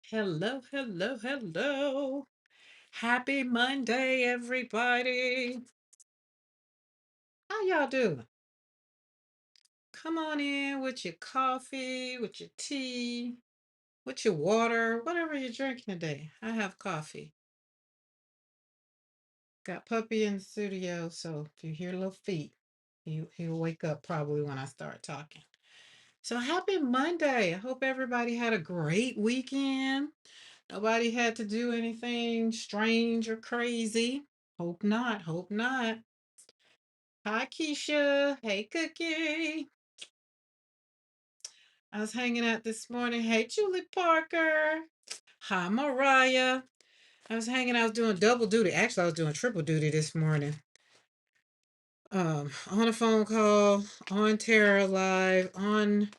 Hello, hello, hello. Happy Monday, everybody. How y'all doing? Come on in with your coffee, with your tea, with your water, whatever you're drinking today. I have coffee. Got Puppy in the studio, so if you hear little feet, he'll wake up probably when I start talking. So happy Monday. I hope everybody had a great weekend. Nobody had to do anything strange or crazy. Hope not. Hope not. Hi, Keisha. Hey, Cookie. I was hanging out this morning. Hey, Julie Parker. Hi, Mariah. I was hanging out doing double duty. Actually, I was doing triple duty this morning. On a phone call, on Terra Live, on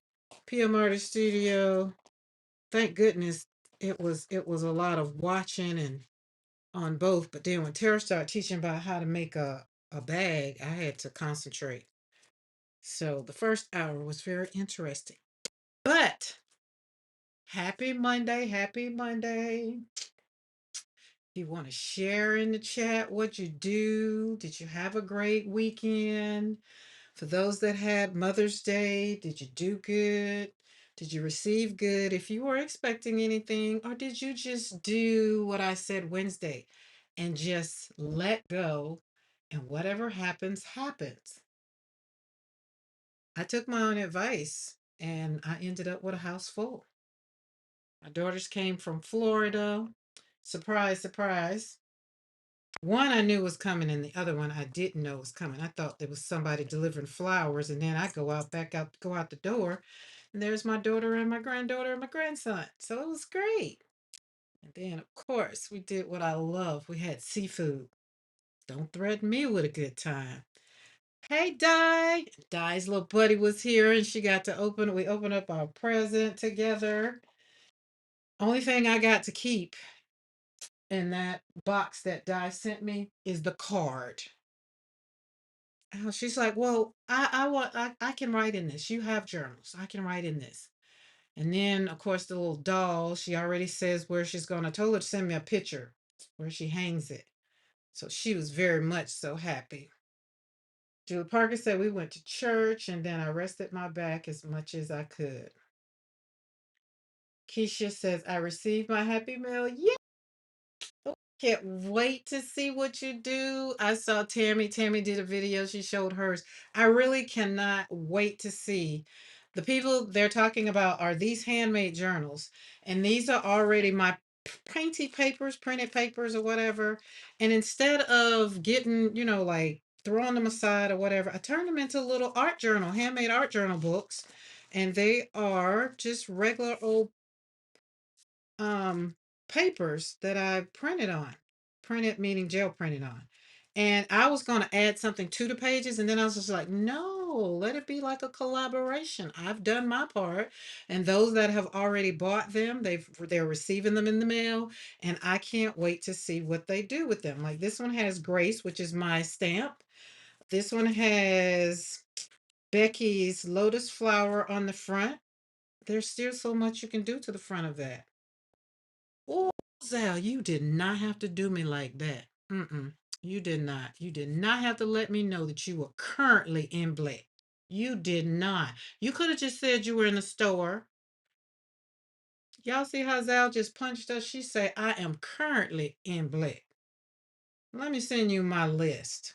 PMR Studio. Thank goodness it was a lot of watching and on both. But then when Tara started teaching about how to make a bag, I had to concentrate. So the first hour was very interesting. But happy Monday, happy Monday. You want to share in the chat what you do? Did you have a great weekend? For those that had Mother's Day, did you do good? Did you receive good if you were expecting anything? Or did you just do what I said Wednesday and just let go and whatever happens, happens? I took my own advice and I ended up with a house full. My daughters came from Florida. Surprise, surprise. One I knew was coming, and the other one I didn't know was coming. I thought there was somebody delivering flowers, and then I go out the door, and there's my daughter and my granddaughter and my grandson. So it was great. And then, of course, we did what I love. We had seafood. Don't threaten me with a good time. Hey, Di. Di's little buddy was here, and she got to we opened up our present together. Only thing I got to keep in that box that Di sent me is the card. Oh, she's like, well, I can write in this. You have journals. I can write in this. And then, of course, the little doll, she already says where she's going. I told her to send me a picture where she hangs it. So she was very much so happy. Julie Parker said we went to church and then I rested my back as much as I could. Keisha says, I received my happy mail. Yeah. Can't wait to see what you do. I saw Tammy. Tammy did a video. She showed hers. I really cannot wait to see. The people they're talking about are these handmade journals. And these are already my painty papers, printed papers or whatever. And instead of getting, like throwing them aside or whatever, I turned them into little art journal, handmade art journal books. And they are just regular old um papers that I printed on. Printed meaning gel printed on. And I was going to add something to the pages and then I was just like, no, let it be like a collaboration. I've done my part and those that have already bought them, they're receiving them in the mail and I can't wait to see what they do with them. Like this one has Grace, which is my stamp. This one has Becky's lotus flower on the front. There's still so much you can do to the front of that. Oh, Zal, you did not have to do me like that. Mm-mm. You did not. You did not have to let me know that you were currently in black. You did not. You could have just said you were in the store. Y'all see how Zal just punched us? She said, I am currently in black. Let me send you my list.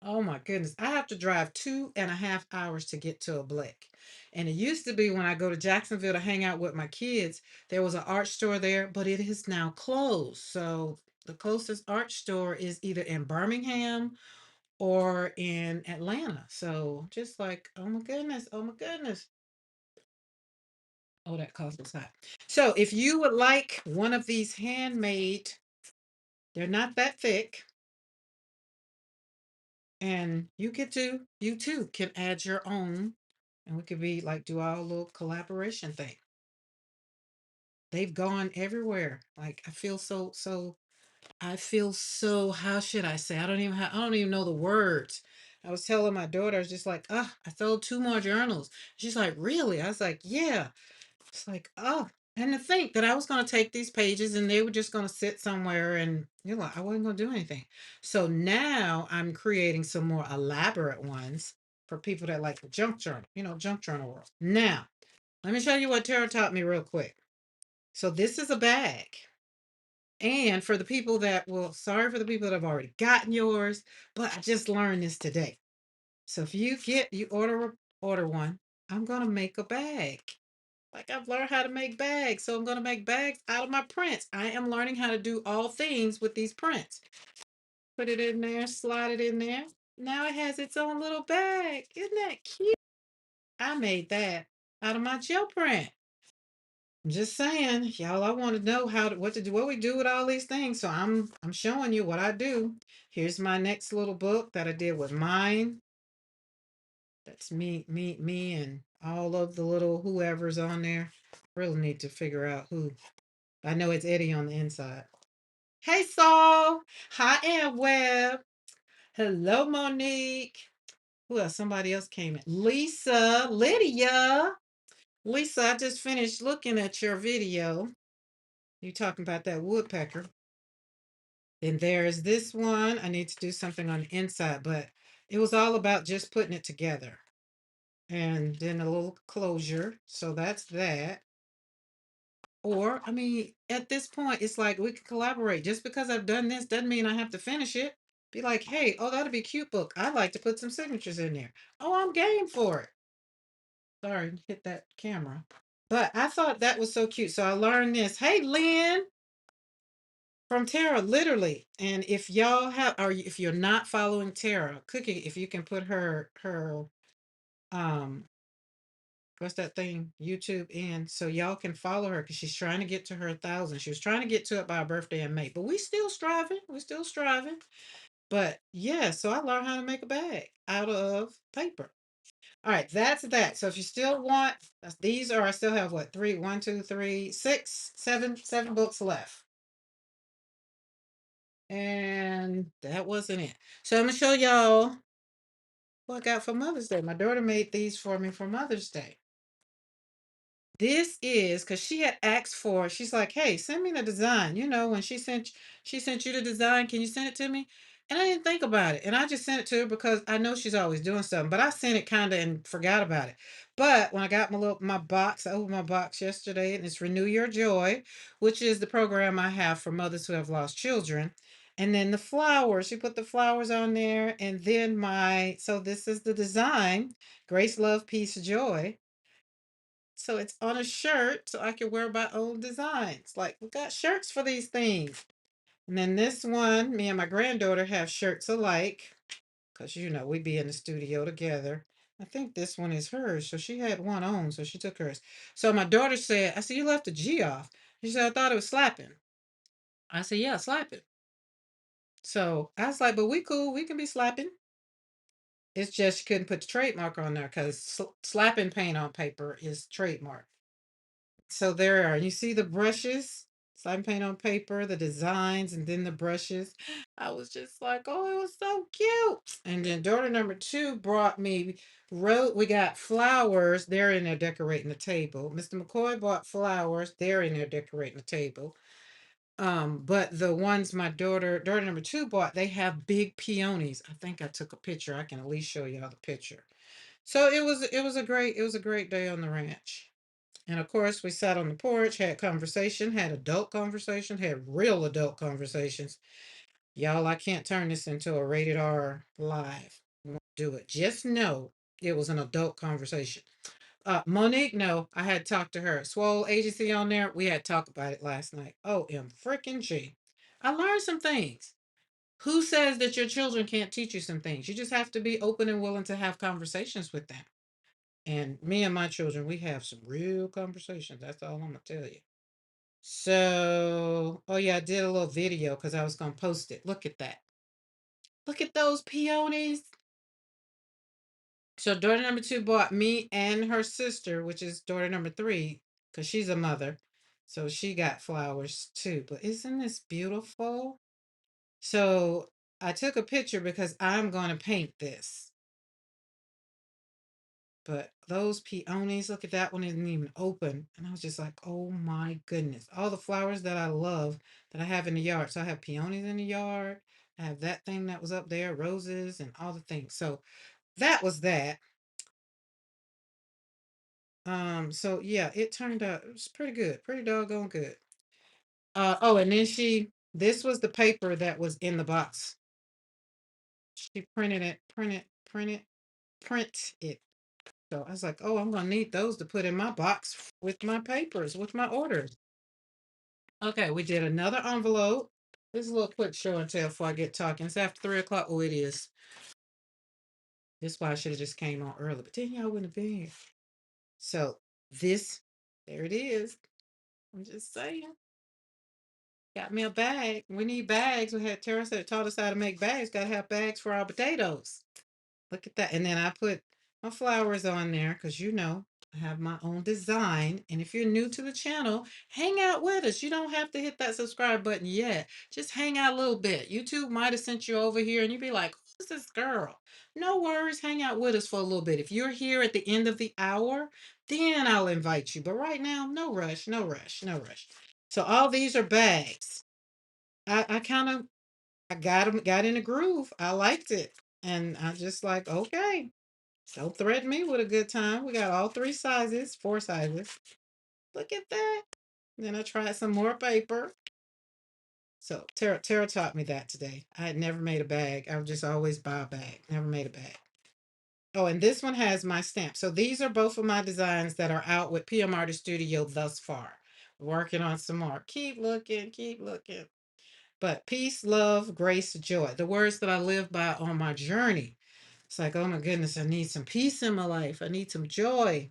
Oh my goodness. I have to drive 2.5 hours to get to a black. And it used to be when I go to Jacksonville to hang out with my kids, there was an art store there, but it is now closed. So the closest art store is either in Birmingham or in Atlanta. So just like, oh my goodness, oh my goodness. Oh, that cost us hot. So if you would like one of these handmade, they're not that thick. And you too can add your own and we could be like do our little collaboration thing. They've gone everywhere. Like I feel so how should I say? I don't even know the words. I was telling my daughter, I was just like, I sold two more journals. She's like, really? I was like, yeah. It's like, oh. And to think that I was going to take these pages and they were just going to sit somewhere and I wasn't going to do anything. So now I'm creating some more elaborate ones for people that like the junk journal, junk journal world. Now, let me show you what Tara taught me real quick. So this is a bag. And for the people that, well, sorry for the people that have already gotten yours, but I just learned this today. So if you order one, I'm going to make a bag. Like I've learned how to make bags, so I'm going to make bags out of my prints. I am learning how to do all things with these prints. Put it in there, slide it in there. Now it has its own little bag. Isn't that cute? I made that out of my gel print. I'm just saying, y'all. I want to know what to do, what we do with all these things. So I'm showing you what I do. Here's my next little book that I did with mine. That's me, and all of the little whoever's on there. Really need to figure out who. I know it's Eddie on the inside. Hey, Saul. Hi, Ann Webb. Hello, Monique. Who else? Somebody else came in. Lisa, Lydia. Lisa, I just finished looking at your video. You talking about that woodpecker. And there's this one. I need to do something on the inside, but it was all about just putting it together. And then a little closure. So that's that. Or, I mean, at this point, it's like we can collaborate. Just because I've done this doesn't mean I have to finish it. Be like, hey, oh, that'd be a cute book. I'd like to put some signatures in there. Oh, I'm game for it. Sorry, hit that camera. But I thought that was so cute. So I learned this. Hey, Lynn from Tara, literally. And if y'all have, or if you're not following Tara, Cookie, if you can put her um what's that thing, YouTube in, so y'all can follow her because she's trying to get to her 1,000. She was trying to get to it by her birthday in May, but we still striving. We're still striving. But yeah, so I learned how to make a bag out of paper. All right, that's that. So if you still want, these are, I still have what, three, one, two, three, six, seven books left. And that wasn't it. So I'm gonna show y'all what I got for Mother's Day. My daughter made these for me for Mother's Day. This is because she had asked for, she's like, hey, send me the design. When she sent you the design, can you send it to me? And I didn't think about it. And I just sent it to her because I know she's always doing something. But I sent it kind of and forgot about it. But when I got my box, I opened my box yesterday, and it's Renew Your Joy, which is the program I have for mothers who have lost children. And then the flowers, she put the flowers on there. And then so this is the design, Grace, Love, Peace, Joy. So it's on a shirt, so I can wear my own designs. Like, we got shirts for these things. And then this one, me and my granddaughter have shirts alike, because we be in the studio together. I think this one is hers. So she had one on, so she took hers. So my daughter said, I said, you left the G off. She said, I thought it was slapping. I said, yeah, slapping. So I was like, but we cool, we can be slapping. It's just she couldn't put the trademark on there because slapping paint on paper is trademark. So there are. You see the brushes, slime paint on paper, the designs, and then the brushes. I was just like, oh, it was so cute. And then daughter number two brought me we got flowers. They're in there decorating the table. Mr. McCoy bought flowers. They're in there decorating the table. But the ones my daughter number two bought, they have big peonies. I think I took a picture. I can at least show y'all the picture. So it was a great day on the ranch. And of course, we sat on the porch, had conversation, had adult conversation, had real adult conversations. Y'all, I can't turn this into a rated R live. Won't do it. Just know it was an adult conversation. Monique, no, I had talked to her. Swole Agency on there. We had talked about it last night. OM freaking G. I learned some things. Who says that your children can't teach you some things? You just have to be open and willing to have conversations with them. And me and my children, we have some real conversations. That's all I'm gonna tell you. So, oh yeah, I did a little video because I was gonna post it. Look at that. Look at those peonies. So daughter number two bought me and her sister, which is daughter number three, because she's a mother. So she got flowers too. But isn't this beautiful? So I took a picture because I'm gonna paint this. But those peonies, look at that one isn't even open. And I was just like, oh my goodness. All the flowers that I love that I have in the yard. So I have peonies in the yard. I have that thing that was up there, roses and all the things. So that was that. So yeah, it turned out it was pretty good, pretty doggone good. Oh, and then this was the paper that was in the box. She printed it, print it. So I was like, oh, I'm gonna need those to put in my box with my papers, with my orders. Okay, we did another envelope. This is a little quick show and tell before I get talking. It's after 3 o'clock. Oh, it is. This is why I should have just came on early, but then y'all wouldn't have been here. So this, there it is. I'm just saying. Got me a bag. We need bags. We had Tara said taught us how to make bags. Got to have bags for our potatoes. Look at that. And then I put my flowers on there because I have my own design. And if you're new to the channel, hang out with us. You don't have to hit that subscribe button yet. Just hang out a little bit. YouTube might have sent you over here and you'd be like, who's this girl? No worries. Hang out with us for a little bit. If you're here at the end of the hour, then I'll invite you. But right now, no rush, no rush, no rush. So all these are bags. I kind of I got in a groove. I liked it. And I just like, okay, don't threaten me with a good time. We got all three sizes, four sizes. Look at that. Then I tried some more paper. So Tara taught me that today. I had never made a bag. I would just always buy a bag. Never made a bag. Oh, and this one has my stamp. So these are both of my designs that are out with PM Artist Studio thus far. Working on some more. Keep looking, keep looking. But peace, love, grace, joy. The words that I live by on my journey. It's like, oh my goodness, I need some peace in my life. I need some joy.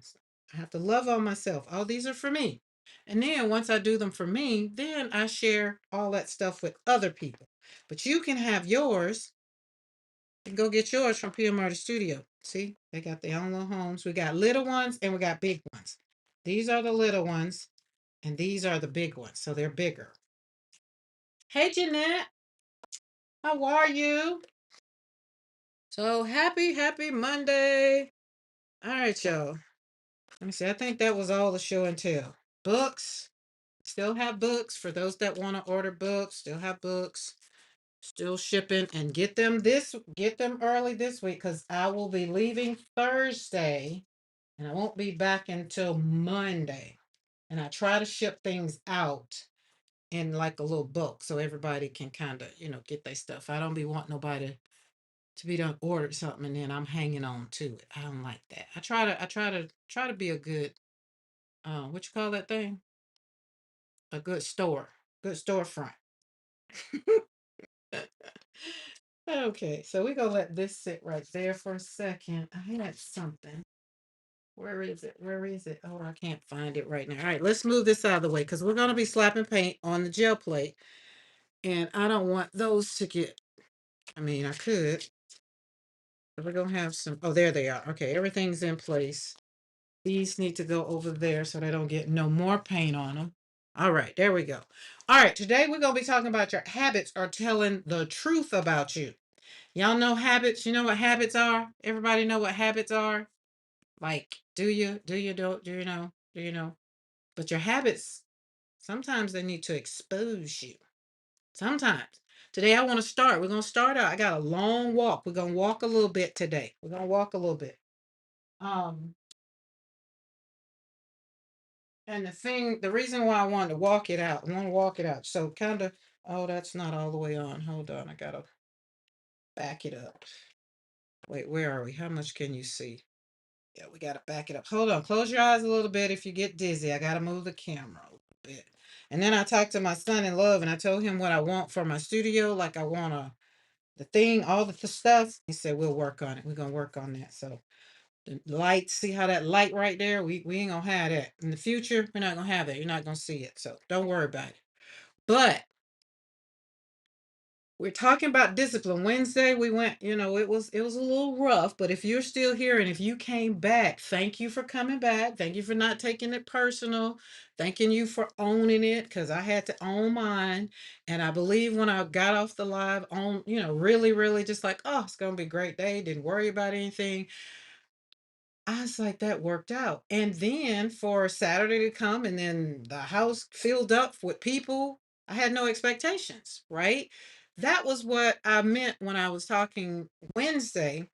I have to love on myself. All these are for me. And then once I do them for me, then I share all that stuff with other people. But you can have yours and go get yours from PM Artist Studio. See, they got their own little homes. We got little ones and we got big ones. These are the little ones and these are the big ones. So they're bigger. Hey, Jeanette, how are you? So happy Monday. All right, y'all. Let me see. I think that was all the show and tell. Books. Still have books for those that want to order books. Still have books. Still shipping and get them early this week because I will be leaving Thursday and I won't be back until Monday. And I try to ship things out in like a little bulk so everybody can kind of, get their stuff. I don't be wanting nobody to be done ordered something and then I'm hanging on to it. I don't like that. I try to be a good what you call that thing? A good storefront. Okay, so we're gonna let this sit right there for a second. I had something. Where is it? Where is it? Oh, I can't find it right now. All right, let's move this out of the way because we're gonna be slapping paint on the gel plate, and I don't want those to get. I mean, I could. But we're gonna have some. Oh, there they are. Okay, everything's in place. These need to go over there so they don't get no more paint on them. All right, there we go. All right, today we're going to be talking about your habits are telling the truth about you. Y'all know habits? You know what habits are? Everybody know what habits are? Like, do you? Do you don't? Do you know? Do you know? But your habits, sometimes they need to expose you. Sometimes. Today I want to start. We're going to start out. I got a long walk. We're going to walk a little bit today. We're going to walk a little bit. Um, And the reason why I wanted to walk it out, I want to walk it out. So kind of, oh, that's not all the way on. Hold on, I gotta back it up. Wait, where are we? How much can you see? Yeah, we gotta back it up. Hold on, close your eyes a little bit if you get dizzy. I gotta move the camera a little bit. And then I talked to my son in love and I told him what I want for my studio. Like I want the thing, all the stuff. He said, we'll work on it. We're gonna work on that. So the light, see how that light right there? We ain't gonna have that. In the future, we're not gonna have that. You're not gonna see it. So don't worry about it. But we're talking about discipline. Wednesday we went, it was a little rough, but if you're still here and if you came back, thank you for coming back. Thank you for not taking it personal. Thanking you for owning it because I had to own mine. And I believe when I got off the live on, really, really just like, oh, it's gonna be a great day. Didn't worry about anything. I was like, that worked out. And then for Saturday to come and then the house filled up with people, I had no expectations, right? That was what I meant when I was talking Wednesday,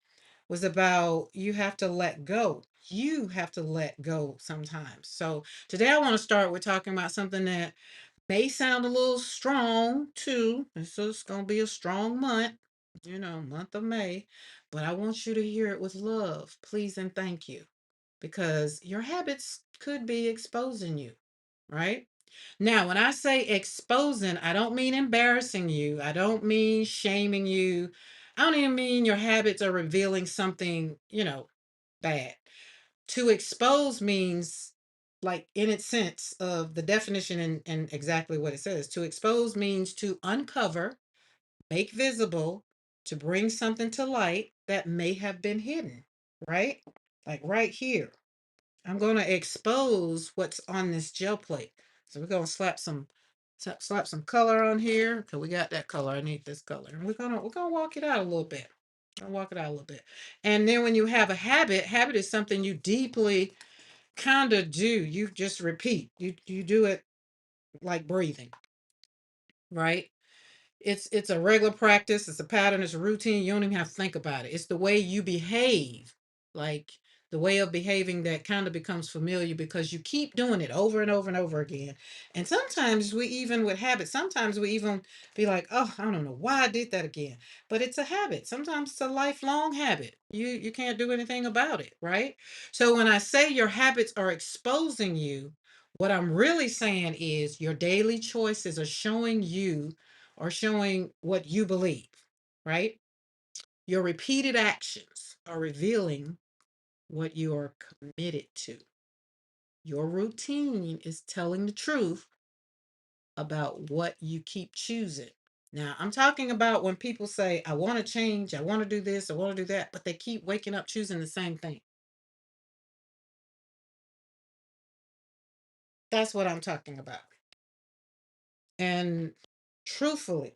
was about you have to let go. You have to let go sometimes. So today I want to start with talking about something that may sound a little strong too. It's just going to be a strong month, month of May. But I want you to hear it with love, please, and thank you, because your habits could be exposing you, right? Now, when I say exposing, I don't mean embarrassing you. I don't mean shaming you. I don't even mean your habits are revealing something, bad. To expose means, like, in its sense of the definition and exactly what it says. To expose means to uncover, make visible, to bring something to light that may have been hidden, right? Like right here. I'm going to expose what's on this gel plate. So we're going to slap some color on here, because we got that color. I need this color. And we're gonna walk it out a little bit. I'll walk it out a little bit. And then when you have a habit is something you deeply kind of do. You just repeat. You do it like breathing, right? It's a regular practice, it's a pattern, it's a routine. You don't even have to think about it. It's the way you behave, like the way of behaving that kind of becomes familiar because you keep doing it over and over and over again. And sometimes we even with habits, sometimes we even be like, oh, I don't know why I did that again. But it's a habit. Sometimes it's a lifelong habit. You can't do anything about it, right? So when I say your habits are exposing you, what I'm really saying is your daily choices are showing you, or showing what you believe, right? Your repeated actions are revealing what you are committed to. Your routine is telling the truth about what you keep choosing. Now, I'm talking about when people say, I want to change, I want to do this, I want to do that, but they keep waking up choosing the same thing. That's what I'm talking about. And truthfully,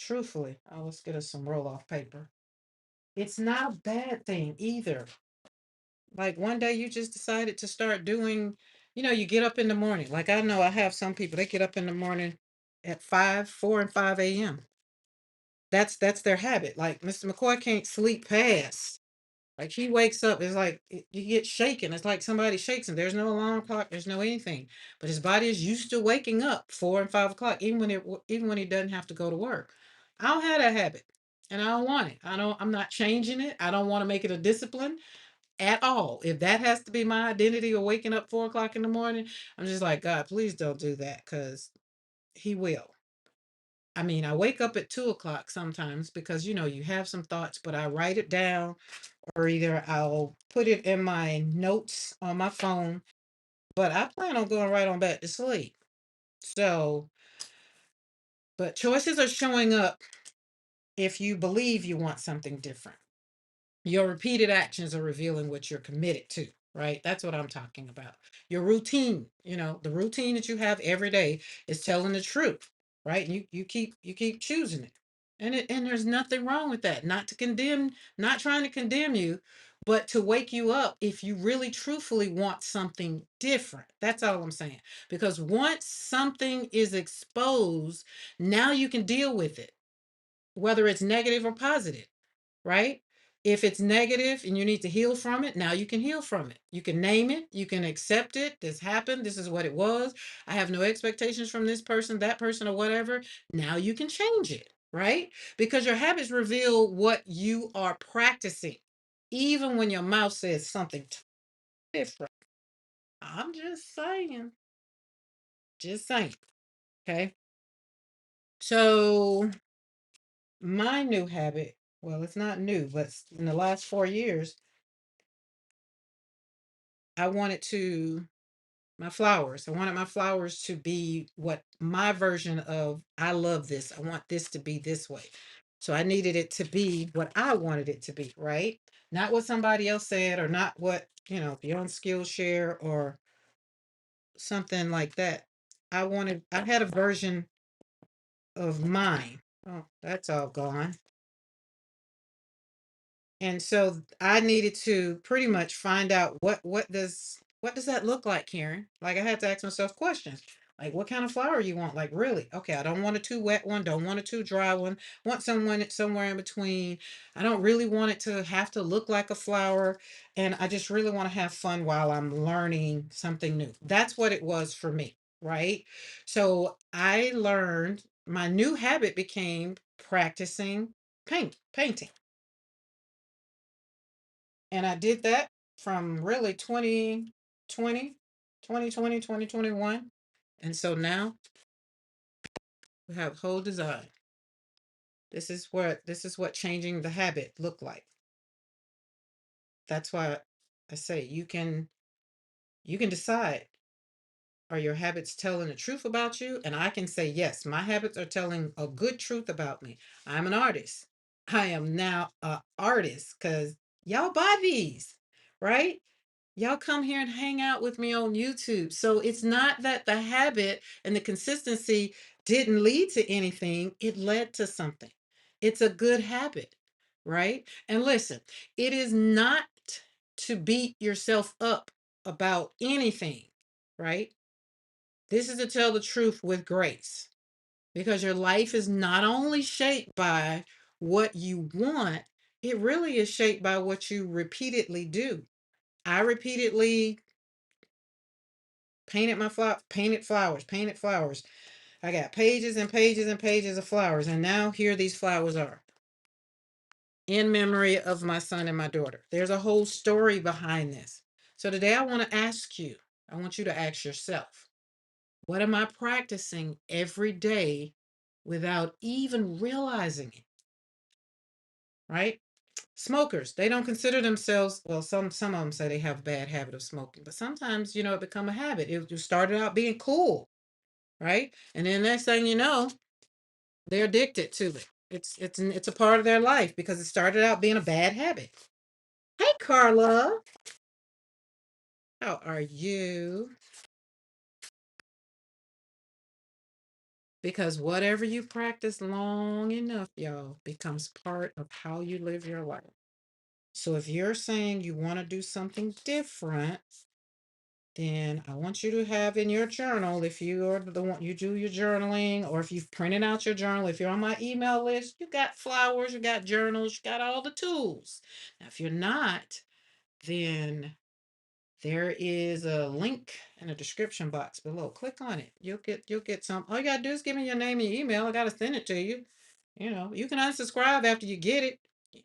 let's get us some roll off paper. It's not a bad thing either. Like one day you just decided to start doing, you get up in the morning. Like I know I have some people, they get up in the morning at 4 and 5 a.m. That's their habit. Like Mr. McCoy can't sleep past. Like he wakes up, it's like you get shaken. It's like somebody shakes him. There's no alarm clock, there's no anything. But his body is used to waking up 4 and 5 o'clock, even when he doesn't have to go to work. I don't have that habit. And I don't want it. I'm not changing it. I don't want to make it a discipline at all. If that has to be my identity of waking up 4 o'clock in the morning, I'm just like, God, please don't do that, because He will. I mean, I wake up at 2 o'clock sometimes because you have some thoughts, but I write it down, or either I'll put it in my notes on my phone. But I plan on going right on back to sleep. So, but choices are showing up if you believe you want something different. Your repeated actions are revealing what you're committed to, right? That's what I'm talking about. Your routine, the routine that you have every day is telling the truth, right? You keep choosing it. And there's nothing wrong with that. Not to condemn, not trying to condemn you, but to wake you up if you really truthfully want something different. That's all I'm saying. Because once something is exposed, now you can deal with it, whether it's negative or positive, right? If it's negative and you need to heal from it, now you can heal from it. You can name it, you can accept it. This happened, this is what it was. I have no expectations from this person, that person, or whatever. Now you can change it, right? Because your habits reveal what you are practicing, even when your mouth says something different. I'm just saying, okay? So, my new habit, well, it's not new, but in the last 4 years, I wanted to my flowers. I wanted my flowers to be what my version of I love this. I want this to be this way. So I needed it to be what I wanted it to be, right? Not what somebody else said, or not what, Beyond Skillshare or something like that. I had a version of mine. Oh, that's all gone. And so I needed to pretty much find out what does that look like, Karen? Like I had to ask myself questions. Like what kind of flower you want? Like really? Okay, I don't want a too wet one, don't want a too dry one. Want someone somewhere in between. I don't really want it to have to look like a flower, and I just really want to have fun while I'm learning something new. That's what it was for me, right? So I learned my new habit became practicing painting. And I did that from really 2021. And so now we have whole design. This is what changing the habit look like. That's why I say you can decide, are your habits telling the truth about you? And I can say yes, my habits are telling a good truth about me. I'm an artist. I am now a artist because y'all buy these, right? Y'all come here and hang out with me on YouTube. So it's not that the habit and the consistency didn't lead to anything, it led to something. It's a good habit, right? And listen, it is not to beat yourself up about anything, right? This is to tell the truth with grace because your life is not only shaped by what you want, it really is shaped by what you repeatedly do. I repeatedly painted flowers. I got pages and pages and pages of flowers, and now here these flowers are in memory of my son and my daughter. There's a whole story behind this. So today I want to ask you, I want you to ask yourself, what am I practicing every day without even realizing it? Right? Smokers, they don't consider themselves, well, some of them say they have a bad habit of smoking, but sometimes, it become a habit. It started out being cool, right? And then next thing you know, they're addicted to it. It's a part of their life because it started out being a bad habit. Hey, Carla, how are you? Because whatever you practice long enough, y'all, becomes part of how you live your life. So if you're saying you want to do something different, then I want you to have in your journal, if you are the one you do your journaling, or if you've printed out your journal, if you're on my email list, you got flowers, you got journals, you got all the tools. Now, if you're not, then there is a link in the description box below. Click on it. You'll get some. All you gotta do is give me your name and your email. I gotta send it to you. You can unsubscribe after you get it.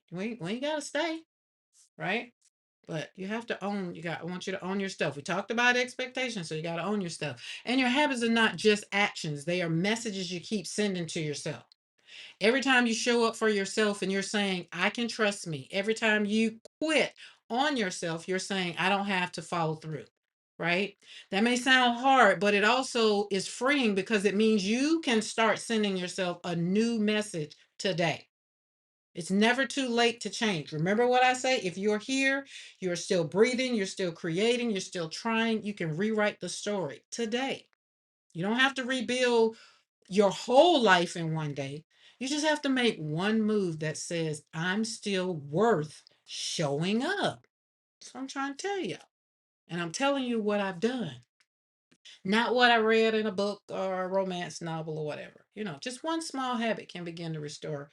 We ain't gotta stay, right? But you have to own, I want you to own your stuff. We talked about expectations, so you got to own your stuff. And your habits are not just actions, they are messages you keep sending to yourself. Every time you show up for yourself and you're saying, I can trust me. Every time you quit on yourself, you're saying, I don't have to follow through. Right? That may sound hard, but it also is freeing because it means you can start sending yourself a new message today. It's never too late to change. Remember what I say? If you're here, you're still breathing, you're still creating, you're still trying, you can rewrite the story today. You don't have to rebuild your whole life in one day. You just have to make one move that says, I'm still worth showing up. That's what I'm trying to tell you. And I'm telling you what I've done, not what I read in a book or a romance novel or whatever. Just one small habit can begin to restore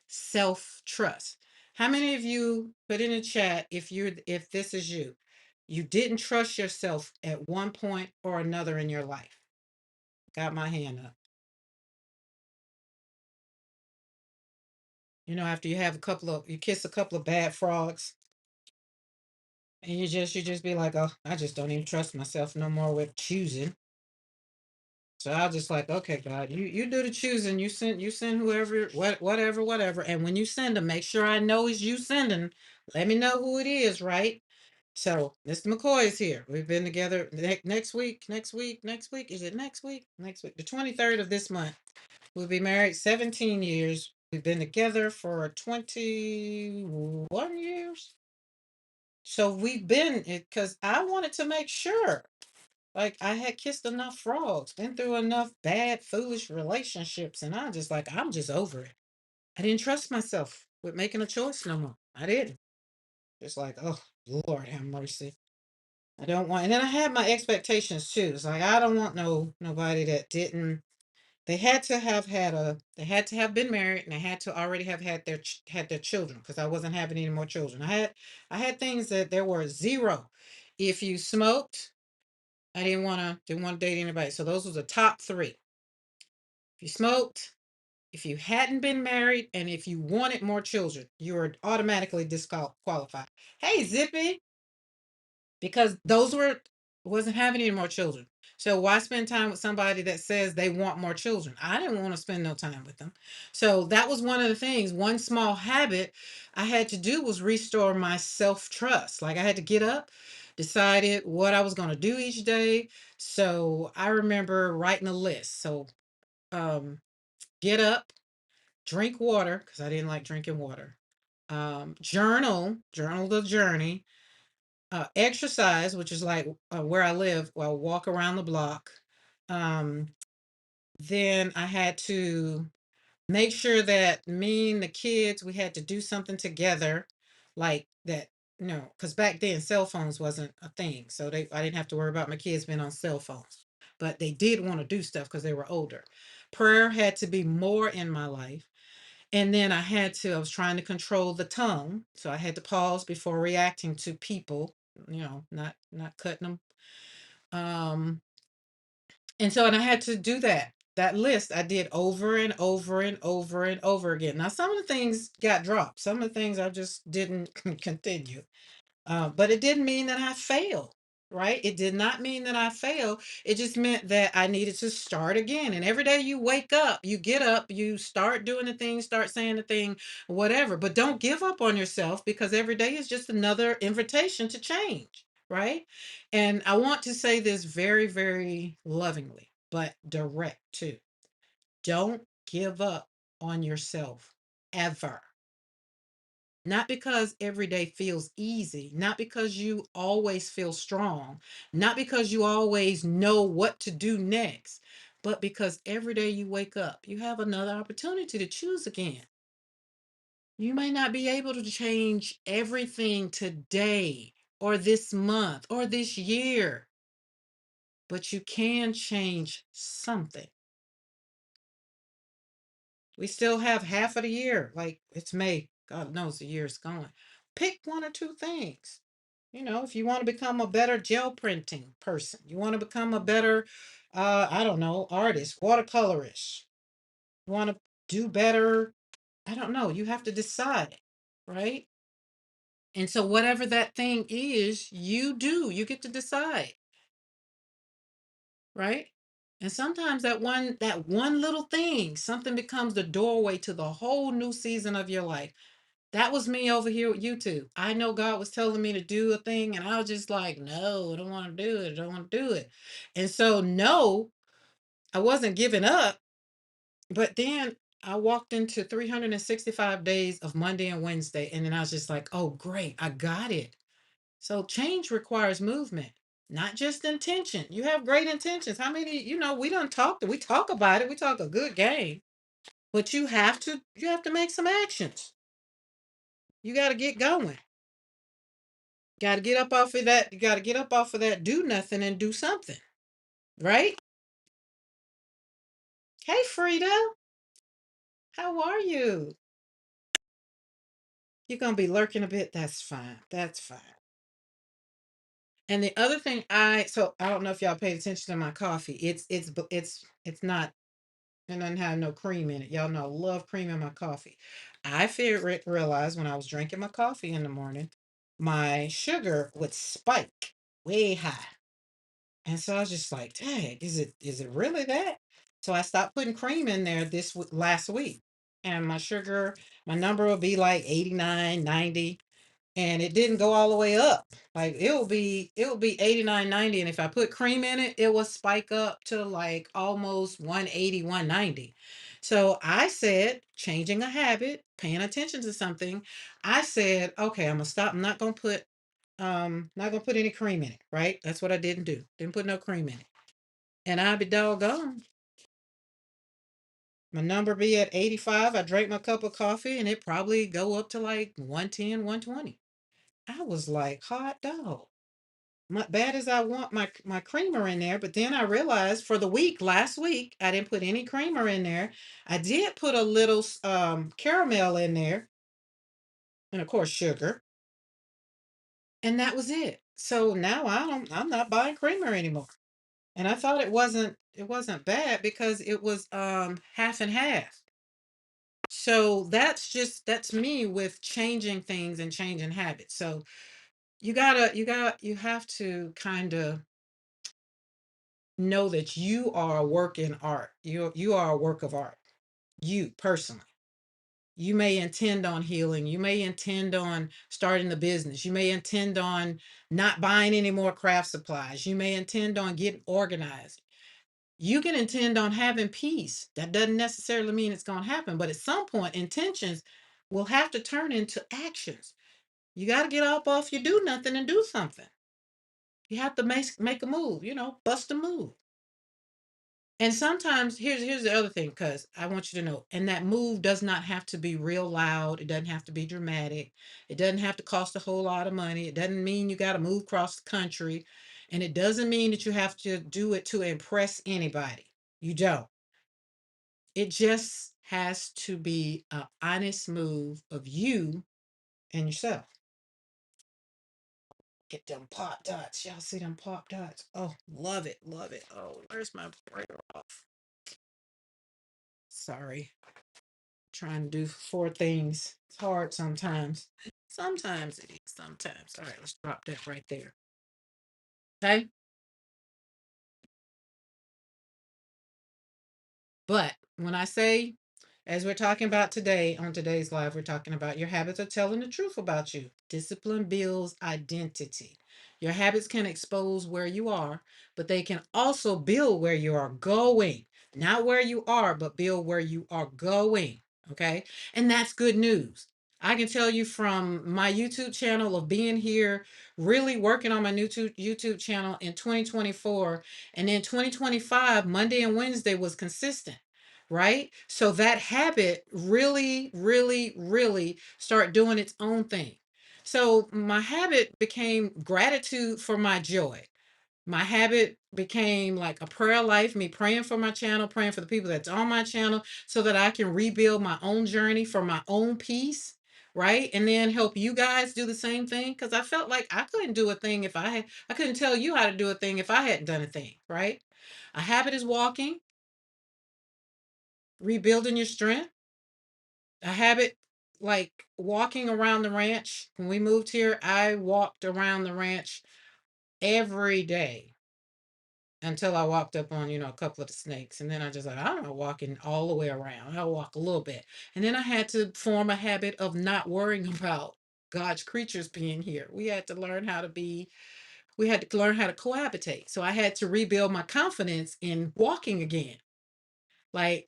self trust. How many of you put in a chat if this is you? You didn't trust yourself at one point or another in your life. Got my hand up. After you kiss a couple of bad frogs, and you just be like, oh, I just don't even trust myself no more with choosing. So I was just like, okay, God, you do the choosing. You send whoever, whatever. And when you send them, make sure I know it's you sending. Let me know who it is, right? So Mr. McCoy is here. We've been together next week. Next week. Is it next week? Next week. The 23rd of this month. We'll be married 17 years. We've been together for 21 years. So we've been it because I wanted to make sure. Like I had kissed enough frogs, been through enough bad, foolish relationships, and I'm just over it. I didn't trust myself with making a choice no more. I didn't. It's like, oh Lord have mercy. I don't want, and then I had my expectations too. It's like I don't want nobody that didn't. They had to have had a. They had to have been married, and they had to already have had had their children because I wasn't having any more children. I had things that there were zero. If you smoked, I didn't want to date anybody. So those were the top three. If you smoked, if you hadn't been married, and if you wanted more children, you were automatically disqualified. Hey, Zippy, because those were wasn't having any more children. So why spend time with somebody that says they want more children? I didn't want to spend no time with them. So that was one of the things. One small habit I had to do was restore my self-trust. Like I had to get up, decided what I was going to do each day. So I remember writing a list. So um get up, drink water because I didn't like drinking water. Journal the journey, exercise, which is like where I live, well, walk around the block. Um, then I had to make sure that me and the kids, we had to do something together, like that, because back then cell phones wasn't a thing. So I didn't have to worry about my kids being on cell phones, but they did want to do stuff because they were older. Prayer had to be more in my life. And then I was trying to control the tongue. So I had to pause before reacting to people, not cutting them. Um, and I had to do that. That list I did over and over and over and over again. Now, some of the things got dropped. Some of the things I just didn't continue. But it didn't mean that I failed, right? It did not mean that I failed. It just meant that I needed to start again. And every day you wake up, you get up, you start doing the thing, start saying the thing, whatever. But don't give up on yourself because every day is just another invitation to change, right? And I want to say this very, very lovingly, but direct too. Don't give up on yourself ever. Not because every day feels easy, not because you always feel strong, not because you always know what to do next, but because every day you wake up, you have another opportunity to choose again. You may not be able to change everything today or this month or this year, but you can change something. We still have half of the year. Like it's May. God knows the year's gone. Pick one or two things. If you want to become a better gel printing person, you want to become a better, I don't know, artist, watercolorist, you want to do better, I don't know, you have to decide, right? And so whatever that thing is, you get to decide, right? And sometimes that one little thing, something becomes the doorway to the whole new season of your life. That was me over here with YouTube. I know God was telling me to do a thing, and I was just like, no, I don't want to do it. I don't want to do it. And so, no, I wasn't giving up. But then I walked into 365 days of Monday and Wednesday, and then I was just like, oh, great, I got it. So, change requires movement, not just intention. You have great intentions. How many, we talk about it, we talk a good game, but you have to make some actions. You got to get going. Got to get up off of that. You got to get up off of that. Do nothing and do something, right? Hey, Frida, how are you? You're gonna be lurking a bit. That's fine. That's fine. And the other thing, I don't know if y'all paid attention to my coffee. It's not. It doesn't have no cream in it. Y'all know I love cream in my coffee. Realized when I was drinking my coffee in the morning, my sugar would spike way high. And so I was just like, dang, is it really that? So I stopped putting cream in there last week. And my number will be like 89, 90, and it didn't go all the way up. Like it will be 89, 90, and if I put cream in it, it will spike up to like almost 180, 190. So I said, changing a habit, paying attention to something, I said, okay, I'm gonna stop. I'm not gonna put any cream in it, right? That's what I didn't do. Didn't put no cream in it. And I'd be doggone. My number be at 85. I drank my cup of coffee and it probably go up to like 110, 120. I was like, hot dog. Bad as I want my creamer in there, but then I realized for the week, last week, I didn't put any creamer in there. I did put a little caramel in there, and of course sugar, and that was it. So now I'm not buying creamer anymore. And I thought it wasn't bad because it was half and half. So that's me with changing things and changing habits. So you have to kind of know that you are a work in art. You are a work of art. You personally. You may intend on healing. You may intend on starting the business. You may intend on not buying any more craft supplies. You may intend on getting organized. You can intend on having peace. That doesn't necessarily mean it's going to happen, but at some point, intentions will have to turn into actions. You got to get up off your do nothing and do something. You have to make a move, bust a move. And sometimes here's the other thing, because I want you to know, and that move does not have to be real loud. It doesn't have to be dramatic. It doesn't have to cost a whole lot of money. It doesn't mean you got to move across the country. And it doesn't mean that you have to do it to impress anybody. You don't. It just has to be an honest move of you and yourself. Get them pop dots. Y'all see them pop dots? Oh, love it, love it. Oh, where's my brayer off? Sorry. Trying to do four things. It's hard sometimes. Sometimes it is. Sometimes. All right, let's drop that right there. Okay. But when I say, as we're talking about today, on today's live, we're talking about your habits are telling the truth about you. Discipline builds identity. Your habits can expose where you are, but they can also build where you are going. Not where you are, but build where you are going. Okay. And that's good news. I can tell you from my YouTube channel of being here, really working on my new YouTube channel in 2024. And then 2025, Monday and Wednesday was consistent, right? So that habit really, really, really start doing its own thing. So my habit became gratitude for my joy. My habit became like a prayer life, me praying for my channel, praying for the people that's on my channel so that I can rebuild my own journey for my own peace, right? And then help you guys do the same thing, because I felt like I couldn't do a thing if I couldn't tell you how to do a thing if I hadn't done a thing, right? A habit is walking, rebuilding your strength. A habit like walking around the ranch. When we moved here, I walked around the ranch every day until I walked up on, a couple of the snakes. And then I just like, I'm not walking all the way around. I'll walk a little bit. And then I had to form a habit of not worrying about God's creatures being here. We had to learn how to cohabitate. So I had to rebuild my confidence in walking again. Like,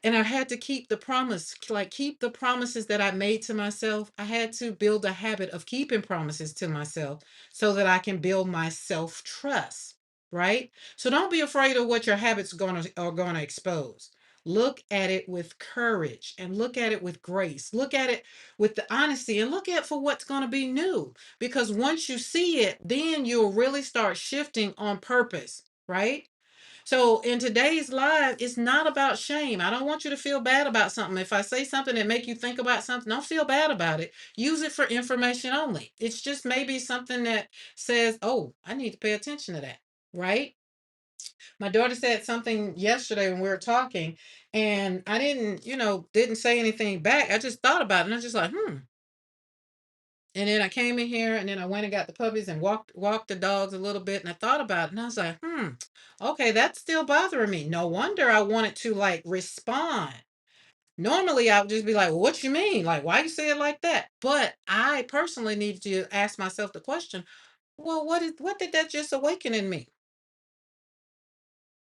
and I had to keep the promise, like keep the promises that I made to myself. I had to build a habit of keeping promises to myself so that I can build my self trust, right? So don't be afraid of what your habits are going to expose. Look at it with courage and look at it with grace. Look at it with the honesty and look at for what's going to be new. Because once you see it, then you'll really start shifting on purpose, right? So in today's live, it's not about shame. I don't want you to feel bad about something. If I say something that make you think about something, don't feel bad about it. Use it for information only. It's just maybe something that says, "Oh, I need to pay attention to that." Right? My daughter said something yesterday when we were talking, and I didn't say anything back. I just thought about it, and I was just like, hmm. And then I came in here and then I went and got the puppies and walked the dogs a little bit and I thought about it and I was like, okay, that's still bothering me. No wonder I wanted to like respond. Normally I would just be like, well, what you mean? Like, why you say it like that? But I personally need to ask myself the question, well, what did that just awaken in me?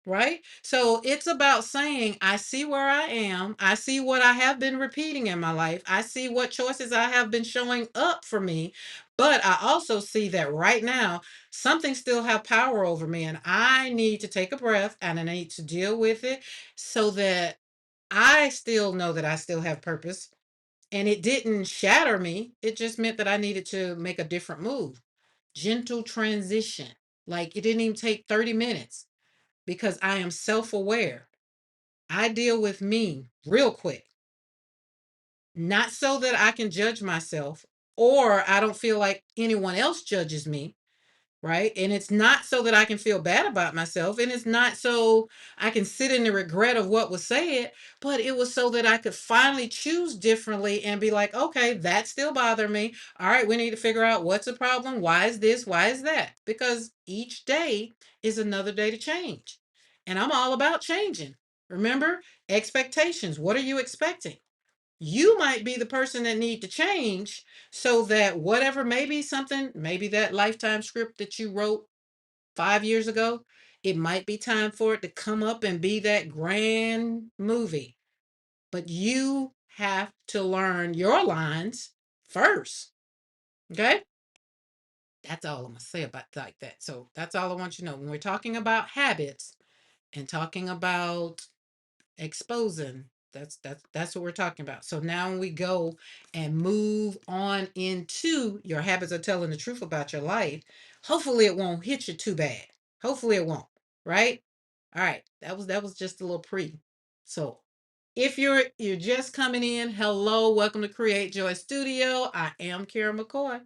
Right? So it's about saying, I see where I am. I see what I have been repeating in my life. I see what choices I have been showing up for me. But I also see that right now, something still have power over me. And I need to take a breath and I need to deal with it so that I still know that I still have purpose. And it didn't shatter me. It just meant that I needed to make a different move. Gentle transition. Like it didn't even take 30 minutes because I am self aware. I deal with me real quick, not so that I can judge myself or I don't feel like anyone else judges me, right? And it's not so that I can feel bad about myself. And it's not so I can sit in the regret of what was said, but it was so that I could finally choose differently and be like, okay, that still bothered me. All right, we need to figure out what's the problem. Why is this? Why is that? Because each day is another day to change. And I'm all about changing. Remember, expectations. What are you expecting? You might be the person that need to change so that whatever, maybe something, maybe that lifetime script that you wrote 5 years ago, it might be time for it to come up and be that grand movie. But you have to learn your lines first. Okay. That's all I'm gonna say about like that. So that's all I want you to know. When we're talking about habits and talking about exposing, that's what we're talking about. So now when we go and move on into your habits of telling the truth about your life, hopefully it won't hit you too bad. Hopefully it won't, right? All right, that was just a little pre. So if you're just coming in, hello, welcome to Create Joy Studio. I am Kara McCoy.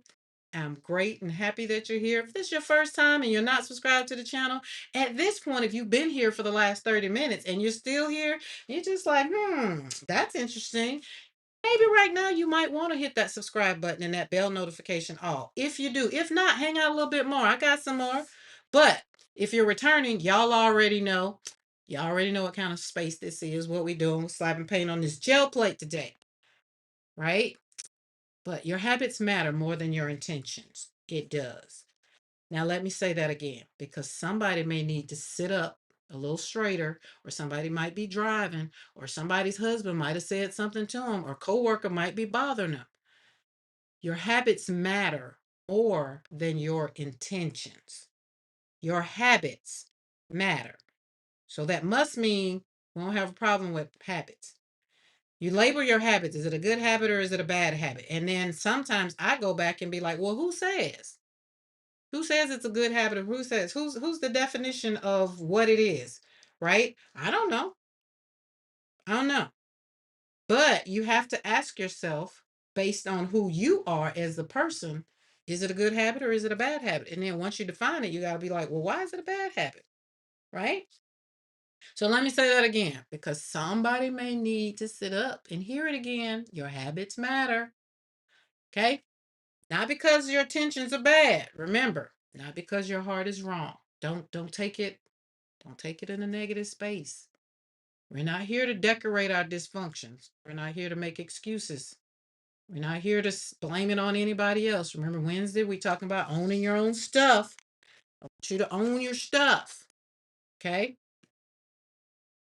I'm great and happy that you're here. If this is your first time and you're not subscribed to the channel, at this point, if you've been here for the last 30 minutes and you're still here, you're just like, that's interesting. Maybe right now you might want to hit that subscribe button and that bell notification all. If you do, if not, hang out a little bit more. I got some more. But if you're returning, y'all already know. Y'all already know what kind of space this is, what we're doing. We're slapping paint on this gel plate today, right? But your habits matter more than your intentions. It does. Now, let me say that again because somebody may need to sit up a little straighter, or somebody might be driving, or somebody's husband might have said something to him, or coworker might be bothering them. Your habits matter more than your intentions. Your habits matter. So that must mean we don't have a problem with habits. You label your habits. Is it a good habit or is it a bad habit? And then sometimes I go back and be like, well, who says? Who says it's a good habit, or who says who's the definition of what it is? Right? I don't know. I don't know. But you have to ask yourself based on who you are as a person, is it a good habit or is it a bad habit? And then once you define it, you got to be like, well, why is it a bad habit? Right? So let me say that again because somebody may need to sit up and hear it again. Your habits matter. Okay? Not because your intentions are bad. Remember, not because your heart is wrong. Don't take it. Don't take it in a negative space. We're not here to decorate our dysfunctions. We're not here to make excuses. We're not here to blame it on anybody else. Remember Wednesday we talking about owning your own stuff. I want you to own your stuff. Okay?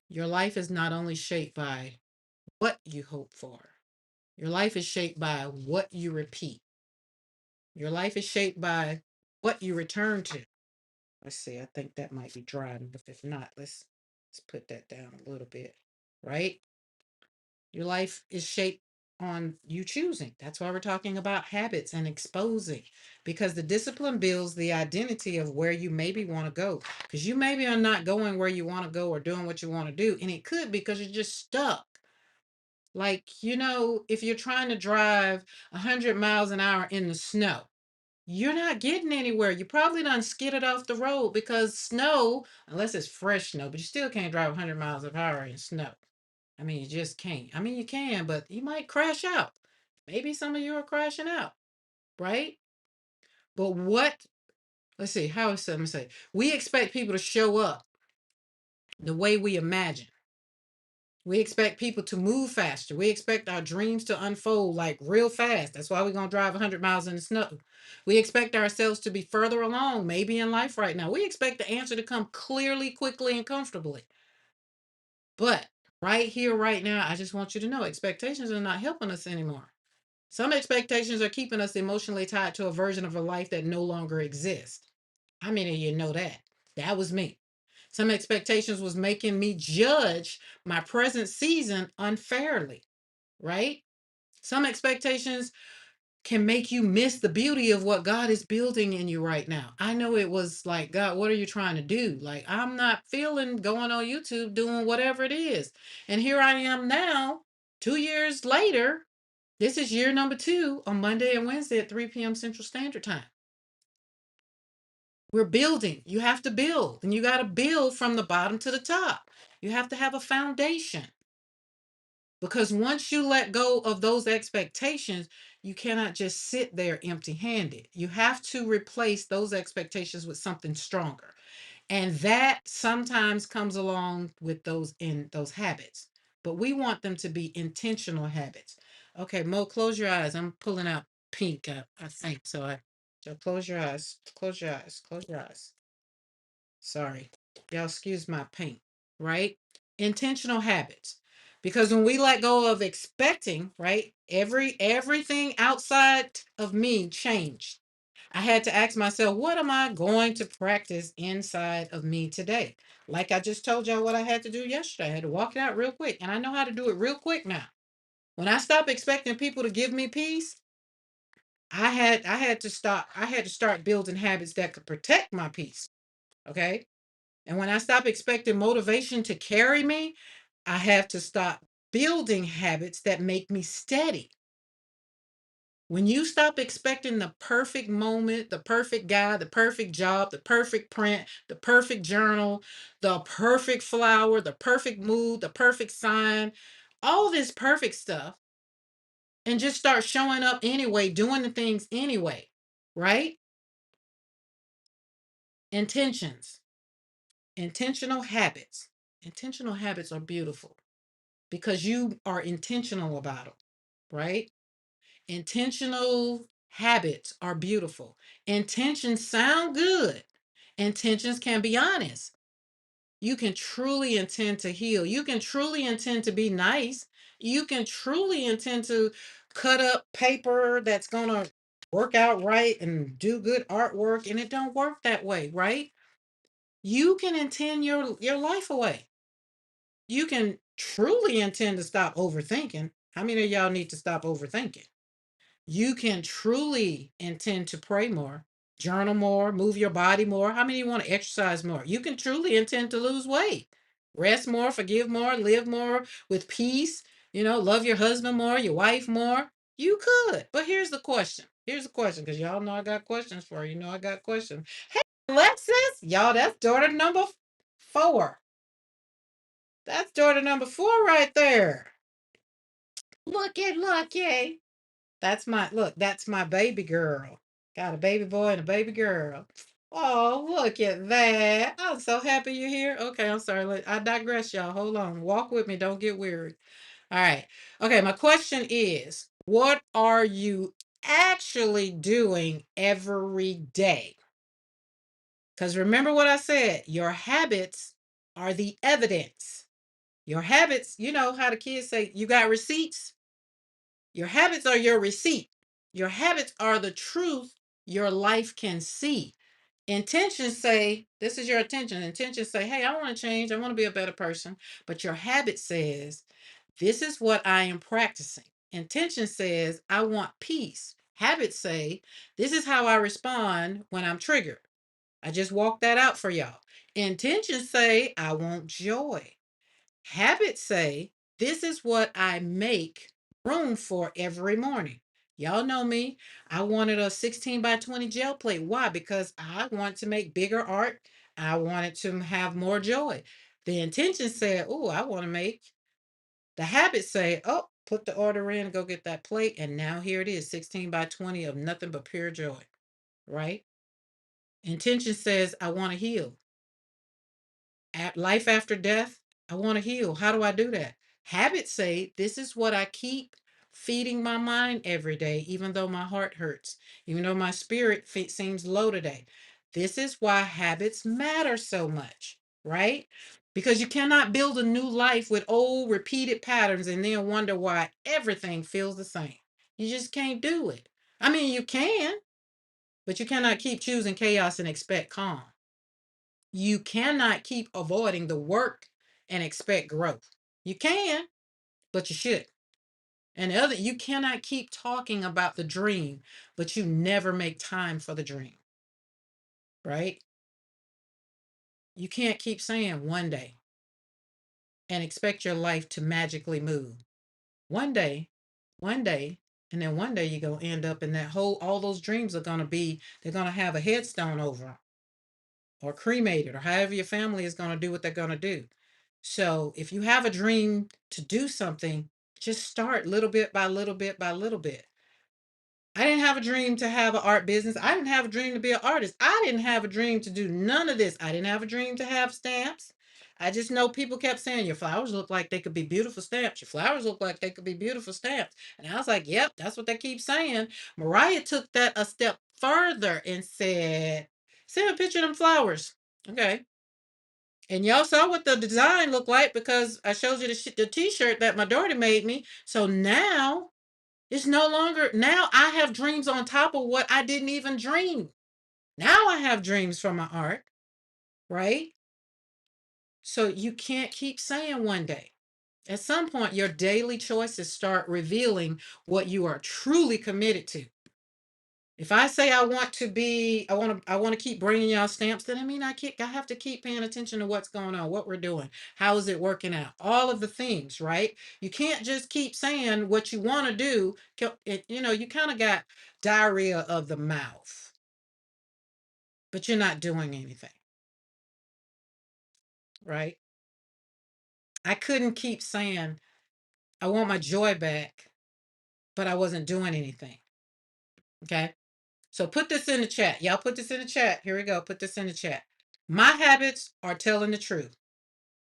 Your life is not only shaped by what you hope for. Your life is shaped by what you repeat. Your life is shaped by what you return to. Let's see, I think that might be dry, but if not, let's put that down a little bit, right? Your life is shaped on you choosing. That's why we're talking about habits and exposing, because the discipline builds the identity of where you maybe want to go. Because you maybe are not going where you want to go or doing what you want to do, and it could because you're just stuck. Like, if you're trying to drive 100 miles an hour in the snow, you're not getting anywhere. You probably done skidded off the road because snow, unless it's fresh snow, but you still can't drive 100 miles an hour in snow. I mean, you just can't. I mean, you can, but you might crash out. Maybe some of you are crashing out, right? But let's see, how is something say? We expect people to show up the way we imagine. We expect people to move faster. We expect our dreams to unfold like real fast. That's why we're going to drive 100 miles in the snow. We expect ourselves to be further along, maybe in life right now. We expect the answer to come clearly, quickly, and comfortably. But right here, right now, I just want you to know expectations are not helping us anymore. Some expectations are keeping us emotionally tied to a version of a life that no longer exists. How many of you know that? That was me. Some expectations was making me judge my present season unfairly, right? Some expectations can make you miss the beauty of what God is building in you right now. I know it was like, God, what are you trying to do? Like, I'm not feeling going on YouTube doing whatever it is. And here I am now, 2 years later. This is year number 2 on Monday and Wednesday at 3 p.m. Central Standard Time. We're building. You have to build, and you got to build from the bottom to the top. You have to have a foundation. Because once you let go of those expectations, you cannot just sit there empty handed. You have to replace those expectations with something stronger. And that sometimes comes along with those habits. But we want them to be intentional habits. Okay, Mo, close your eyes. I'm pulling out pink, I think. So close your eyes. Close your eyes. Close your eyes. Sorry. Y'all excuse my paint, right? Intentional habits. Because when we let go of expecting, right? Everything outside of me changed. I had to ask myself, what am I going to practice inside of me today? Like I just told y'all what I had to do yesterday. I had to walk it out real quick. And I know how to do it real quick now. When I stopped expecting people to give me peace, I had to start building habits that could protect my peace. Okay. And when I stop expecting motivation to carry me, I have to stop building habits that make me steady. When you stop expecting the perfect moment, the perfect guy, the perfect job, the perfect print, the perfect journal, the perfect flower, the perfect mood, the perfect sign, all this perfect stuff, and just start showing up anyway, doing the things anyway, right? Intentions, intentional habits. Intentional habits are beautiful because you are intentional about them, right? Intentional habits are beautiful. Intentions sound good. Intentions can be honest. You can truly intend to heal. You can truly intend to be nice. You can truly intend to cut up paper that's going to work out right and do good artwork, and it don't work that way, right? You can intend your life away. You can truly intend to stop overthinking. How many of y'all need to stop overthinking? You can truly intend to pray more, journal more, move your body more. How many want to exercise more? You can truly intend to lose weight, rest more, forgive more, live more with peace, love your husband more, your wife more. You could. But here's the question. Here's the question, because y'all know I got questions for you. I got questions. Hey, Alexis, y'all, that's daughter number 4. That's daughter number 4 right there. Look. That's my baby girl. Got a baby boy and a baby girl. Oh, look at that. I'm so happy you're here. Okay, I'm sorry. I digress, y'all. Hold on. Walk with me. Don't get weary. All right. Okay, my question is, what are you actually doing every day? Because remember what I said, your habits are the evidence. Your habits, you know how the kids say, you got receipts? Your habits are your receipt. Your habits are the truth your life can see. Intentions say, this is your attention. Intentions say, hey, I want to change. I want to be a better person. But your habit says, this is what I am practicing. Intention says, I want peace. Habits say, this is how I respond when I'm triggered. I just walked that out for y'all. Intentions say, I want joy. Habits say, this is what I make room for every morning. Y'all know me. I wanted a 16 by 20 gel plate. Why? Because I want to make bigger art. I wanted to have more joy. The intention said, oh, I want to make. The habits say, oh, put the order in, go get that plate. And now here it is, 16 by 20 of nothing but pure joy, right? Intention says, I want to heal. At life after death, I want to heal. How do I do that? Habits say, this is what I keep feeding my mind every day, even though my heart hurts, even though my spirit seems low today. This is why habits matter so much, right? Because you cannot build a new life with old repeated patterns and then wonder why everything feels the same. You just can't do it. I mean, you can, but you cannot keep choosing chaos and expect calm. You cannot keep avoiding the work and expect growth. You can, but you should. And other, you cannot keep talking about the dream, but you never make time for the dream, right? You can't keep saying one day and expect your life to magically move. One day, one day, and then one day you're gonna end up in that whole, all those dreams are gonna be, they're gonna have a headstone over them or cremated or however your family is gonna do what they're gonna do. So if you have a dream to do something, just start little bit by little bit by little bit. I didn't have a dream to have an art business. I didn't have a dream to be an artist. I didn't have a dream to do none of this. I didn't have a dream to have stamps. I just know people kept saying your flowers look like they could be beautiful stamps. Your flowers look like they could be beautiful stamps. And I was like, yep, that's what they keep saying. Mariah took that a step further and said, send a picture of them flowers. Okay. And y'all saw what the design looked like because I showed you the t-shirt that my daughter made me. So now it's no longer, now I have dreams on top of what I didn't even dream. Now I have dreams from my art, right? So you can't keep saying one day. At some point, your daily choices start revealing what you are truly committed to. If I say I want to be, I want to keep bringing y'all stamps, then I mean I have to keep paying attention to what's going on, what we're doing, how is it working out, all of the things, right? You can't just keep saying what you want to do. You know, you kind of got diarrhea of the mouth, but you're not doing anything, right? I couldn't keep saying I want my joy back, but I wasn't doing anything. Okay. So put this in the chat. Y'all put this in the chat. Here we go. Put this in the chat. My habits are telling the truth.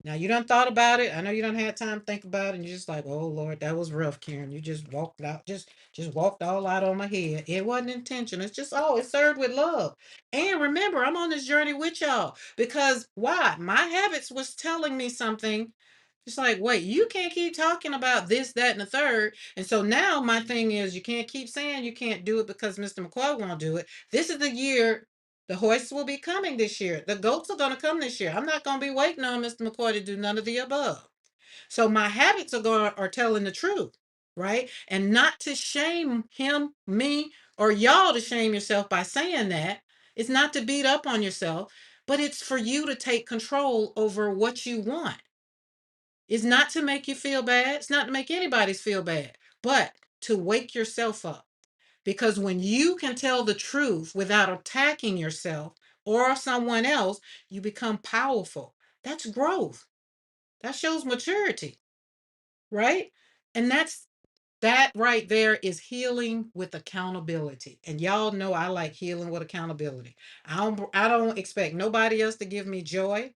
Now you done thought about it. I know you don't have time to think about it, and you're just like, oh Lord, that was rough, Karen. You just walked out, just walked all out on my head. It wasn't intentional. It's just it's served with love. And remember, I'm on this journey with y'all because why? My habits was telling me something. It's like, wait, you can't keep talking about this, that, and the third. And so now my thing is, you can't keep saying you can't do it because Mr. McCoy won't do it. This is the year the hoists will be coming this year. The goats are going to come this year. I'm not going to be waiting on Mr. McCoy to do none of the above. So my habits are telling the truth, right? And not to shame him, me, or y'all to shame yourself by saying that. It's not to beat up on yourself, but it's for you to take control over what you want. It's not to make you feel bad. It's not to make anybody's feel bad, but to wake yourself up. Because when you can tell the truth without attacking yourself or someone else, you become powerful. That's growth. That shows maturity, right? And that right there is healing with accountability. And y'all know I like healing with accountability. I don't expect nobody else to give me joy.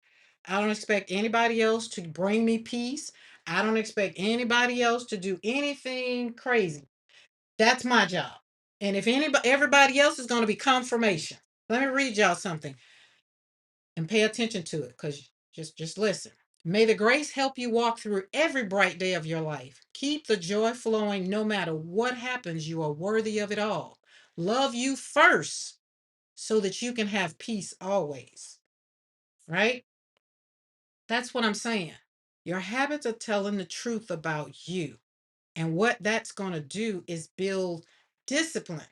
I don't expect anybody else to bring me peace. I don't expect anybody else to do anything crazy. That's my job. And if everybody else is going to be confirmation. Let me read y'all something and pay attention to it because just listen. May the grace help you walk through every bright day of your life. Keep the joy flowing no matter what happens. You are worthy of it all. Love you first so that you can have peace always. Right? That's what I'm saying. Your habits are telling the truth about you. And what that's going to do is build discipline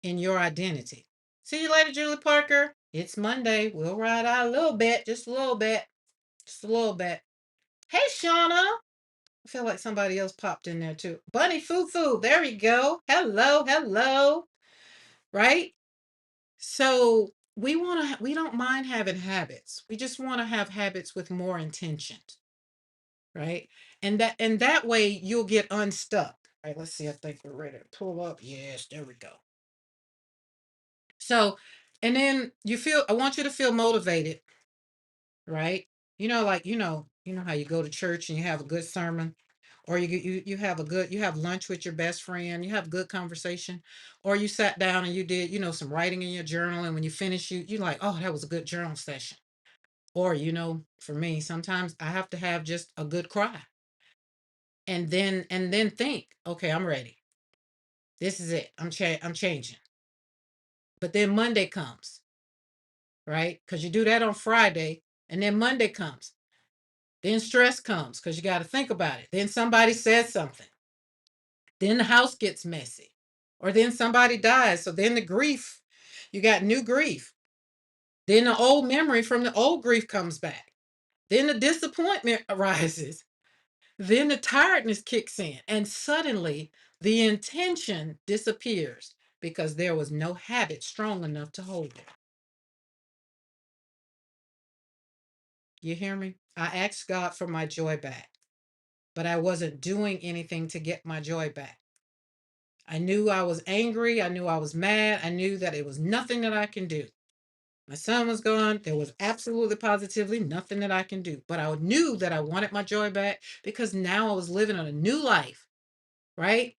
in your identity. See you later, Julie Parker. It's Monday. We'll ride out a little bit, just a little bit, just a little bit. Hey, Shauna. I feel like somebody else popped in there too. Bunny Foo Foo. There we go. Hello, hello. Right? So we don't mind having habits. We just want to have habits with more intention. Right? And that way you'll get unstuck. Right. Let's see. I think we're ready to pull up. Yes, there we go. So, and then I want you to feel motivated, right? Like, how you go to church and you have a good sermon, or you have you have lunch with your best friend, you have good conversation, or you sat down and you did, some writing in your journal. And when you finish, you like, oh, that was a good journal session. Or, for me, sometimes I have to have just a good cry and then think, okay, I'm ready. This is it. I'm changing. But then Monday comes, right? Because you do that on Friday, and then Monday comes. Then stress comes because you got to think about it. Then somebody says something. Then the house gets messy. Or then somebody dies. So then the grief, you got new grief. Then the old memory from the old grief comes back. Then the disappointment arises. Then the tiredness kicks in. And suddenly the intention disappears because there was no habit strong enough to hold it. You hear me? I asked God for my joy back, but I wasn't doing anything to get my joy back. I knew I was angry. I knew I was mad. I knew that it was nothing that I can do. My son was gone. There was absolutely positively nothing that I can do. But I knew that I wanted my joy back because now I was living on a new life, right?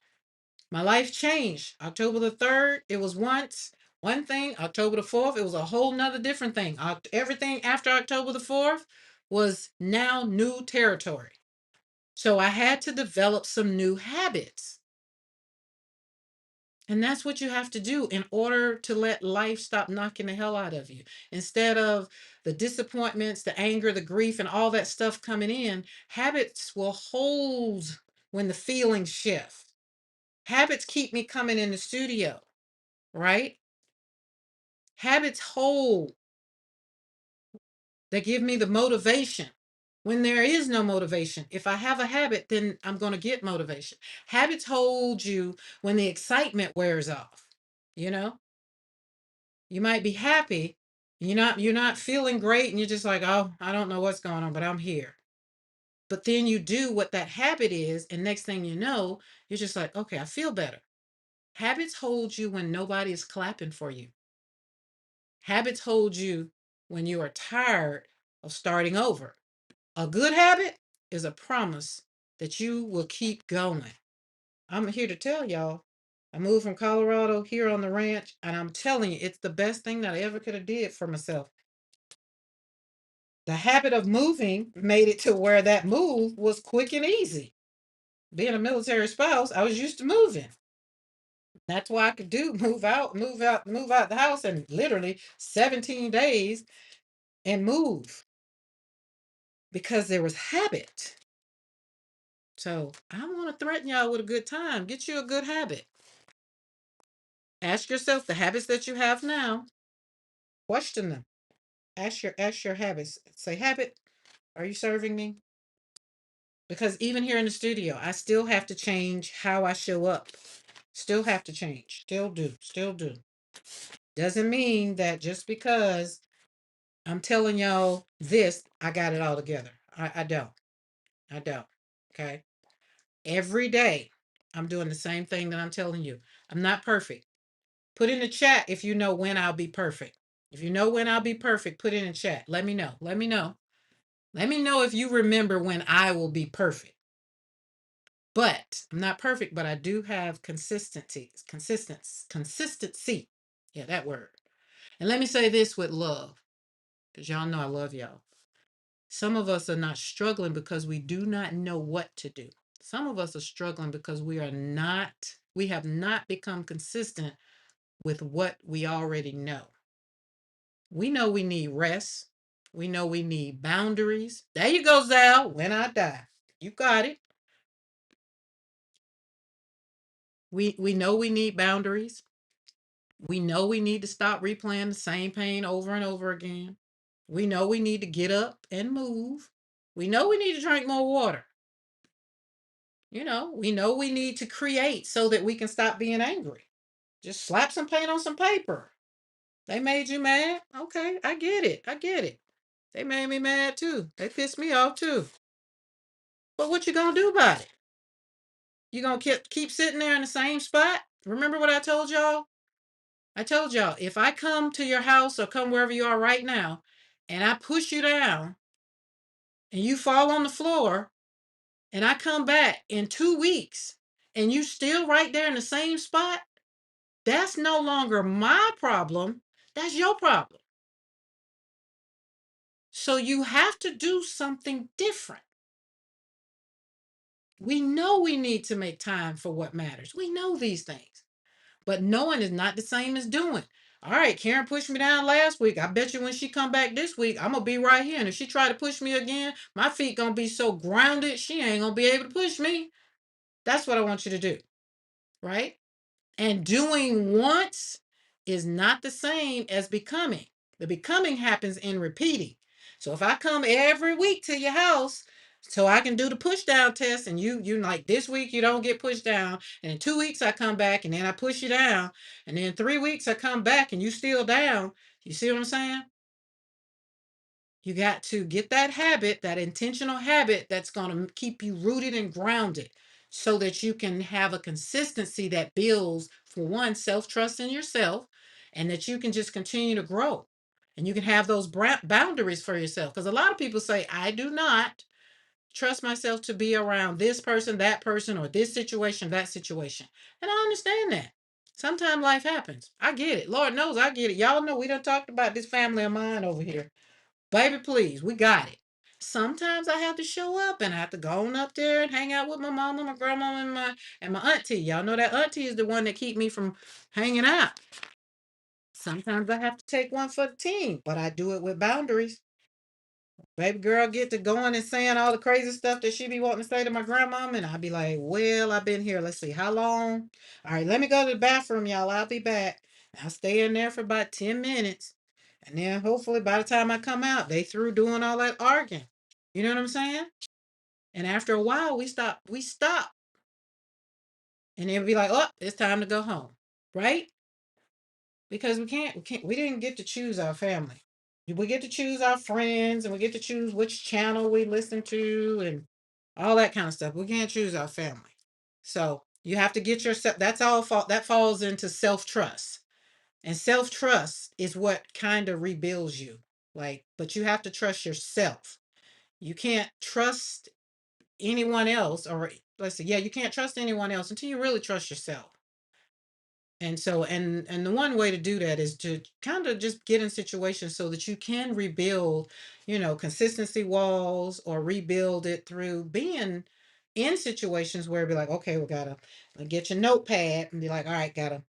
My life changed. October the 3rd, it was once one thing. October the 4th, it was a whole nother different thing. Everything after October the 4th was now new territory. So I had to develop some new habits. And that's what you have to do in order to let life stop knocking the hell out of you. Instead of the disappointments, the anger, the grief, and all that stuff coming in, habits will hold when the feelings shift. Habits keep me coming in the studio, right? Habits hold. They give me the motivation when there is no motivation. If I have a habit, then I'm going to get motivation. Habits hold you when the excitement wears off. You know, you might be happy, you're not feeling great, and you're just like, oh, I don't know what's going on, but I'm here. But then you do what that habit is, and next thing you know, you're just like, okay, I feel better. Habits hold you when nobody is clapping for you. Habits hold you when you are tired of starting over. A good habit is a promise that you will keep going. I'm here to tell y'all, I moved from Colorado here on the ranch, and I'm telling you, it's the best thing that I ever could have did for myself. The habit of moving made it to where that move was quick and easy. Being a military spouse, I was used to moving. That's why I could do move out the house in literally 17 days and move because there was habit. So I don't want to threaten y'all with a good time. Get you a good habit. Ask yourself the habits that you have now. Question them. Ask your habits. Say, habit, are you serving me? Because even here in the studio, I still have to change how I show up. Still have to change. Still do. Still do. Doesn't mean that just because I'm telling y'all this, I got it all together. I don't. I don't. Okay. Every day, I'm doing the same thing that I'm telling you. I'm not perfect. Put in the chat if you know when I'll be perfect. If you know when I'll be perfect, put it in chat. Let me know. Let me know. Let me know if you remember when I will be perfect. But I'm not perfect, but I do have consistency. Yeah, that word. And let me say this with love, because y'all know I love y'all. Some of us are not struggling because we do not know what to do. Some of us are struggling because we have not become consistent with what we already know. We know we need rest. We know we need boundaries. There you go, Zal. When I die. You got it. We know we need boundaries. We know we need to stop replaying the same pain over and over again. We know we need to get up and move. We know we need to drink more water. We know we need to create so that we can stop being angry. Just slap some paint on some paper. They made you mad? Okay, I get it. I get it. They made me mad too. They pissed me off too. But what you gonna do about it? You gonna keep sitting there in the same spot? Remember what I told y'all? I told y'all, if I come to your house or come wherever you are right now, and I push you down and you fall on the floor, and I come back in 2 weeks and you still right there in the same spot, that's no longer my problem. That's your problem. So you have to do something different. We know we need to make time for what matters. We know these things. But knowing is not the same as doing. All right, Karen pushed me down last week. I bet you when she come back this week, I'm gonna be right here. And if she try to push me again, my feet gonna be so grounded, she ain't gonna be able to push me. That's what I want you to do. right? And doing once is not the same as becoming. The becoming happens in repeating. So if I come every week to your house so I can do the push down test, and you like this week you don't get pushed down, and in 2 weeks I come back and then I push you down, and then 3 weeks I come back and you still down. You see what I'm saying? You got to get that habit, that intentional habit that's going to keep you rooted and grounded so that you can have a consistency that builds, for one, self trust in yourself, and that you can just continue to grow. And you can have those boundaries for yourself. Because a lot of people say, I do not trust myself to be around this person, or this situation, that situation. And I understand that. Sometimes life happens. I get it. Lord knows I get it. Y'all know we done talked about this family of mine over here. Baby, please, we got it. Sometimes I have to show up and I have to go on up there and hang out with my mama, my grandma, and my auntie. Y'all know that auntie is the one that keep me from hanging out. Sometimes I have to take one for the team, but I do it with boundaries. Baby girl get to going and saying all the crazy stuff that she be wanting to say to my grandmama, and I'll be like, well, I've been here. Let's see, how long? All right, let me go to the bathroom, y'all. I'll be back. I'll stay in there for about 10 minutes. And then hopefully by the time I come out, they through doing all that arguing. You know what I'm saying? And after a while, we stop. And then be like, oh, it's time to go home. Right? Because we didn't get to choose our family. We get to choose our friends, and we get to choose which channel we listen to and all that kind of stuff. We can't choose our family. So you have to get yourself, that's all that falls into self-trust. And self-trust is what kind of rebuilds you. Like, but you have to trust yourself. You can't trust anyone else, or let's say, yeah, you can't trust anyone else until you really trust yourself. And so, and the one way to do that is to kind of just get in situations so that you can rebuild, consistency walls, or rebuild it through being in situations where it'd be like, okay, we gotta get your notepad and be like, all right, gotta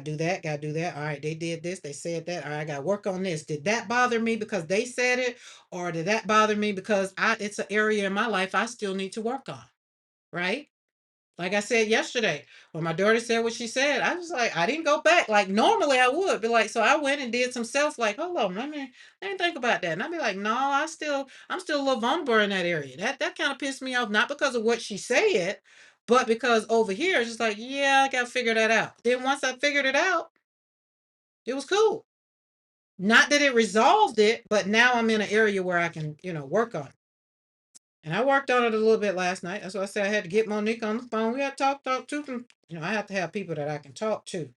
do that, gotta do that. All right, they did this, they said that. All right, I gotta work on this. Did that bother me because they said it, or did that bother me because it's an area in my life I still need to work on, right? Like I said yesterday, when my daughter said what she said, I was like, I didn't go back. Like normally I would be like, so I went and did some self, like, hold on, let me think about that. And I'd be like, no, I'm still a little vulnerable in that area. That kind of pissed me off, not because of what she said, but because over here it's just like, yeah, I gotta figure that out. Then once I figured it out, it was cool. Not that it resolved it, but now I'm in an area where I can, work on it. And I worked on it a little bit last night. That's why I said I had to get Monique on the phone. We had to talk to them. I have to have people that I can talk to.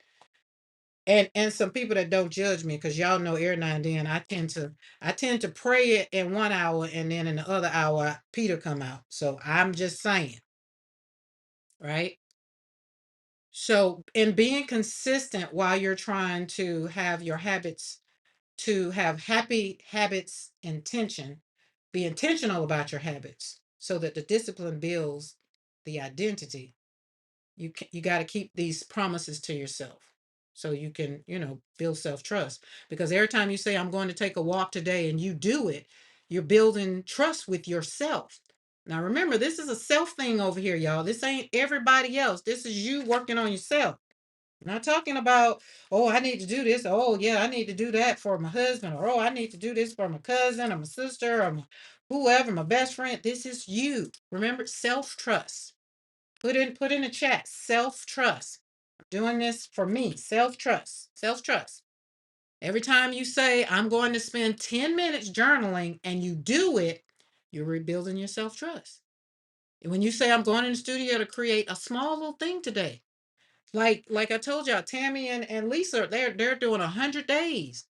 And some people that don't judge me, because y'all know every now and then I tend to pray it in 1 hour, and then in the other hour Peter come out. So I'm just saying, right? So in being consistent while you're trying to have your habits, to have happy habits intention, be intentional about your habits so that the discipline builds the identity. You got to keep these promises to yourself so you can, build self-trust, because every time you say I'm going to take a walk today and you do it, you're building trust with yourself. Now remember, this is a self thing over here, y'all. This ain't everybody else. This is you working on yourself. I'm not talking about, oh, I need to do this. Oh, yeah, I need to do that for my husband. Or, oh, I need to do this for my cousin or my sister or whoever, my best friend. This is you. Remember, self-trust. Put in the chat, self-trust. I'm doing this for me. Self-trust. Self-trust. Every time you say, I'm going to spend 10 minutes journaling, and you do it, you're rebuilding your self-trust. When you say, I'm going in the studio to create a small little thing today, like I told y'all, Tammy and Lisa, they're doing 100 days,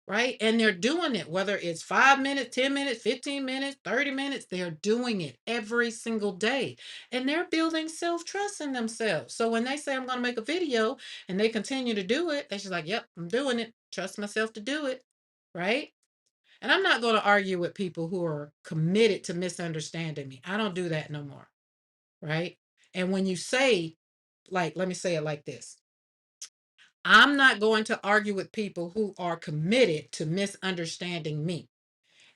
right? And they're doing it, whether it's 5 minutes, 10 minutes, 15 minutes, 30 minutes, they're doing it every single day. And they're building self-trust in themselves. So when they say I'm gonna make a video and they continue to do it, they're just like, yep, I'm doing it. Trust myself to do it. Right. And I'm not gonna argue with people who are committed to misunderstanding me. I don't do that no more. Right. And when you say, like, let me say it like this. I'm not going to argue with people who are committed to misunderstanding me.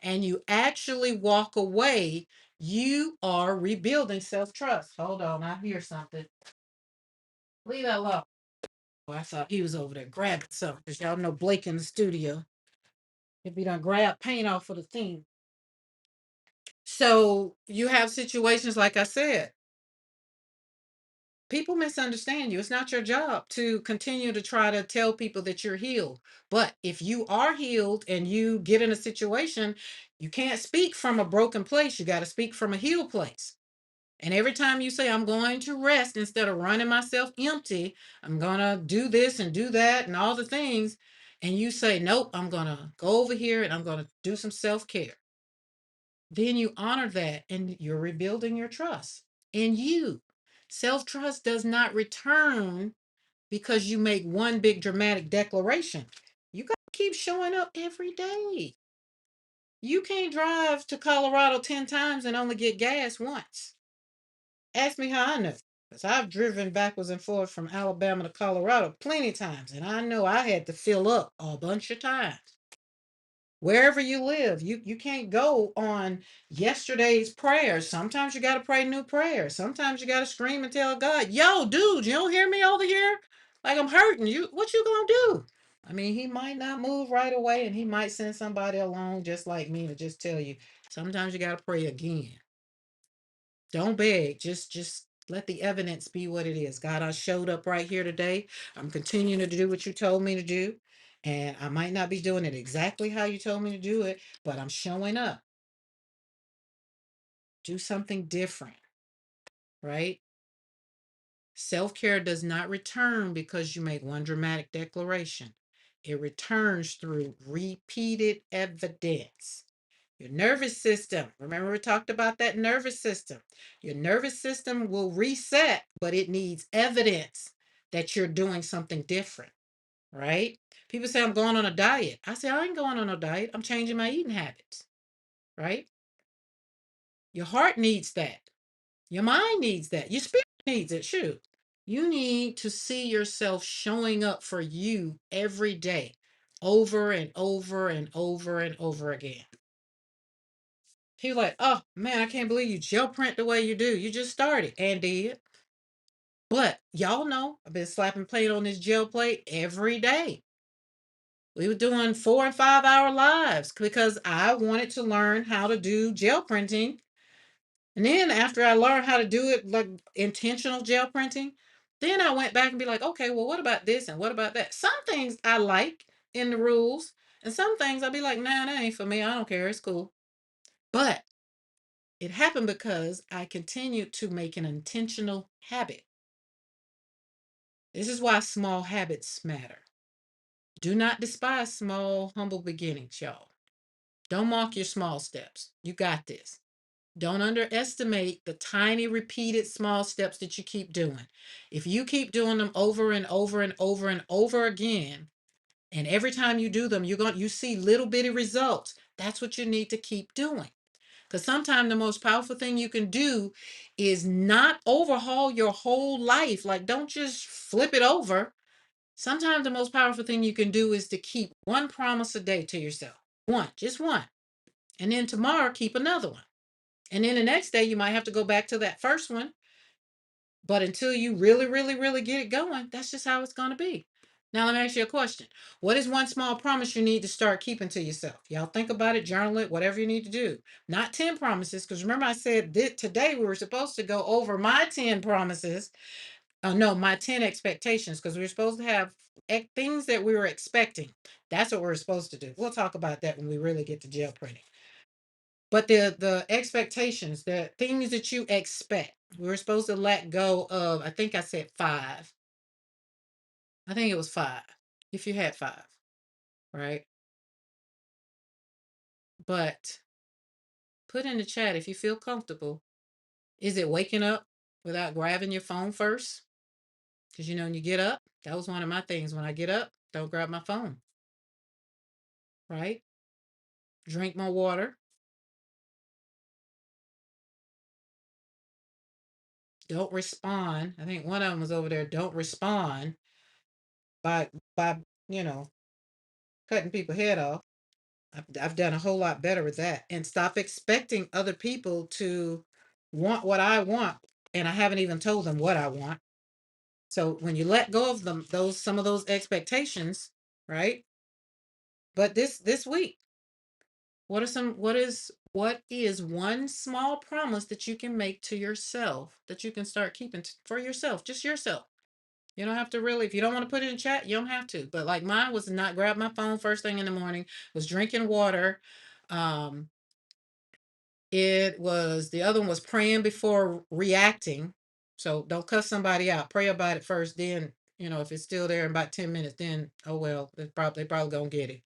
And you actually walk away, you are rebuilding self trust. Hold on, I hear something. Leave that alone. Oh, I thought he was over there grabbing something. Because y'all know Blake in the studio. If he done grab paint off of the thing. So you have situations like I said, people misunderstand you. It's not your job to continue to try to tell people that you're healed. But if you are healed and you get in a situation, you can't speak from a broken place. You got to speak from a healed place. And every time you say, I'm going to rest instead of running myself empty, I'm going to do this and do that and all the things. And you say, nope, I'm going to go over here and I'm going to do some self care. Then you honor that and you're rebuilding your trust in you. Self trust does not return because you make one big dramatic declaration. You got to keep showing up every day. You can't drive to Colorado 10 times and only get gas once. Ask me how I know. Because I've driven backwards and forwards from Alabama to Colorado plenty of times, and I know I had to fill up a bunch of times. Wherever you live, you can't go on yesterday's prayers. Sometimes you got to pray new prayers. Sometimes you got to scream and tell God, yo, dude, you don't hear me over here? Like I'm hurting you. What you gonna do? I mean, he might not move right away, and he might send somebody along just like me to just tell you. Sometimes you got to pray again. Don't beg. Just let the evidence be what it is. God, I showed up right here today. I'm continuing to do what you told me to do. And I might not be doing it exactly how you told me to do it, but I'm showing up. Do something different, right? Self care does not return because you make one dramatic declaration, it returns through repeated evidence. Your nervous system, remember we talked about that nervous system. Your nervous system will reset, but it needs evidence that you're doing something different, right? People say, I'm going on a diet. I say, I ain't going on a diet. I'm changing my eating habits, right? Your heart needs that. Your mind needs that. Your spirit needs it. Shoot. You need to see yourself showing up for you every day, over and over and over and over again. He was like, oh man, I can't believe you gel print the way you do. You just started and did. But y'all know I've been slapping plate on this gel plate every day. We were doing 4 and 5 hour lives because I wanted to learn how to do gel printing. And then after I learned how to do it like intentional gel printing, then I went back and be like, okay, well, what about this and what about that? Some things I like in the rules, and some things I'll be like, nah, that ain't for me. I don't care. It's cool. But it happened because I continued to make an intentional habit. This is why small habits matter. Do not despise small, humble beginnings, y'all. Don't mock your small steps. You got this. Don't underestimate the tiny, repeated small steps that you keep doing. If you keep doing them over and over and over and over again, and every time you do them, you see little bitty results. That's what you need to keep doing. Because sometimes the most powerful thing you can do is not overhaul your whole life. Like, don't just flip it over. Sometimes the most powerful thing you can do is to keep one promise a day to yourself. One, just one. And then tomorrow, keep another one. And then the next day, you might have to go back to that first one. But until you really, really, really get it going, that's just how it's going to be. Now, let me ask you a question. What is one small promise you need to start keeping to yourself? Y'all think about it, journal it, whatever you need to do. Not 10 promises, because remember I said that today we were supposed to go over my 10 promises. No, my 10 expectations, because we were supposed to have things that we were expecting. That's what we're supposed to do. We'll talk about that when we really get to gel printing. But the expectations, the things that you expect, we were supposed to let go of, I think I said five. I think it was five, if you had five, right? But put in the chat if you feel comfortable. Is it waking up without grabbing your phone first? Because you know, when you get up, that was one of my things. When I get up, don't grab my phone, right? Drink more water. Don't respond. I think one of them was over there. Don't respond by by you know cutting people head off. I've done a whole lot better with that. And stop expecting other people to want what I want. And I haven't even told them what I want. So when you let go of them, those some of those expectations, right? But this week, what is one small promise that you can make to yourself that you can start keeping for yourself, just yourself? You don't have to really, if you don't want to put it in chat, you don't have to. But like mine was not grab my phone first thing in the morning, was drinking water. Um, it was the other one was praying before reacting. So don't cuss somebody out. Pray about it first. Then, if it's still there in about 10 minutes, then oh well, they probably gonna get it.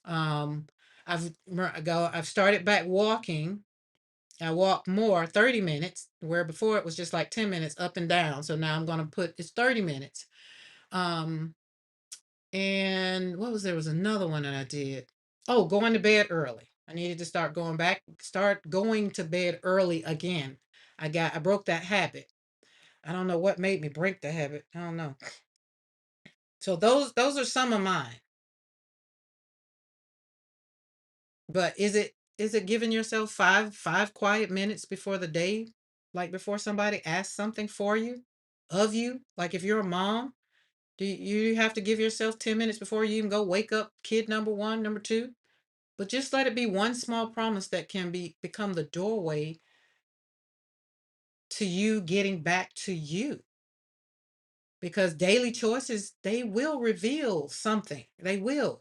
Um, I've started back walking. I walk more, 30 minutes, where before it was just like 10 minutes up and down. So now I'm gonna put it's 30 minutes. Um, and what was there was another one that I did. Oh, going to bed early. I needed to start going to bed early again. I broke that habit. I don't know what made me break the habit. I don't know. So those are some of mine. But is it giving yourself five quiet minutes before the day, like before somebody asks something for you, of you? Like if you're a mom, do you have to give yourself 10 minutes before you even go wake up kid number one, number two? But just let it be one small promise that can become the doorway to you getting back to you. Because daily choices, they will reveal something. They will.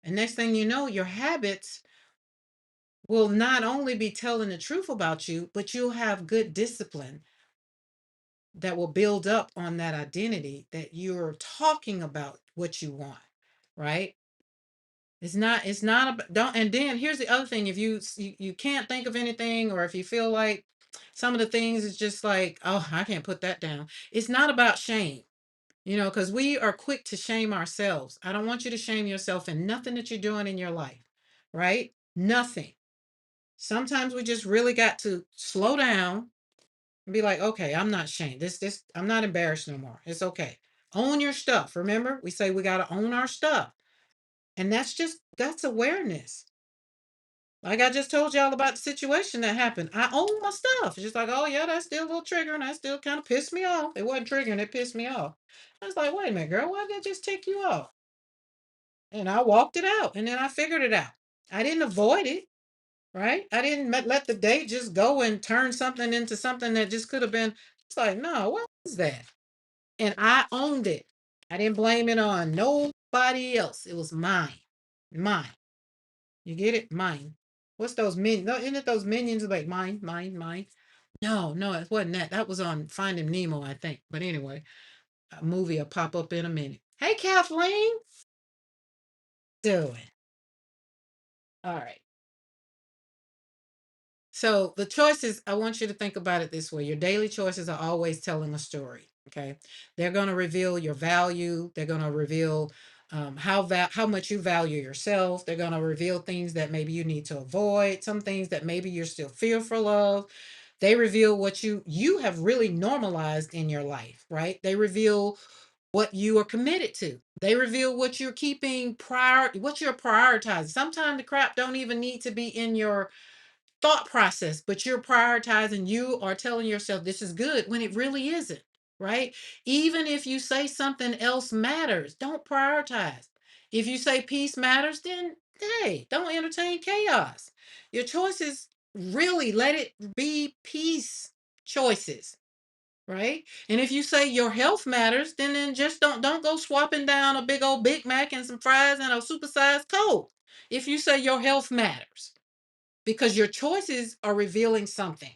And next thing you know, your habits will not only be telling the truth about you, but you'll have good discipline that will build up on that identity that you're talking about what you want, right? It's not don't. And then here's the other thing: if you can't think of anything, or if you feel like some of the things is just like, oh, I can't put that down. It's not about shame, because we are quick to shame ourselves. I don't want you to shame yourself in nothing that you're doing in your life, right? Nothing. Sometimes we just really got to slow down and be like, okay, I'm not shamed. This I'm not embarrassed no more. It's okay. Own your stuff. Remember, we say we got to own our stuff. And that's awareness. Like I just told y'all about the situation that happened. I own my stuff. It's just like, oh yeah, that's still a little triggering. That still kind of pissed me off. It wasn't triggering, it pissed me off. I was like, wait a minute, girl, why did that just tick you off? And I walked it out and then I figured it out. I didn't avoid it, right? I didn't let the day just go and turn something into something that just could have been. It's like, no, what was that? And I owned it. I didn't blame it on nobody else. It was mine. Mine. You get it? Mine. What's those minions? No, isn't it those minions like mine, mine, mine? No, no, it wasn't that. That was on Finding Nemo, I think. But anyway, a movie will pop up in a minute. Hey, Kathleen. Doing. All right. So the choices, I want you to think about it this way. Your daily choices are always telling a story. Okay. They're going to reveal your value. They're going to reveal how much you value yourself. They're going to reveal things that maybe you need to avoid, some things that maybe you're still fearful of. They reveal what you have really normalized in your life, right? They reveal what you are committed to. They reveal what you're keeping what you're prioritizing. Sometimes the crap don't even need to be in your thought process, but you're prioritizing, you are telling yourself this is good when it really isn't, right? Even if you say something else matters, don't prioritize. If you say peace matters, then hey, don't entertain chaos. Your choices, really let it be peace choices, right? And if you say your health matters, then just don't go swapping down a big old Big Mac and some fries and a supersized Coke. If you say your health matters, because your choices are revealing something.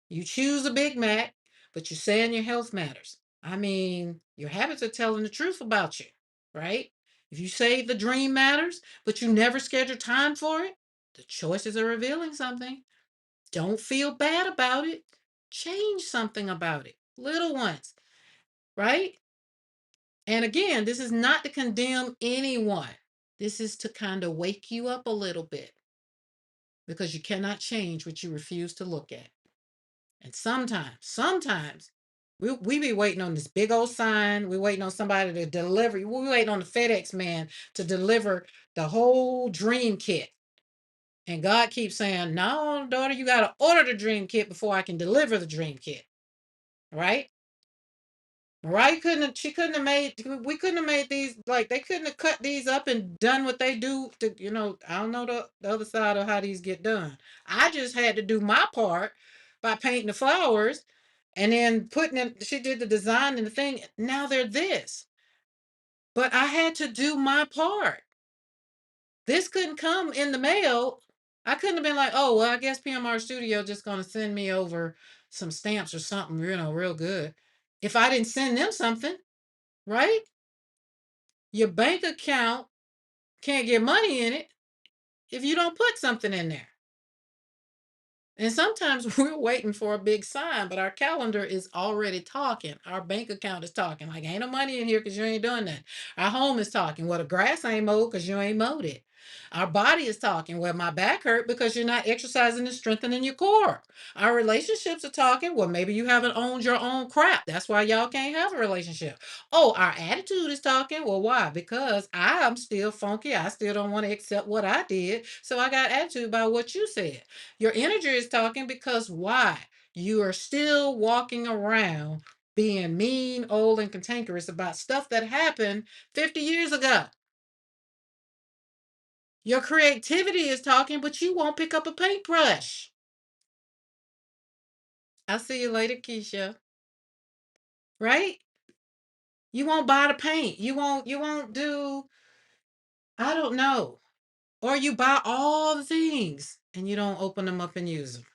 You choose a Big Mac, but you're saying your health matters. I mean, your habits are telling the truth about you, right? If you say the dream matters, but you never schedule time for it, the choices are revealing something. Don't feel bad about it. Change something about it. Little ones, right? And again, this is not to condemn anyone. This is to kind of wake you up a little bit because you cannot change what you refuse to look at. And sometimes we be waiting on this big old sign. We waiting on somebody to deliver. We waiting on the FedEx man to deliver the whole dream kit. And God keeps saying, no, daughter, you got to order the dream kit before I can deliver the dream kit. Right? Mariah couldn't have, she couldn't have made, we couldn't have made these, like, they couldn't have cut these up and done what they do to, I don't know the other side of how these get done. I just had to do my part by painting the flowers and then putting them, she did the design and the thing. Now they're this. But I had to do my part. This couldn't come in the mail. I couldn't have been like, oh, well, I guess PMR Studio just gonna send me over some stamps or something, real good. If I didn't send them something, right? Your bank account can't get money in it if you don't put something in there. And sometimes we're waiting for a big sign, but our calendar is already talking. Our bank account is talking. Like, ain't no money in here because you ain't doing that. Our home is talking. Well, the grass ain't mowed because you ain't mowed it. Our body is talking. Well, my back hurt because you're not exercising and strengthening your core. Our relationships are talking. Well, maybe you haven't owned your own crap. That's why y'all can't have a relationship. Oh, our attitude is talking. Well, why? Because I'm still funky. I still don't want to accept what I did. So I got attitude about what you said. Your energy is talking because why? You are still walking around being mean, old, and cantankerous about stuff that happened 50 years ago. Your creativity is talking, but you won't pick up a paintbrush. I'll see you later, Keisha. Right? You won't buy the paint. You won't do, I don't know. Or you buy all the things and you don't open them up and use them.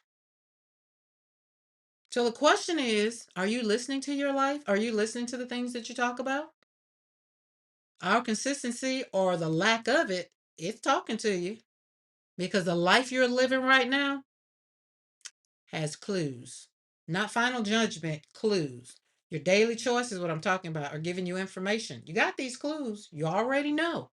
So the question is, are you listening to your life? Are you listening to the things that you talk about? Our consistency or the lack of it, it's talking to you because the life you're living right now has clues, not final judgment, clues. Your daily choices, what I'm talking about, are giving you information. You got these clues, you already know.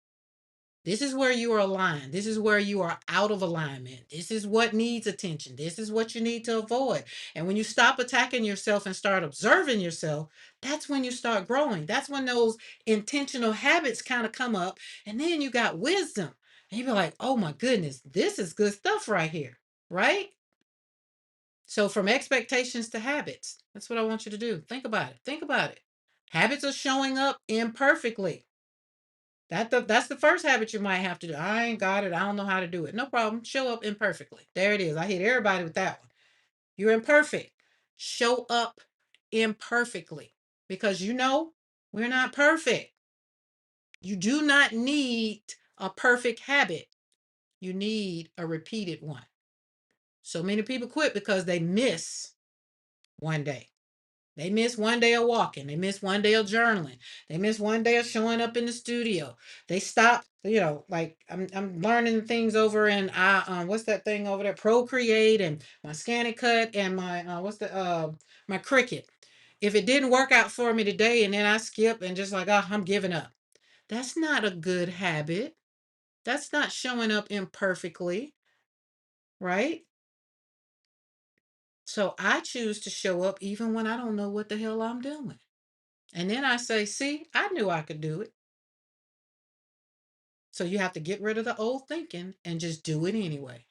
This is where you are aligned. This is where you are out of alignment. This is what needs attention. This is what you need to avoid. And when you stop attacking yourself and start observing yourself, that's when you start growing. That's when those intentional habits kind of come up. And then you got wisdom. And you be like, oh my goodness, this is good stuff right here. Right? So from expectations to habits, that's what I want you to do. Think about it. Think about it. Habits are showing up imperfectly. That's the first habit you might have to do. I ain't got it. I don't know how to do it. No problem. Show up imperfectly. There it is. I hit everybody with that one. You're imperfect. Show up imperfectly because we're not perfect. You do not need a perfect habit. You need a repeated one. So many people quit because they miss one day. They miss one day of walking. They miss one day of journaling. They miss one day of showing up in the studio. They stop, like I'm learning things over in what's that thing over there? Procreate and my ScanNCut and my what's the my Cricut. If it didn't work out for me today and then I skip and just like, oh, I'm giving up. That's not a good habit. That's not showing up imperfectly, right? So I choose to show up even when I don't know what the hell I'm doing. And then I say, see, I knew I could do it. So you have to get rid of the old thinking and just do it anyway.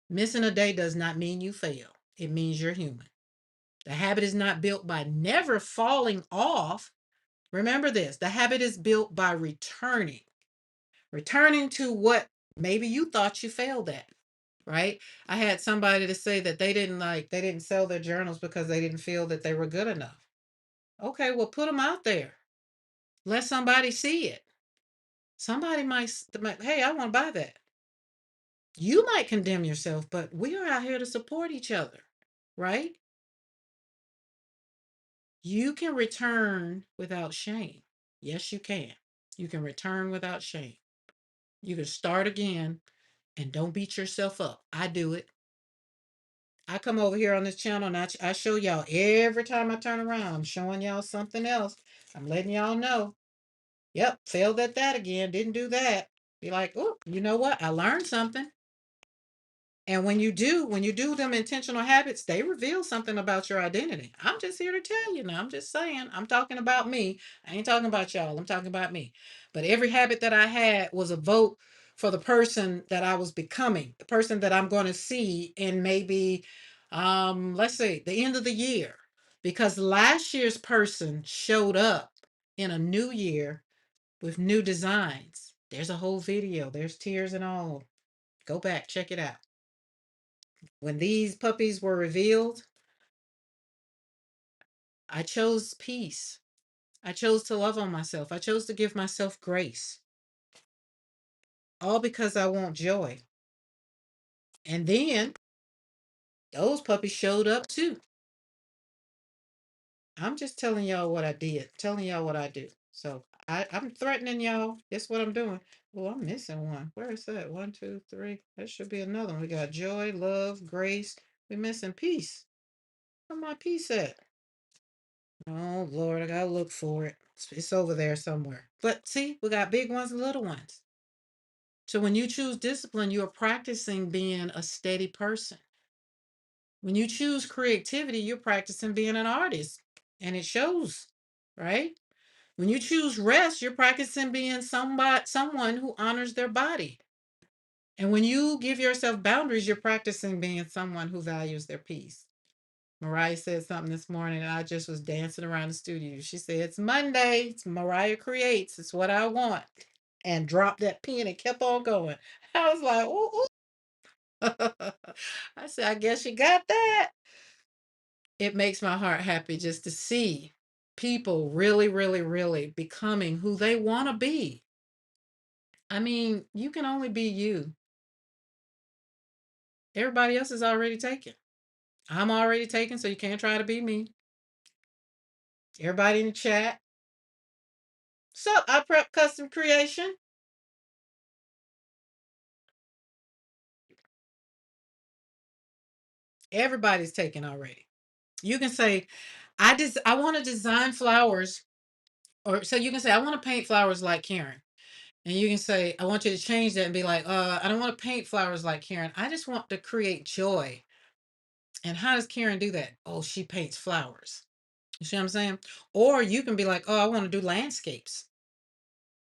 Missing a day does not mean you fail, it means you're human. The habit is not built by never falling off. Remember this, the habit is built by returning to what maybe you thought you failed at. Right? I had somebody to say that they didn't sell their journals because they didn't feel that they were good enough. Okay, well, put them out there. Let somebody see it. Somebody might, hey, I want to buy that. You might condemn yourself, but we are out here to support each other, right? You can return without shame. Yes, you can. You can return without shame. You can start again and don't beat yourself up. I do it. I come over here on this channel and I show y'all every time I turn around. I'm showing y'all something else. I'm letting y'all know. Yep, failed at that again. Didn't do that. Be like, oh, you know what? I learned something. And when you do them intentional habits, they reveal something about your identity. I'm just here to tell you now. I'm just saying, I'm talking about me. I ain't talking about y'all. I'm talking about me. But every habit that I had was a vote for the person that I was becoming, the person that I'm going to see in maybe let's say the end of the year. because last year's person showed up in a new year with new designs. There's a whole video, there's tears and all. Go back, check it out. When these puppies were revealed, I chose peace. I chose to love on myself. I chose to give myself grace, all because I want joy. And then those puppies showed up too. I'm just telling y'all what I did, telling y'all what I do. So I'm threatening y'all. That's what I'm doing. Well, I'm missing one. Where is that? One, two, three. That should be another one. We got joy, love, grace. We're missing peace. Where my peace at? Oh Lord, I gotta look for it. It's over there somewhere. But see, we got big ones and little ones. So when you choose discipline, you are practicing being a steady person. When you choose creativity, you're practicing being an artist, and it shows, right? When you choose rest, you're practicing being someone who honors their body. And when you give yourself boundaries, you're practicing being someone who values their peace. Mariah said something this morning, and I just was dancing around the studio. She said, "It's Monday. It's Mariah Creates. It's what I want." And dropped that pen and kept on going. I was like, ooh, ooh. I said, I guess you got that. It makes my heart happy just to see people really, really, really becoming who they want to be. I mean, you can only be you. Everybody else is already taken. I'm already taken, so you can't try to be me. Everybody in the chat. So I prep custom creation. Everybody's taken already. You can say, I want to design flowers, or so you can say, I want to paint flowers like Karen. And you can say, I want you to change that and be like, I don't want to paint flowers like Karen. I just want to create joy. And how does Karen do that? Oh, she paints flowers. You see what I'm saying? Or you can be like, oh, I want to do landscapes.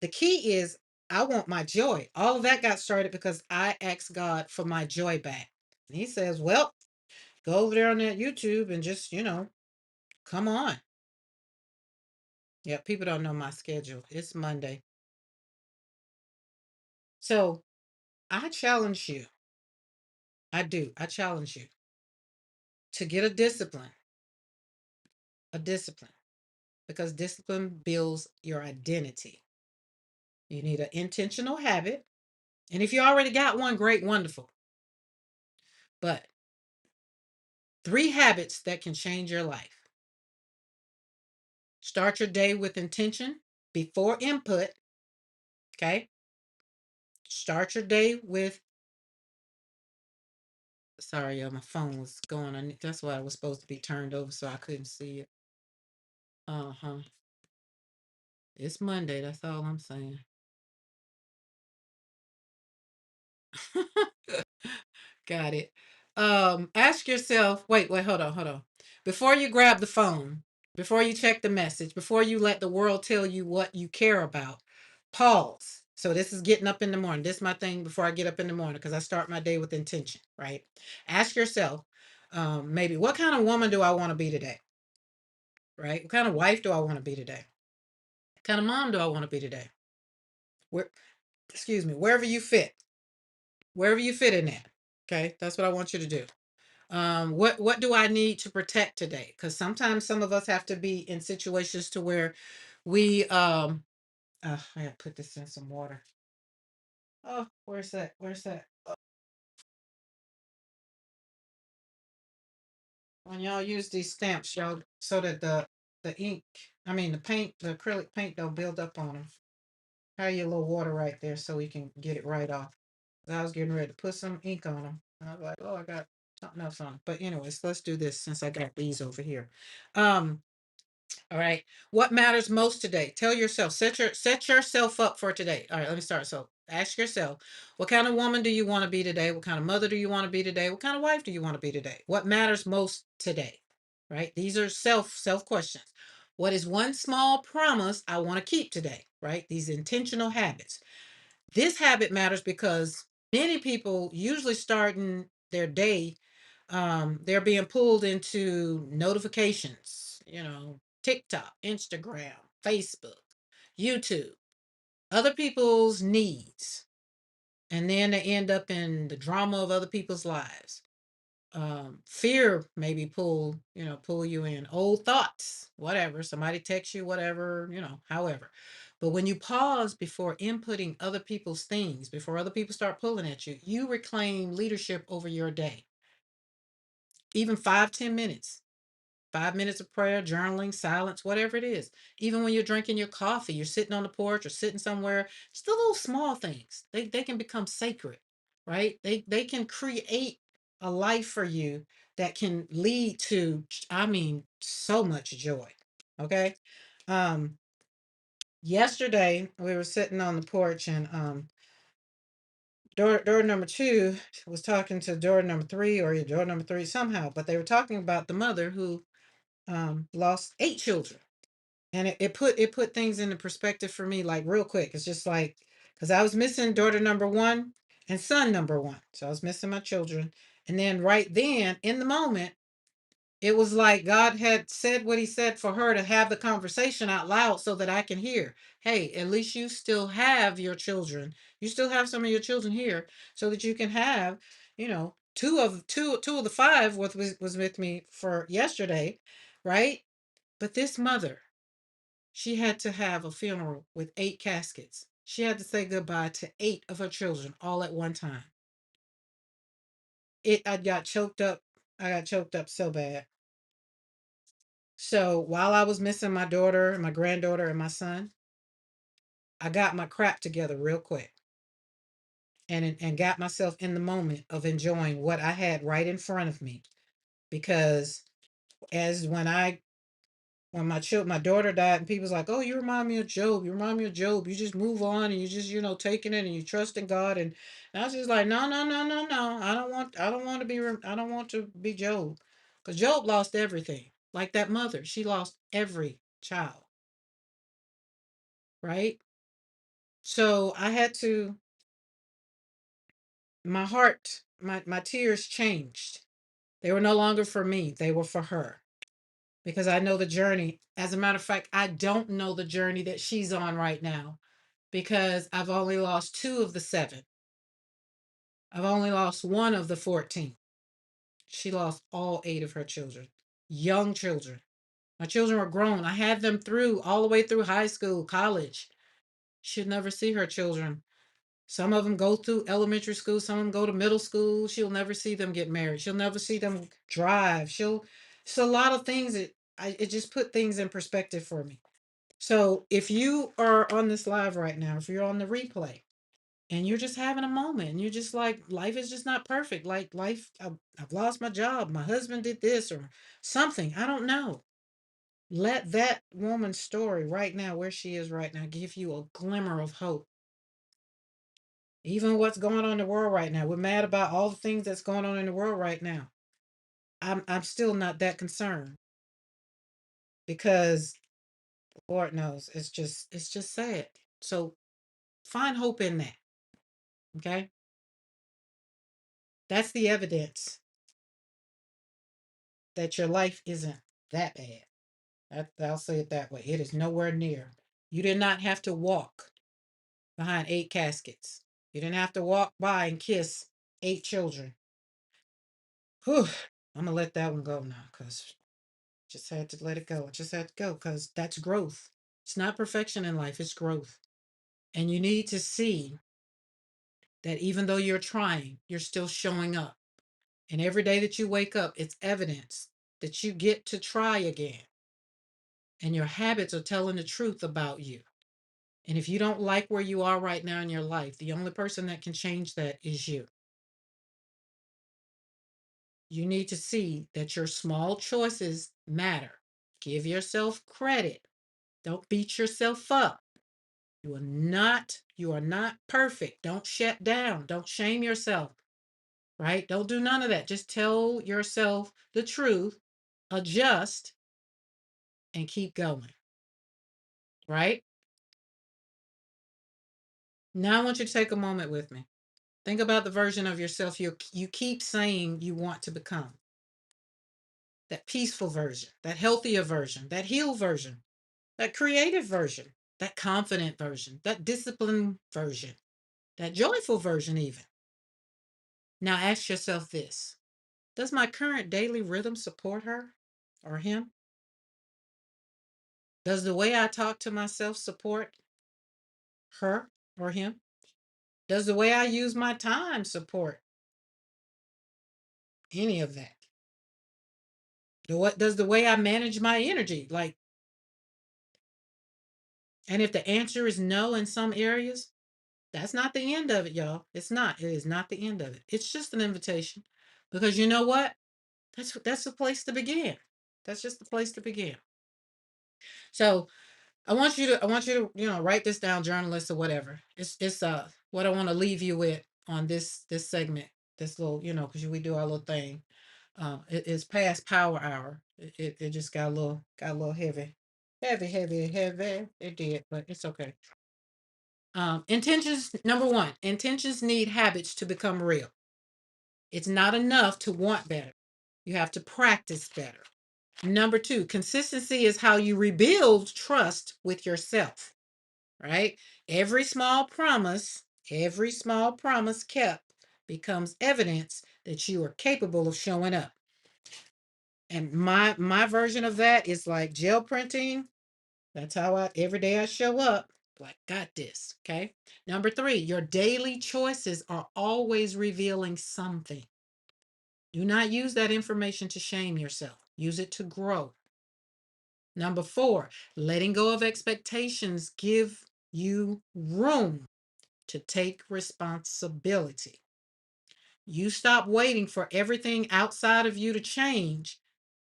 The key is, I want my joy. All of that got started because I asked God for my joy back. And he says, well, go over there on that YouTube and just, come on. Yeah, people don't know my schedule. It's Monday. So I challenge you. I do. I challenge you to get a discipline, because discipline builds your identity. You need an intentional habit. And if you already got one, great, wonderful. But 3 habits that can change your life. Start your day with intention before input. Okay. Start your day with, sorry, my phone was going on. That's why it was supposed to be turned over so I couldn't see it. Uh-huh. It's Monday. That's all I'm saying. Got it. Ask yourself, wait, hold on. Before you grab the phone, before you check the message, before you let the world tell you what you care about, pause. So this is getting up in the morning. This is my thing before I get up in the morning, because I start my day with intention, right? Ask yourself, maybe, what kind of woman do I want to be today? Right? What kind of wife do I want to be today? What kind of mom do I want to be today? Where, excuse me, wherever you fit in that. Okay, that's what I want you to do. What do I need to protect today? Because sometimes some of us have to be in situations to where we I gotta put this in some water. Oh, where's that? When y'all use these stamps, y'all, so that the ink, the paint, the acrylic paint don't build up on them. Have your little water right there so we can get it right off. I was getting ready to put some ink on them, and I was like, oh, I got something else on 'em. But anyways, let's do this since I got these over here. um All right. What matters most today? Tell yourself, set yourself up for today. All right, let me start. So ask yourself, what kind of woman do you want to be today? What kind of mother do you want to be today? What kind of wife do you want to be today? What matters most today? Right? These are self questions. What is one small promise I want to keep today? Right? These intentional habits. This habit matters because many people usually starting their day They're being pulled into notifications, TikTok, Instagram, Facebook, YouTube, other people's needs. And then they end up in the drama of other people's lives. Fear maybe pull you in, old thoughts, whatever, somebody texts you, whatever, however. But when you pause before inputting other people's things, before other people start pulling at you, you reclaim leadership over your day. Even 5, 10 minutes, 5 minutes of prayer, journaling, silence, whatever it is. Even when you're drinking your coffee, you're sitting on the porch or sitting somewhere, just the little small things. They can become sacred, right? They can create a life for you that can lead to, I mean, so much joy. Okay. Um, Yesterday we were sitting on the porch, and door number two was talking to door number three, or door number three somehow, but they were talking about the mother who lost 8 children. And it put things into perspective for me, like real quick. It's just like, because I was missing daughter number one and son number one, so I was missing my children. And then right then in the moment, it was like God had said what he said for her to have the conversation out loud so that I can hear. Hey, at least you still have your children. You still have some of your children here, so that you can have, two of the five was with me for yesterday, right? But this mother, she had to have a funeral with 8 caskets. She had to say goodbye to 8 of her children all at one time. I got choked up. I got choked up so bad. So while I was missing my daughter, my granddaughter, and my son, I got my crap together real quick, and got myself in the moment of enjoying what I had right in front of me. Because as when my daughter died, and people's like, "Oh, you remind me of Job. You remind me of Job. You just move on, and you just taking it, and you trust in God." And I was just like, "No, no, no, no, no. I don't want to be Job, because Job lost everything. Like that mother, she lost every child, right? So I had to. My heart, my tears changed. They were no longer for me. They were for her, because I know the journey. As a matter of fact, I don't know the journey that she's on right now, because I've only lost 2 of the 7. I've only lost one of the 14. She lost all 8 of her children, young children. My children were grown. I had them through all the way through high school, college. She'd never see her children. Some of them go through elementary school, some of them go to middle school. She'll never see them get married. She'll never see them drive. It's a lot of things it just put things in perspective for me. So if you are on this live right now, if you're on the replay, and you're just having a moment, and you're just like, life is just not perfect, like life, I've lost my job, my husband did this or something, I don't know. Let that woman's story right now, where she is right now, give you a glimmer of hope. Even what's going on in the world right now, we're mad about all the things that's going on in the world right now. I'm still not that concerned, because Lord knows it's just sad. So find hope in that. Okay, that's the evidence that your life isn't that bad. I'll say it that way. It is nowhere near. You did not have to walk behind 8 caskets. You didn't have to walk by and kiss 8 children. Whew. I'm gonna let that one go now, because just had to let it go. I just had to go, because that's growth. It's not perfection in life, it's growth. And you need to see that even though you're trying, you're still showing up. And every day that you wake up, it's evidence that you get to try again. And your habits are telling the truth about you. And if you don't like where you are right now in your life, the only person that can change that is you. You need to see that your small choices matter. Give yourself credit. Don't beat yourself up. You are not perfect. Don't shut down. Don't shame yourself, right? Don't do none of that. Just tell yourself the truth, adjust, and keep going, right? Now I want you to take a moment with me. Think about the version of yourself you keep saying you want to become. That peaceful version, that healthier version, that healed version, that creative version, that confident version, that disciplined version, that joyful version, even. Now ask yourself this: does my current daily rhythm support her or him? Does the way I talk to myself support her or him? Does the way I use my time support any of that? What does the way I manage my energy like? And if the answer is no in some areas, that's not the end of it, y'all. It's not. It is not the end of it. It's just an invitation. Because you know what? That's the place to begin. That's just the place to begin. So I want you to, write this down, journalist or whatever. It's what I want to leave you with on this segment, this little, because we do our little thing. It's past power hour. It just got a little heavy. Heavy. It did, but it's okay. Intentions, number one, intentions need habits to become real. It's not enough to want better. You have to practice better. Number two, consistency is how you rebuild trust with yourself, right? Every small promise kept becomes evidence that you are capable of showing up. And my version of that is like gel printing. That's how every day I show up, like, got this. Okay. Number three, your daily choices are always revealing something. Do not use that information to shame yourself. Use it to grow. Number four, letting go of expectations give you room to take responsibility. You stop waiting for everything outside of you to change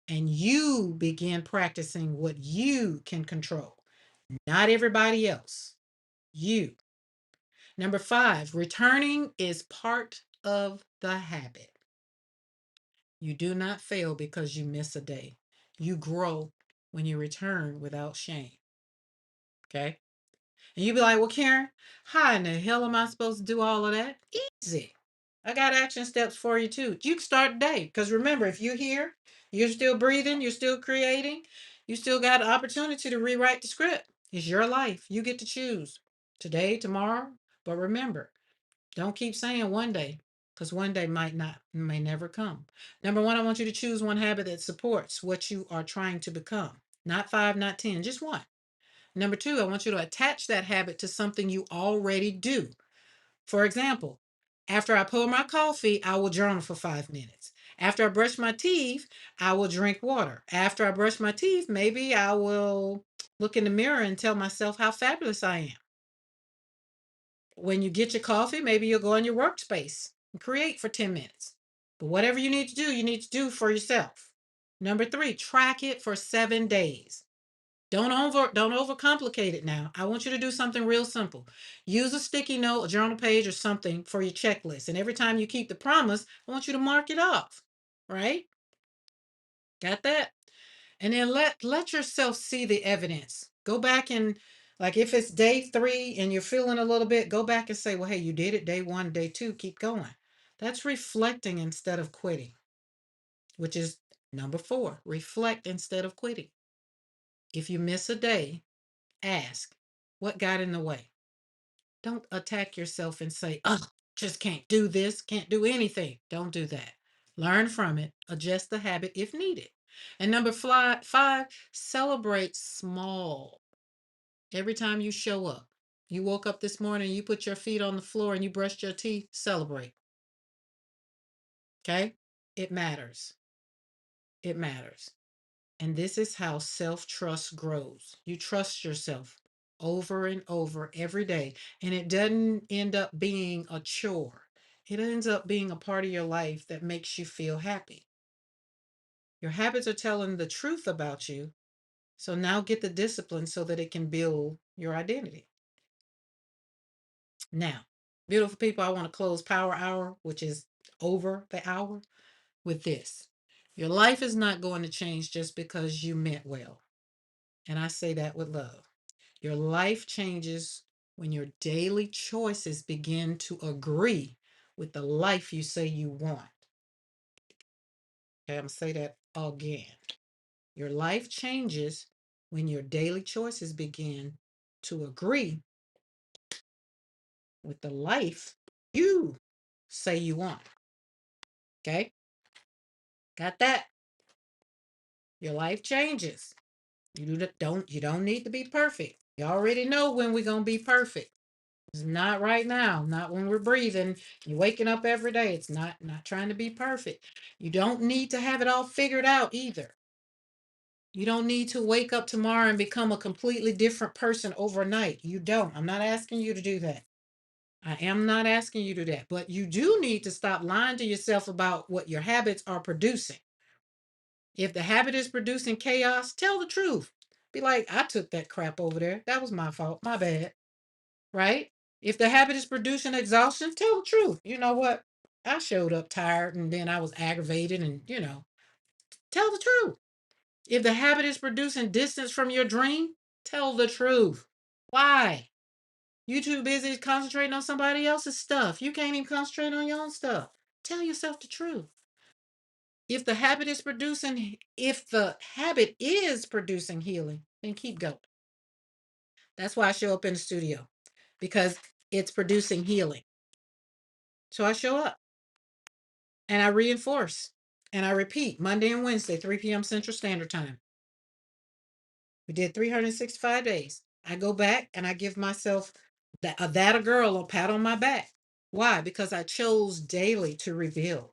and you begin practicing what you can control, not everybody else. You. Number five, returning is part of the habit. You do not fail because you miss a day. You grow when you return without shame. Okay. And you be like, well, Karen, how in the hell am I supposed to do all of that? Easy. I got action steps for you too. You can start today. Because remember, if you're here, you're still breathing, you're still creating, you still got an opportunity to rewrite the script. It's your life. You get to choose today, tomorrow. But remember, don't keep saying one day, because one day may never come. Number one, I want you to choose one habit that supports what you are trying to become. Not five, not 10, just one. Number two, I want you to attach that habit to something you already do. For example, after I pour my coffee, I will journal for 5 minutes. After I brush my teeth, I will drink water. After I brush my teeth, maybe I will look in the mirror and tell myself how fabulous I am. When you get your coffee, maybe you'll go in your workspace and create for 10 minutes. But whatever you need to do, you need to do for yourself. Number three, track it for 7 days. Don't overcomplicate it now. I want you to do something real simple. Use a sticky note, a journal page, or something for your checklist. And every time you keep the promise, I want you to mark it off. Right? Got that? And then let yourself see the evidence. Go back and, like, if it's day 3 and you're feeling a little bit, go back and say, well, hey, you did it day 1, day 2, keep going. That's reflecting instead of quitting, which is number 4. Reflect instead of quitting. If you miss a day, ask, what got in the way? Don't attack yourself and say, oh, just can't do this, can't do anything. Don't do that. Learn from it, adjust the habit if needed. And number 5, celebrate small. Every time you show up, you woke up this morning, you put your feet on the floor and you brushed your teeth, celebrate. Okay? It matters. It matters. And this is how self trust grows. You trust yourself over and over every day. And it doesn't end up being a chore, it ends up being a part of your life that makes you feel happy. Your habits are telling the truth about you. So now get the discipline so that it can build your identity. Now, beautiful people, I want to close Power Hour, which is over the hour, with this. Your life is not going to change just because you meant well. And I say that with love. Your life changes when your daily choices begin to agree with the life you say you want. Okay, I'm gonna say that again. Your life changes when your daily choices begin to agree with the life you say you want. Okay? Got that? Your life changes. You don't need to be perfect. You already know when we're gonna be perfect. It's not right now, not when we're breathing. You're waking up every day. It's not trying to be perfect. You don't need to have it all figured out either. You don't need to wake up tomorrow and become a completely different person overnight. You don't. I'm not asking you to do that. I am not asking you to do that. But you do need to stop lying to yourself about what your habits are producing. If the habit is producing chaos, tell the truth. Be like, I took that crap over there. That was my fault. My bad. Right? If the habit is producing exhaustion, tell the truth. You know what? I showed up tired and then I was aggravated and, tell the truth. If the habit is producing distance from your dream, tell the truth. Why? You too busy concentrating on somebody else's stuff. You can't even concentrate on your own stuff. Tell yourself the truth. If the habit is producing healing, then keep going. That's why I show up in the studio, because it's producing healing. So I show up and I reinforce and I repeat Monday and Wednesday, 3 p.m. Central Standard Time. We did 365 days. I go back and I give myself that a girl a pat on my back. Why? Because I chose daily to rebuild.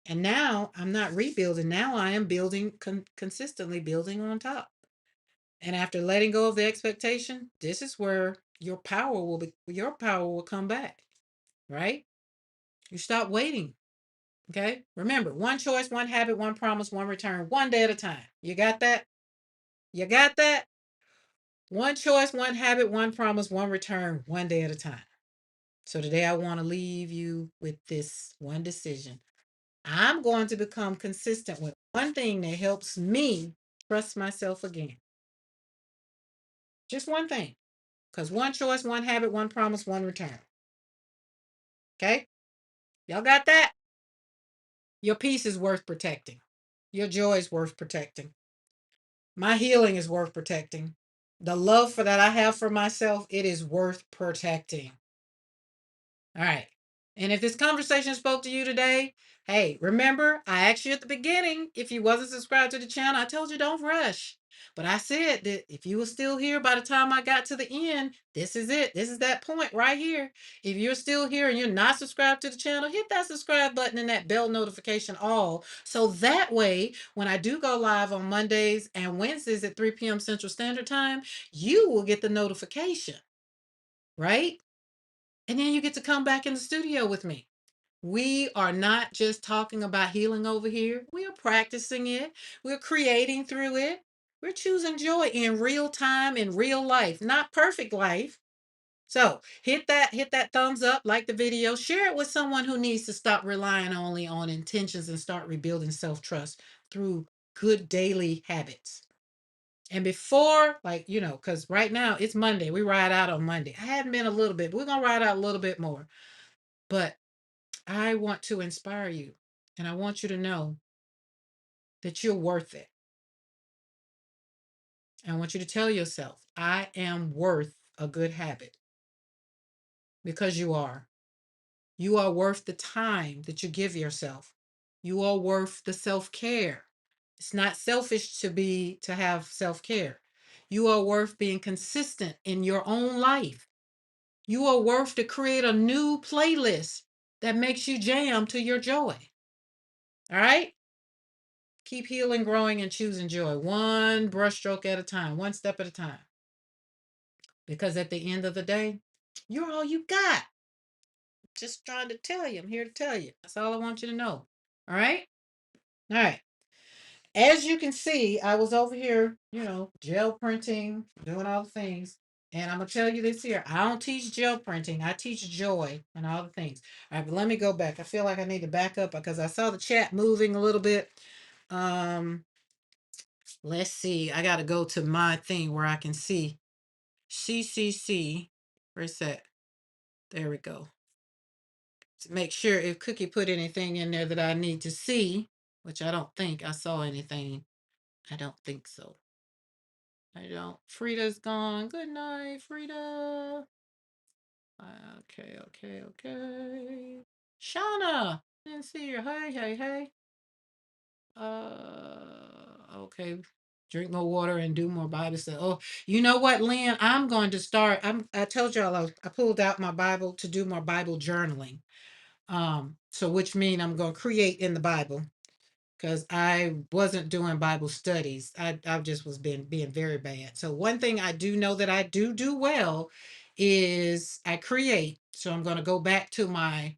And now I'm not rebuilding. Now I am building, consistently building on top. And after letting go of the expectation, this is where your power will come back, right? You stop waiting. Okay. Remember, one choice, one habit, one promise, one return, one day at a time. You got that? You got that? One choice, one habit, one promise, one return, one day at a time. So today I want to leave you with this one decision. I'm going to become consistent with one thing that helps me trust myself again. Just one thing. Because one choice, one habit, one promise, one return. Okay? Y'all got that? Your peace is worth protecting. Your joy is worth protecting. My healing is worth protecting. The love for that I have for myself, it is worth protecting. All right. And if this conversation spoke to you today, hey, remember, I asked you at the beginning, if you wasn't subscribed to the channel, I told you don't rush. But I said that if you were still here by the time I got to the end, this is it. This is that point right here. If you're still here and you're not subscribed to the channel, hit that subscribe button and that bell notification all. So that way, when I do go live on Mondays and Wednesdays at 3 p.m. Central Standard Time, you will get the notification, right? And then you get to come back in the studio with me. We are not just talking about healing over here. We are practicing it. We're creating through it. We're choosing joy in real time, in real life, not perfect life. So hit that thumbs up, like the video, share it with someone who needs to stop relying only on intentions and start rebuilding self-trust through good daily habits. And before, because right now it's Monday, we ride out on Monday. I hadn't been a little bit, but we're going to ride out a little bit more. But I want to inspire you. And I want you to know that you're worth it. I want you to tell yourself, I am worth a good habit, because you are. You are worth the time that you give yourself. You are worth the self-care. It's not selfish to have self-care. You are worth being consistent in your own life. You are worth to create a new playlist that makes you jam to your joy. All right? Keep healing, growing, and choosing joy. One brushstroke at a time, one step at a time. Because at the end of the day, you're all you got. Just trying to tell you. I'm here to tell you. That's all I want you to know. All right? All right. As you can see, I was over here, gel printing, doing all the things. And I'm going to tell you this here. I don't teach gel printing. I teach joy and all the things. All right, but let me go back. I feel like I need to back up because I saw the chat moving a little bit. Let's see. I got to go to my thing where I can see CCC. Where's that? There we go. to make sure if Cookie put anything in there that I need to see, which I don't think I saw anything. I don't think so. I don't. Frida's gone. Good night, Frida. Okay, okay, okay. Shauna, didn't see you. Hey, hey, hey. Okay. Drink more water and do more Bible stuff. Oh, you know what, Lynn? I'm going to start. I told y'all I pulled out my Bible to do more Bible journaling. So which mean I'm going to create in the Bible because I wasn't doing Bible studies. I just was being very bad. So one thing I do know that I do well is I create. So I'm going to go back to my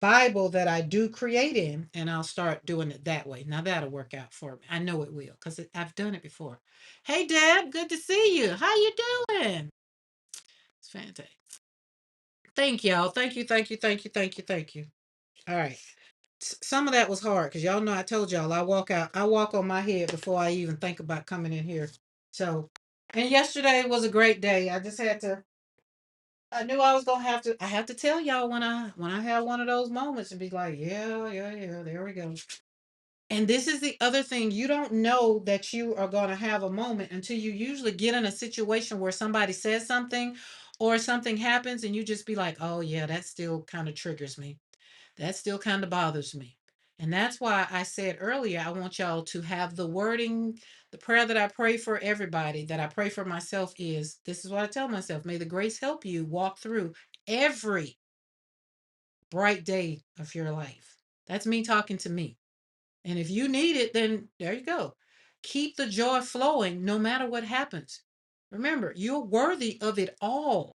Bible that I do create in, and I'll start doing it that way. Now that'll work out for me. I know it will because I've done it before. Hey, Deb, good to see you. How you doing? It's fantastic. Thank y'all. Thank you. Thank you. Thank you. Thank you. Thank you. All right. Some of that was hard because y'all know I told y'all I walk out. I walk on my head before I even think about coming in here. So, and yesterday was a great day. I just had to. I knew I was gonna have to. I have to tell y'all when I have one of those moments and be like, yeah, yeah, yeah. There we go. And this is the other thing. You don't know that you are going to have a moment until you usually get in a situation where somebody says something or something happens and you just be like, oh, yeah, that still kind of triggers me. That still kind of bothers me. And that's why I said earlier, I want y'all to have the wording, the prayer that I pray for everybody, that I pray for myself is this is what I tell myself. May the grace help you walk through every bright day of your life. That's me talking to me. And if you need it, then there you go. Keep the joy flowing no matter what happens. Remember, you're worthy of it all,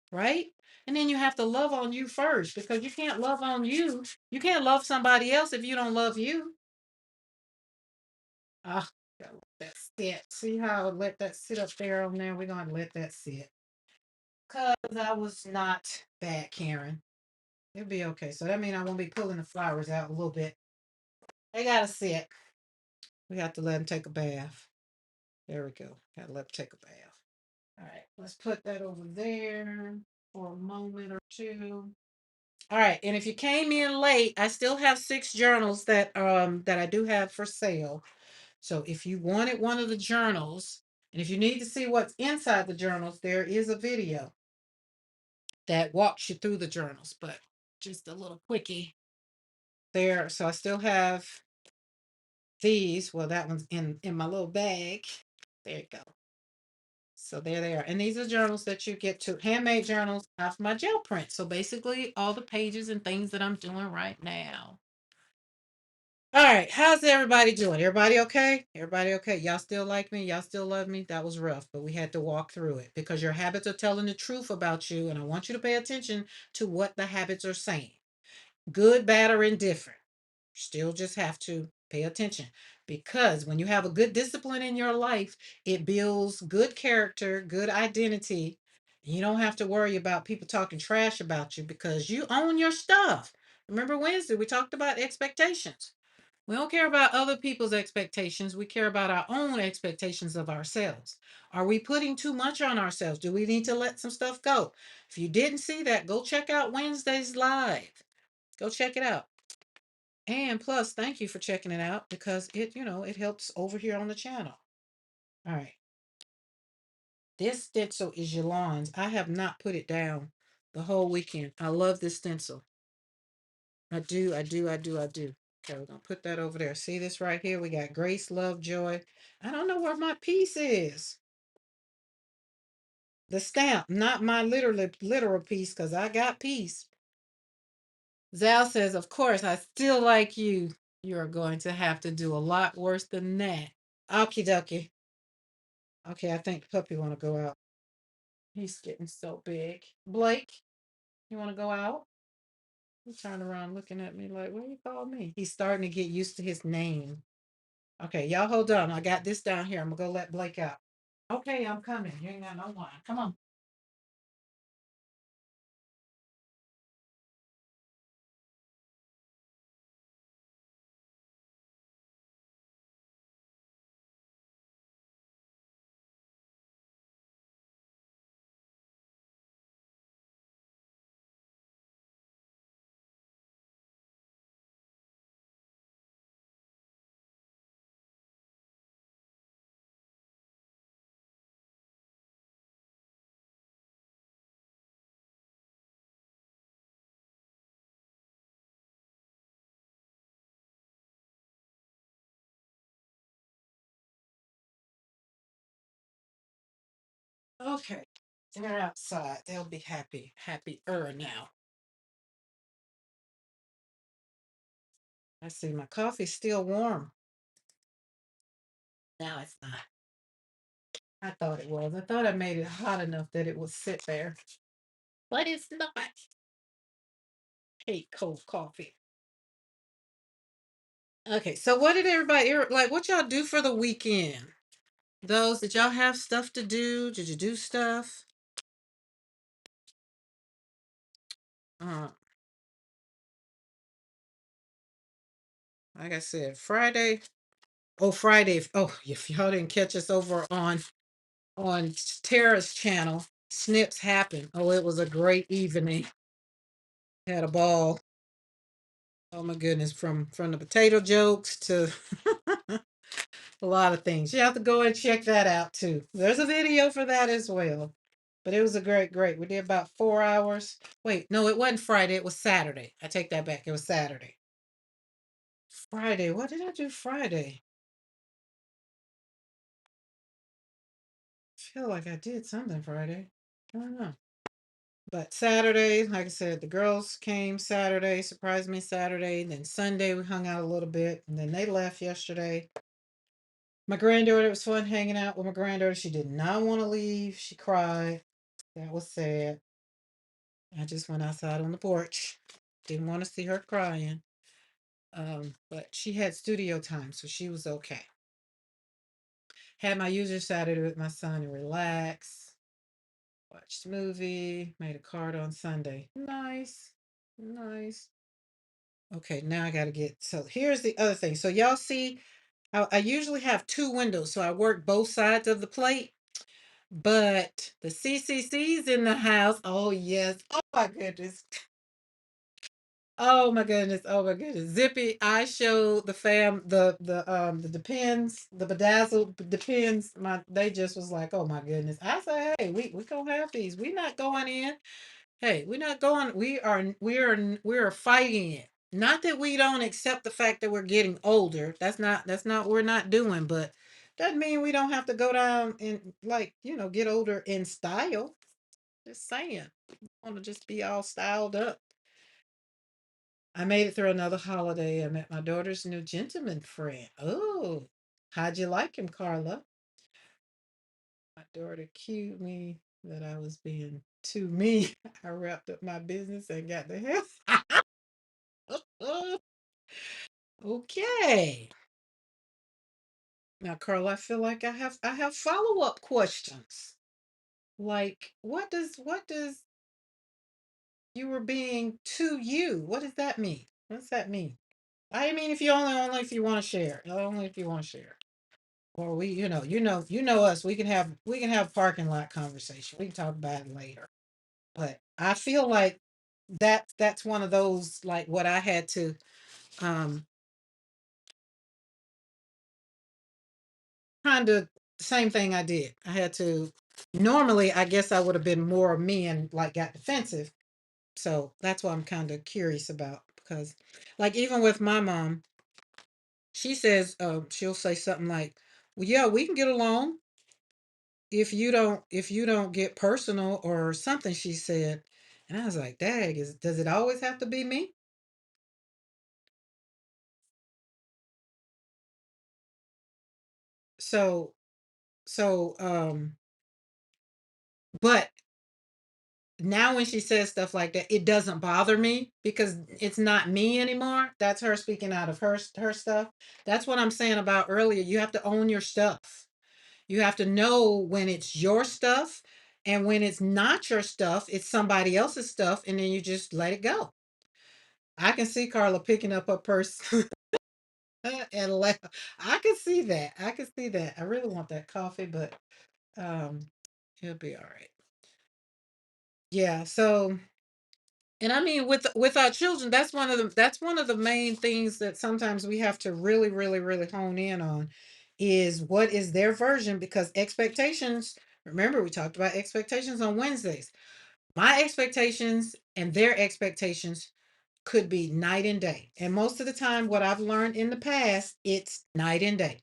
right? And then you have to love on you first because you can't love on you. You can't love somebody else if you don't love you. Ah, gotta let that sit. See how I let that sit up there on there? We're going to let that sit. Because I was not bad, Karen. It'll be okay. So that means I won't be pulling the flowers out a little bit. They got to sit. We have to let them take a bath. There we go. Gotta let them take a bath. All right, let's put that over there for a moment or two. All right, and if you came in late, I still have 6 journals that I do have for sale. So if you wanted one of the journals, and if you need to see what's inside the journals, there is a video that walks you through the journals, but just a little quickie there. So I still have these. Well, that one's in my little bag. There you go. So there they are. And these are journals that you get to handmade journals off my gel print. So basically all the pages and things that I'm doing right now. All right. How's everybody doing? Everybody okay? Everybody okay? Y'all still like me? Y'all still love me? That was rough, but we had to walk through it because your habits are telling the truth about you. And I want you to pay attention to what the habits are saying. Good, bad, or indifferent. Still just have to pay attention because when you have a good discipline in your life, it builds good character, good identity. You don't have to worry about people talking trash about you because you own your stuff. Remember Wednesday, we talked about expectations. We don't care about other people's expectations. We care about our own expectations of ourselves. Are we putting too much on ourselves? Do we need to let some stuff go? If you didn't see that, go check out Wednesday's live. Go check it out. And plus, thank you for checking it out because it helps over here on the channel. All right. This stencil is Yoland's. I have not put it down the whole weekend. I love this stencil. I do, I do, I do, I do. Okay, we're gonna put that over there. See this right here? We got grace, love, joy. I don't know where my piece is. The stamp, not my literal piece, because I got peace. Zal says, of course, I still like you. You're going to have to do a lot worse than that. Okie dokie. Okay, I think the puppy want to go out. He's getting so big. Blake, you want to go out? He turned around looking at me like, what you call me? He's starting to get used to his name. Okay, y'all hold on. I got this down here. I'm going to go let Blake out. Okay, I'm coming. You ain't got no line. Come on. Okay. They're outside. They'll be happy. Happier now. I see my coffee's still warm. Now it's not. I thought it was. I thought I made it hot enough that it would sit there. But it's not. Hate cold coffee. Okay, so what did everybody like? What y'all do for the weekend? Those, did y'all have stuff to do? Did you do stuff? Uh, like I said, Friday. Oh, Friday. Oh, if y'all didn't catch us over on Tara's channel, Snips happened. Oh, it was a great evening. Had a ball. Oh my goodness, from the potato jokes to a lot of things. You have to go and check that out too. There's a video for that as well. But it was a great. We did about 4 hours. Wait, no, it wasn't Friday. It was Saturday. I take that back. It was Saturday. Friday. What did I do Friday? I feel like I did something Friday. I don't know. But Saturday, like I said, the girls came Saturday, surprised me Saturday. Then Sunday, we hung out a little bit. And then they left yesterday. My granddaughter, it was fun hanging out with my granddaughter. She did not want to leave. She cried. That was sad. I just went outside on the porch. Didn't want to see her crying. But she had studio time, so she was okay. Had my usual Saturday with my son and relax. Watched movie. Made a card on Sunday. Nice. Nice. Okay, now I gotta get, so here's the other thing. So y'all see, I usually have two windows, so I work both sides of the plate. But the CCC's in the house. Oh yes. Oh my goodness. Oh my goodness. Oh my goodness. Zippy, I showed the fam the Depends, the bedazzled Depends. They just was like, oh my goodness. I said, hey, we gonna have these. We not going in. Hey, we're not going. We are fighting it. Not that we don't accept the fact that we're getting older. That's not we're not doing, but doesn't mean we don't have to go down and, like, get older in style. Just saying. Want to just be all styled up. I made it through another holiday. I met my daughter's new gentleman friend. Oh, how'd you like him, Carla? My daughter cued me that I was being too mean. I wrapped up my business and got the hell. Okay. Now, Carl, I feel like I have follow-up questions. Like, what does you were being to you? What does that mean? What's that mean? I mean, if you only if you want to share. Only if you want to share. Or we, you know us. We can have parking lot conversation. We can talk about it later. But I feel like that's one of those, like, what I had to, um kind of same thing I did. I had to, normally I guess I would have been more me and, like, got defensive. So that's what I'm kind of curious about, because, like, even with my mom, she says, she'll say something like, well, yeah, we can get along if you don't get personal or something, she said. And I was like, dag, does it always have to be me? So but now when she says stuff like that, it doesn't bother me because it's not me anymore. That's her speaking out of her stuff. That's what I'm saying about earlier. You have to own your stuff. You have to know when it's your stuff, and when it's not your stuff, it's somebody else's stuff, and then you just let it go. I can see Carla picking up her purse and laugh. I can see that. I can see that. I really want that coffee, but um it'll be all right. Yeah, so, and I mean, with our children, that's one of the main things that sometimes we have to really, really, really hone in on, is what is their version, because expectations, remember we talked about expectations on Wednesdays. My expectations and their expectations could be night and day. And most of the time, what I've learned in the past, it's night and day.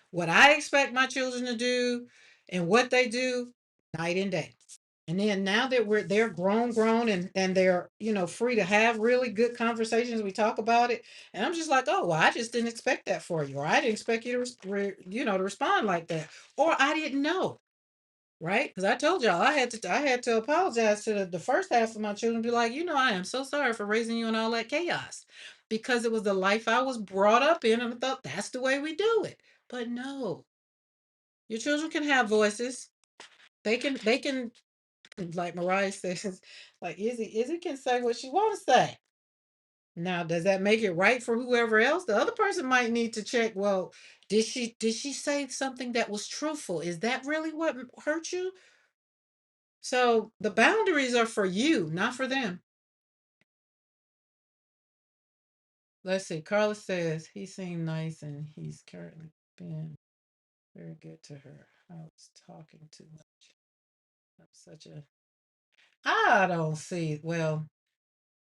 What I expect my children to do and what they do, night and day. And then now that they're grown and they're, free to have really good conversations, we talk about it. And I'm just like, oh, well, I just didn't expect that for you, or I didn't expect you to, to respond like that, or I didn't know, right? Because I told y'all I had to apologize to the first half of my children, be like, I am so sorry for raising you in all that chaos, because it was the life I was brought up in, and I thought that's the way we do it. But no, your children can have voices. They can, like Mariah says, like Izzy can say what she wants to say. Now, does that make it right for whoever else? The other person might need to check. Well, did she say something that was truthful? Is that really what hurt you? So the boundaries are for you, not for them. Let's see. Carla says he seemed nice and he's currently been very good to her. I was talking too much. I'm such a. I don't see. Well,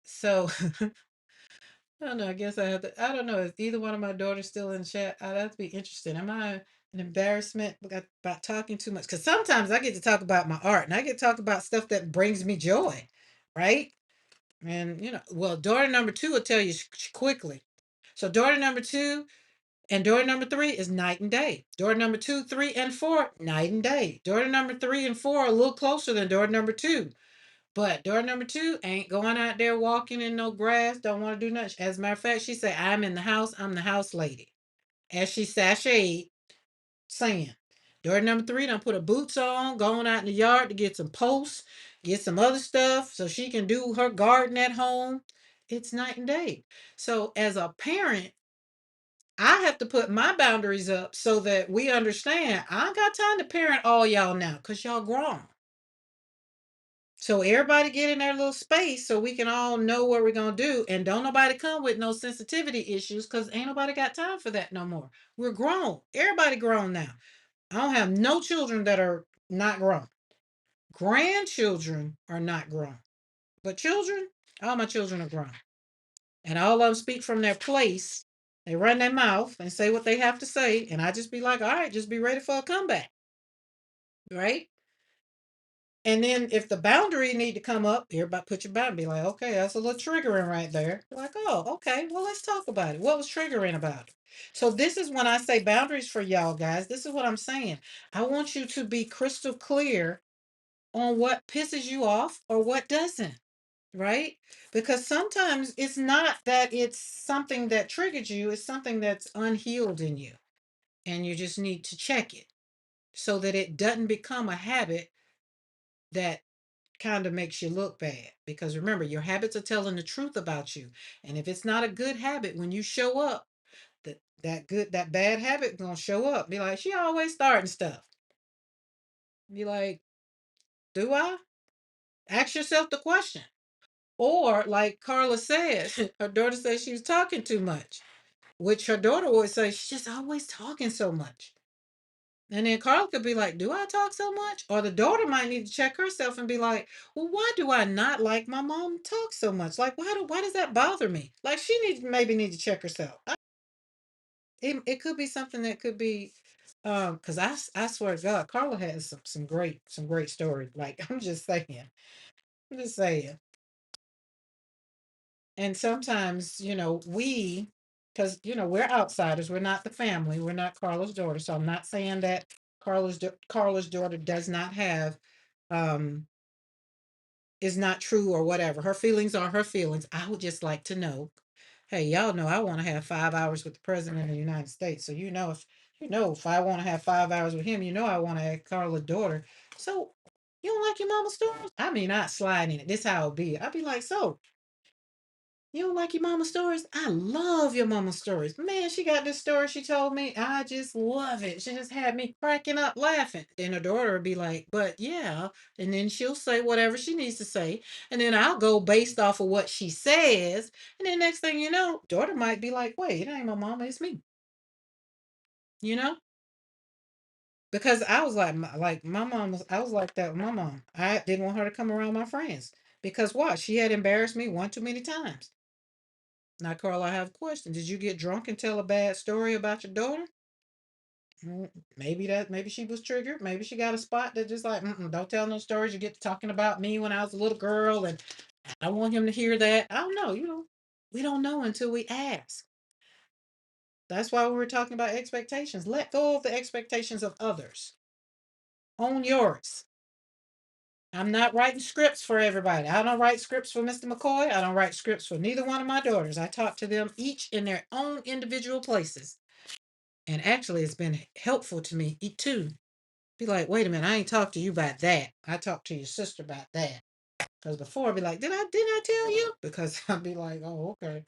so I don't know. I guess I have to. I don't know. Is either one of my daughters still in the chat? I'd have to be interested. Am I an embarrassment about talking too much? Because sometimes I get to talk about my art and I get to talk about stuff that brings me joy, right? And well, daughter number two will tell you quickly. So daughter number two and daughter number three is night and day. Daughter number two, three, and four, night and day. Daughter number three and four are a little closer than daughter number two. But daughter number two ain't going out there walking in no grass, don't want to do nothing. As a matter of fact, she said, I'm in the house, I'm the house lady. As she sashayed, saying. Daughter number three done put her boots on, going out in the yard to get some posts, get some other stuff so she can do her garden at home. It's night and day. So as a parent, I have to put my boundaries up so that we understand I ain't got time to parent all y'all now because y'all grown. So everybody get in their little space so we can all know what we're gonna do. And don't nobody come with no sensitivity issues because ain't nobody got time for that no more. We're grown. Everybody grown now. I don't have no children that are not grown. Grandchildren are not grown. But children, all my children are grown. And all of them speak from their place. They run their mouth and say what they have to say. And I just be like, all right, just be ready for a comeback. Right? And then if the boundary need to come up, everybody put your boundary. Be like, okay, that's a little triggering right there. Like, oh, okay, well, let's talk about it. What was triggering about it? So this is when I say boundaries for y'all guys. This is what I'm saying. I want you to be crystal clear on what pisses you off or what doesn't, right? Because sometimes it's not that it's something that triggered you, it's something that's unhealed in you. And you just need to check it so that it doesn't become a habit that kind of makes you look bad. Because remember, your habits are telling the truth about you. And if it's not a good habit, when you show up, that bad habit gonna show up. Be like, she always starting stuff. Be like, do I? Ask yourself the question. Or like Carla said, her daughter said she was talking too much, which her daughter would say, she's just always talking so much. And then Carla could be like, do I talk so much? Or the daughter might need to check herself and be like, well, why do I not like my mom talk so much? Like, why does that bother me? Like she maybe need to check herself. It could be something that could be because I swear to God, Carla has some great stories. Like I'm just saying. I'm just saying. And sometimes, because we're outsiders, we're not the family, we're not Carla's daughter. So I'm not saying that Carla's daughter does not have um is not true or whatever. Her feelings are her feelings. I would just like to know, hey, y'all know I want to have 5 hours with the president of the United States. So if I want to have 5 hours with him, I want to have Carla's daughter. So you don't like your mama's stories? I mean, I slide in it. This how it'll be. I'll be like, so you don't like your mama stories? I love your mama stories. Man, she got this story she told me. I just love it. She just had me cracking up laughing. Then her daughter would be like, but yeah. And then she'll say whatever she needs to say. And then I'll go based off of what she says. And then next thing you know, daughter might be like, wait, it ain't my mama, it's me. You know? Because I was like my mom I was like that with my mom. I didn't want her to come around my friends. Because what? She had embarrassed me one too many times. Now, Carl, I have a question. Did you get drunk and tell a bad story about your daughter? Mm, maybe she was triggered. Maybe she got a spot that just like, don't tell no stories. You get to talking about me when I was a little girl, and I don't want him to hear that. I don't know. We don't know until we ask. That's why we were talking about expectations. Let go of the expectations of others. Own yours. I'm not writing scripts for everybody. I don't write scripts for Mr. McCoy. I don't write scripts for neither one of my daughters. I talk to them each in their own individual places. And actually, it's been helpful to me too. Be like, wait a minute, I ain't talked to you about that. I talked to your sister about that. Because before I'd be like, did I tell you? Because I'd be like, oh, okay.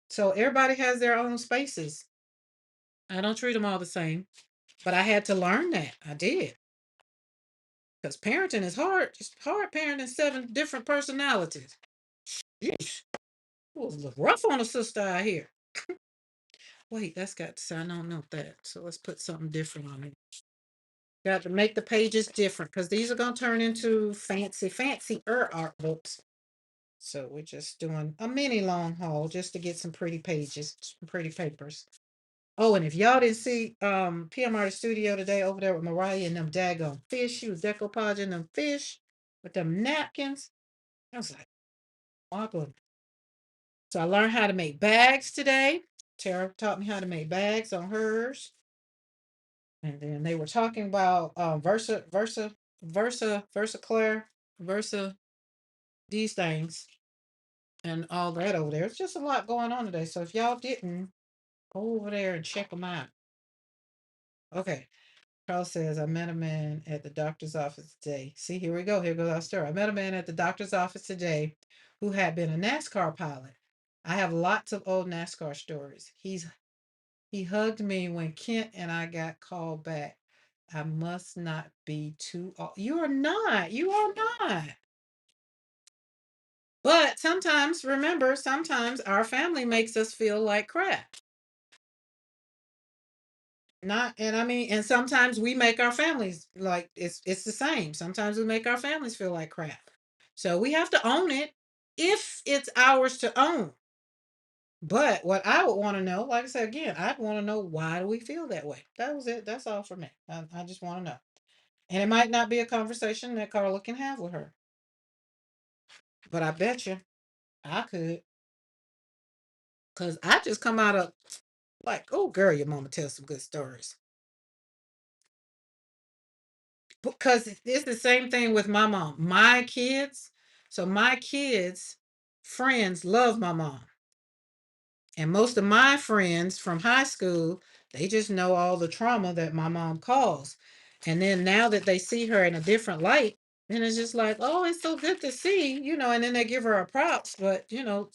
So everybody has their own spaces. I don't treat them all the same. But I had to learn that. I did. Because parenting is hard. It's hard parenting seven different personalities. Yeesh. It was rough on a sister out here. Wait, that's got to say, I don't know that. So let's put something different on it. Got to make the pages different because these are going to turn into fancy art books. So we're just doing a mini long haul just to get some pretty pages, some pretty papers. Oh, and if y'all didn't see PMR Studio today over there with Mariah and them daggone fish, she was decoupaging them fish with them napkins. I was like, my goodness. So I learned how to make bags today. Tara taught me how to make bags on hers. And then they were talking about Versa Claire, Versa, these things and all that over there. It's just a lot going on today. So if y'all didn't, go over there and check them out. Okay. Carl says, I met a man at the doctor's office today. See, here we go. Here goes our story. I met a man at the doctor's office today who had been a NASCAR pilot. I have lots of old NASCAR stories. He hugged me when Kent and I got called back. I must not be too old. You are not. You are not. But sometimes, remember, sometimes our family makes us feel like crap. Not, and I mean, and sometimes we make our families like it's the same. Sometimes we make our families feel like crap. So we have to own it if it's ours to own. But what I would want to know, like I said again, I'd want to know why do we feel that way. That was it. That's all for me. I just want to know. And it might not be a conversation that Carla can have with her. But I bet you I could. Cause I just come out of like, oh girl, your mama tells some good stories. Because it's the same thing with my mom. My kids, so my kids' friends love my mom. And most of my friends from high school, they just know all the trauma that my mom caused. And then now that they see her in a different light, then it's just like, oh, it's so good to see, and then they give her a props. But,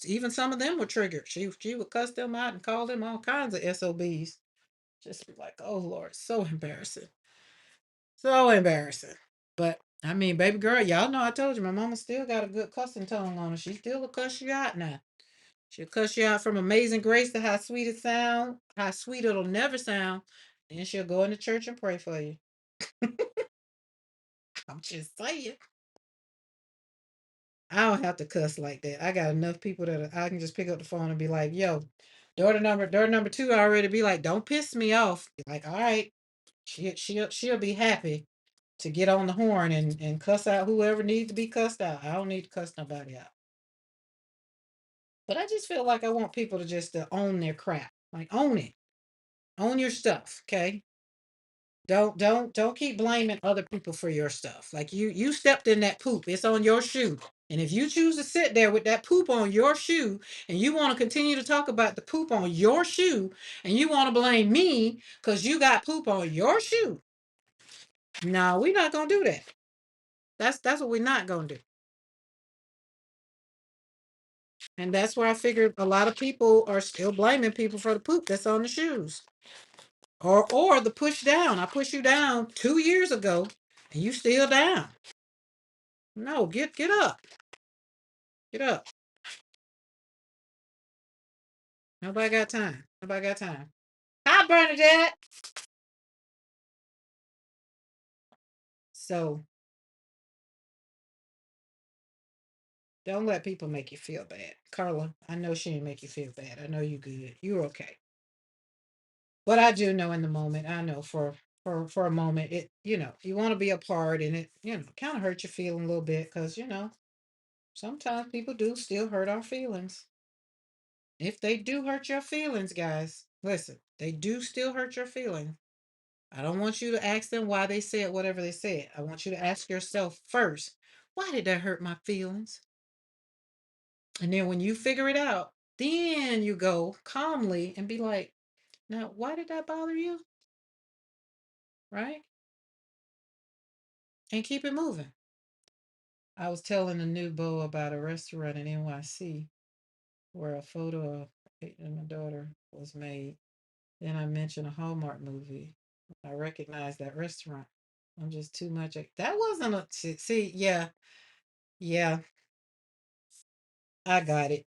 even some of them were triggered. She would cuss them out and call them all kinds of SOBs. Just be like, oh, Lord, so embarrassing. So embarrassing. But I mean, baby girl, y'all know I told you my mama still got a good cussing tongue on her. She still will cuss you out now. She'll cuss you out from Amazing Grace to how sweet it sound, how sweet it'll never sound. Then she'll go into church and pray for you. I'm just saying. I don't have to cuss like that. I got enough people that I can just pick up the phone and be like, yo, daughter number two already be like, don't piss me off. Be like, all right, she'll be happy to get on the horn and cuss out whoever needs to be cussed out. I don't need to cuss nobody out. But I just feel like I want people to just to own their crap. Like own it. Own your stuff. Okay. Don't keep blaming other people for your stuff. Like you stepped in that poop. It's on your shoe. And if you choose to sit there with that poop on your shoe and you want to continue to talk about the poop on your shoe and you want to blame me because you got poop on your shoe. No, we're not gonna do that. That's what we're not gonna do. And that's where I figured a lot of people are still blaming people for the poop that's on the shoes. Or the push down. I pushed you down 2 years ago and you still down. No, get up. Get up. Nobody got time. Nobody got time. Hi, Bernadette. So don't let people make you feel bad. Carla, I know she didn't make you feel bad. I know you good. You're okay. But I do know in the moment, I know for a moment, it, you want to be apart, and it, kind of hurt your feeling a little bit, because sometimes people do still hurt our feelings. If they do hurt your feelings, guys, listen, they do still hurt your feelings. I don't want you to ask them why they said whatever they said. I want you to ask yourself first, why did that hurt my feelings? And then when you figure it out, then you go calmly and be like, now, why did that bother you? Right? And keep it moving. I was telling a new beau about a restaurant in NYC where a photo of it and my daughter was made. Then I mentioned a Hallmark movie. I recognized that restaurant. I'm just too much. That wasn't a. See, yeah, yeah, I got it.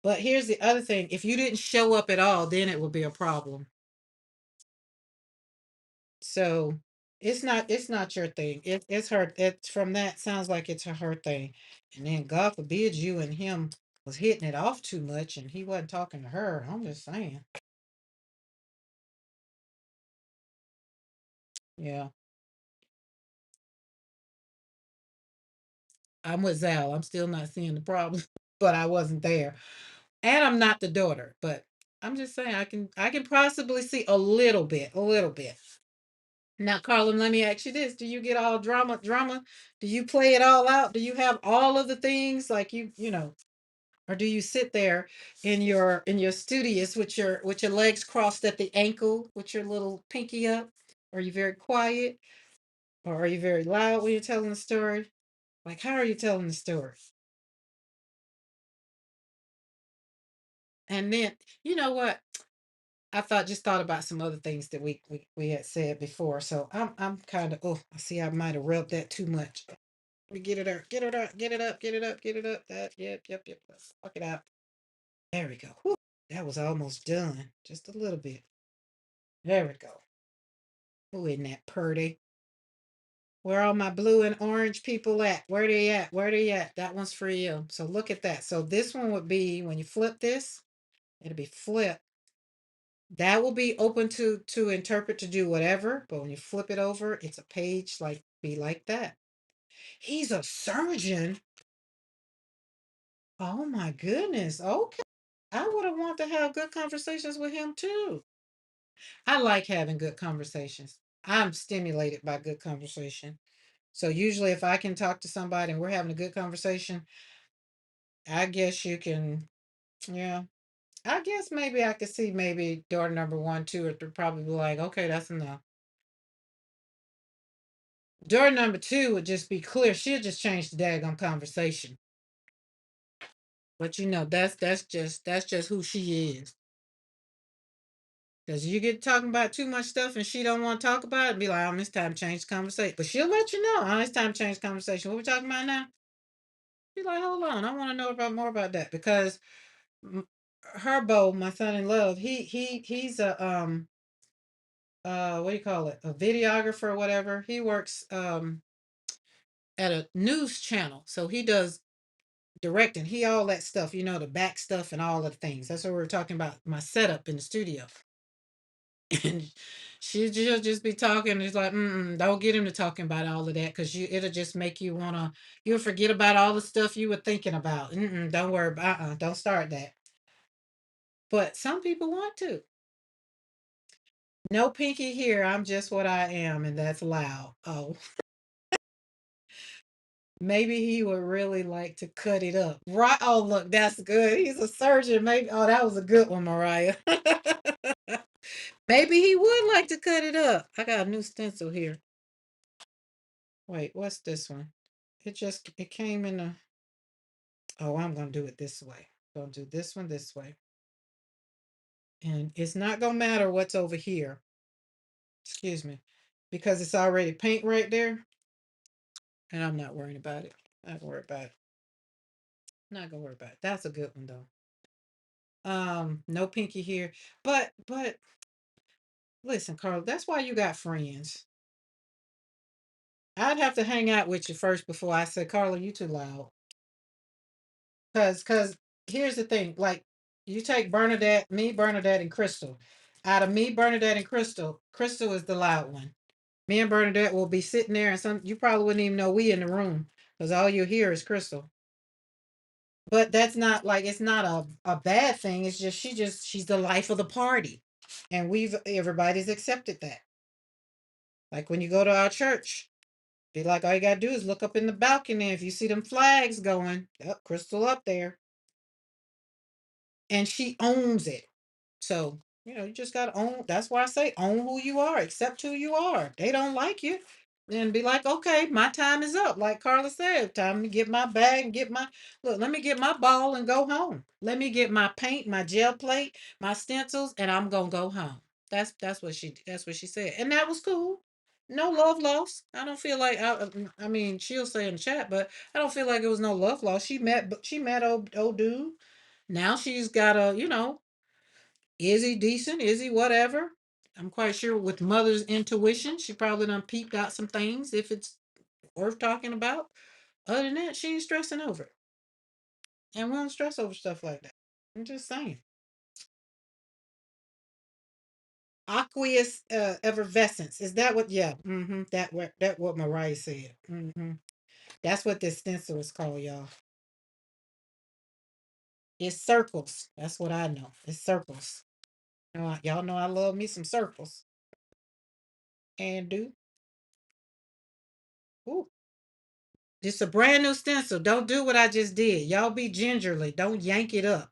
But here's the other thing: if you didn't show up at all, then it would be a problem. So it's not your thing. It's her. It's from that sounds like it's her thing. And then God forbid you and him was hitting it off too much, and he wasn't talking to her. I'm just saying. Yeah, I'm with Zal. I'm still not seeing the problem, but I wasn't there, and I'm not the daughter. But I'm just saying I can possibly see a little bit, a little bit. Now, Carlin, let me ask you this: do you get all drama? Do you play it all out? Do you have all of the things like or do you sit there in your studios with your legs crossed at the ankle with your little pinky up? Are you very quiet, or are you very loud when you're telling the story? Like, how are you telling the story? And then, you know what? I thought about some other things that we had said before. So I'm kind of, oh, I see I might have rubbed that too much. We get it up, get it up, get it up, get it up, get it up. That, yep. Let's fuck it out. There we go. Whew, that was almost done. Just a little bit. There we go. Oh, isn't that pretty? Where all my blue and orange people at? Where they at? Where they at? That one's for you. So look at that. So this one would be when you flip this, it'll be flipped. That will be open to interpret to do whatever. But when you flip it over, it's a page like be like that. He's a surgeon. Oh my goodness. Okay. I would have wanted to have good conversations with him too. I like having good conversations. I'm stimulated by good conversation. So usually if I can talk to somebody and we're having a good conversation, I guess you can, yeah. I guess maybe I could see maybe daughter number one, two, or three probably be like, okay, that's enough. Daughter number two would just be clear. She'll just change the daggone conversation. But that's just who she is. Because you get talking about too much stuff and she don't want to talk about it, be like, oh, it's time to change the conversation. But she'll let you know, oh, it's time to change the conversation. What we talking about now? Be like, hold on, I want to know about more about that. Because m- Herbo, my son in love, he's a what do you call it? A videographer or whatever. He works at a news channel. So he does directing. He all that stuff, the back stuff and all the things. That's what we were talking about, my setup in the studio. And she'll just be talking. It's like, don't get him to talking about all of that, because it'll just make you'll forget about all the stuff you were thinking about. Don't worry about, don't start that. But some people want to. No pinky here. I'm just what I am, and that's loud. Oh, maybe he would really like to cut it up. Right. Oh, look, that's good. He's a surgeon. Maybe. Oh, that was a good one, Mariah. Maybe he would like to cut it up. I got a new stencil here. Wait, what's this one? It came in a. Oh, I'm gonna do it this way. Gonna do this one this way, and it's not gonna matter what's over here. Excuse me, because it's already paint right there, and I'm not worrying about it. Not gonna worry about it. Not gonna worry about it. That's a good one though. No pinky here, but listen, Carl. That's why you got friends. I'd have to hang out with you first before I say, Carla, you too loud. Cause here's the thing, like You take Bernadette, me, Bernadette, and Crystal. Out of me, Bernadette, and Crystal, Crystal is the loud one. Me and Bernadette will be sitting there, and some you probably wouldn't even know we in the room because all you hear is Crystal. But that's not like it's not a bad thing. It's just she's the life of the party, and we've everybody's accepted that. Like when you go to our church, be like all you gotta do is look up in the balcony. If you see them flags going, up Crystal up there, and she owns it. So, you just gotta own. That's why I say own who you are, accept who you are. If they don't like you, then be like, okay, my time is up. Like Carla said, time to get my bag and get my look, let me get my ball and go home. Let me get my paint, my gel plate, my stencils, and I'm gonna go home. That's what she said. And that was cool. No love lost. I don't feel like I mean she'll say in the chat, but I don't feel like it was no love lost. She met old dude. Now she's got is he decent? Is he whatever? I'm quite sure with mother's intuition, she probably done peeped out some things if it's worth talking about. Other than that, she ain't stressing over it. And we don't stress over stuff like that. I'm just saying. Aqueous effervescence. Is that what yeah, that what Mariah said. That's what this stencil is called, y'all. It's circles. That's what I know. It's circles. Y'all know I love me some circles. And do. Ooh. It's a brand new stencil. Don't do what I just did. Y'all be gingerly. Don't yank it up.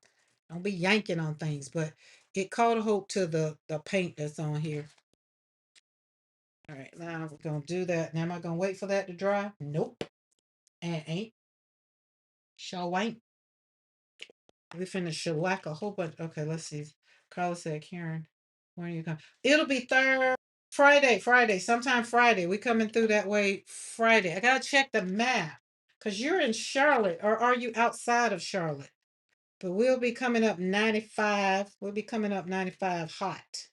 Don't be yanking on things. But it caught a hope to the paint that's on here. All right, now we're gonna do that. Now am I gonna wait for that to dry? Nope. And ain't. Show ain't. We finna shellac a whole bunch. Okay, let's see. Carla said, Karen, when are you coming? It'll be third Friday, sometime Friday. We coming through that way Friday. I gotta check the map. Cause you're in Charlotte, or are you outside of Charlotte? But we'll be coming up 95. We'll be coming up 95 hot.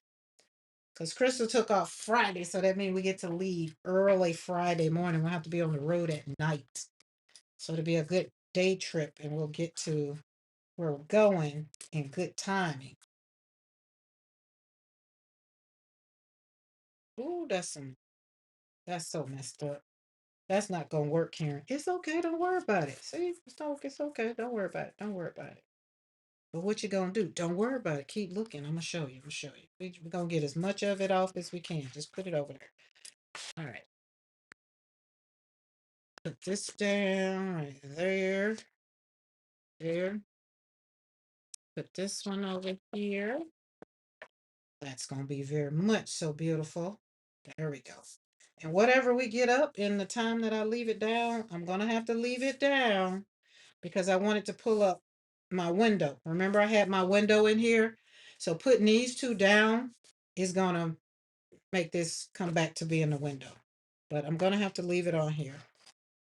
Because Crystal took off Friday, so that means we get to leave early Friday morning. We'll have to be on the road at night. So it'll be a good day trip and we'll get to where we're going in good timing. Ooh, that's so messed up. That's not gonna work, Karen. It's okay, don't worry about it. See, it's okay. Don't worry about it. Don't worry about it. But what you gonna do? Don't worry about it. Keep looking. I'm gonna show you. I'm gonna show you. We're gonna get as much of it off as we can. Just put it over there. All right. Put this down right there. There. Put this one over here. That's gonna be very much so beautiful. There we go. And whatever we get up in the time that I leave it down, I'm gonna have to leave it down because I wanted to pull up my window. Remember, I had my window in here. So putting these two down is gonna make this come back to being a window. But I'm gonna have to leave it on here,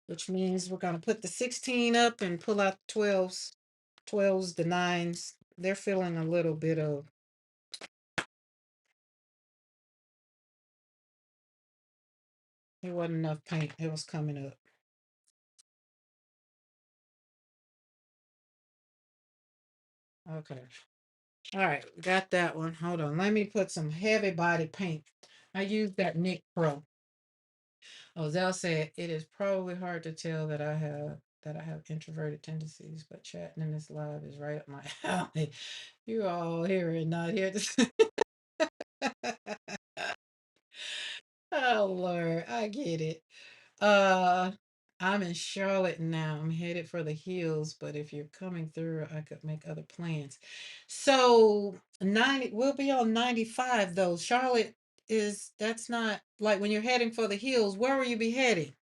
which means we're gonna put the 16 up and pull out the 12s, the 9s. They're feeling a little bit of there wasn't enough paint. It was coming up. Okay. All right, got that one. Hold on. Let me put some heavy body paint. I used that Nick Pro. Ozell said it is probably hard to tell that I have introverted tendencies, but chatting in this live is right up my alley. You all here and not here to Oh Lord, I get it. Uh I'm in Charlotte now. I'm headed for the hills, but if you're coming through, I could make other plans. So 90, we'll be on 95 though. Charlotte that's not like when you're heading for the hills, where will you be heading?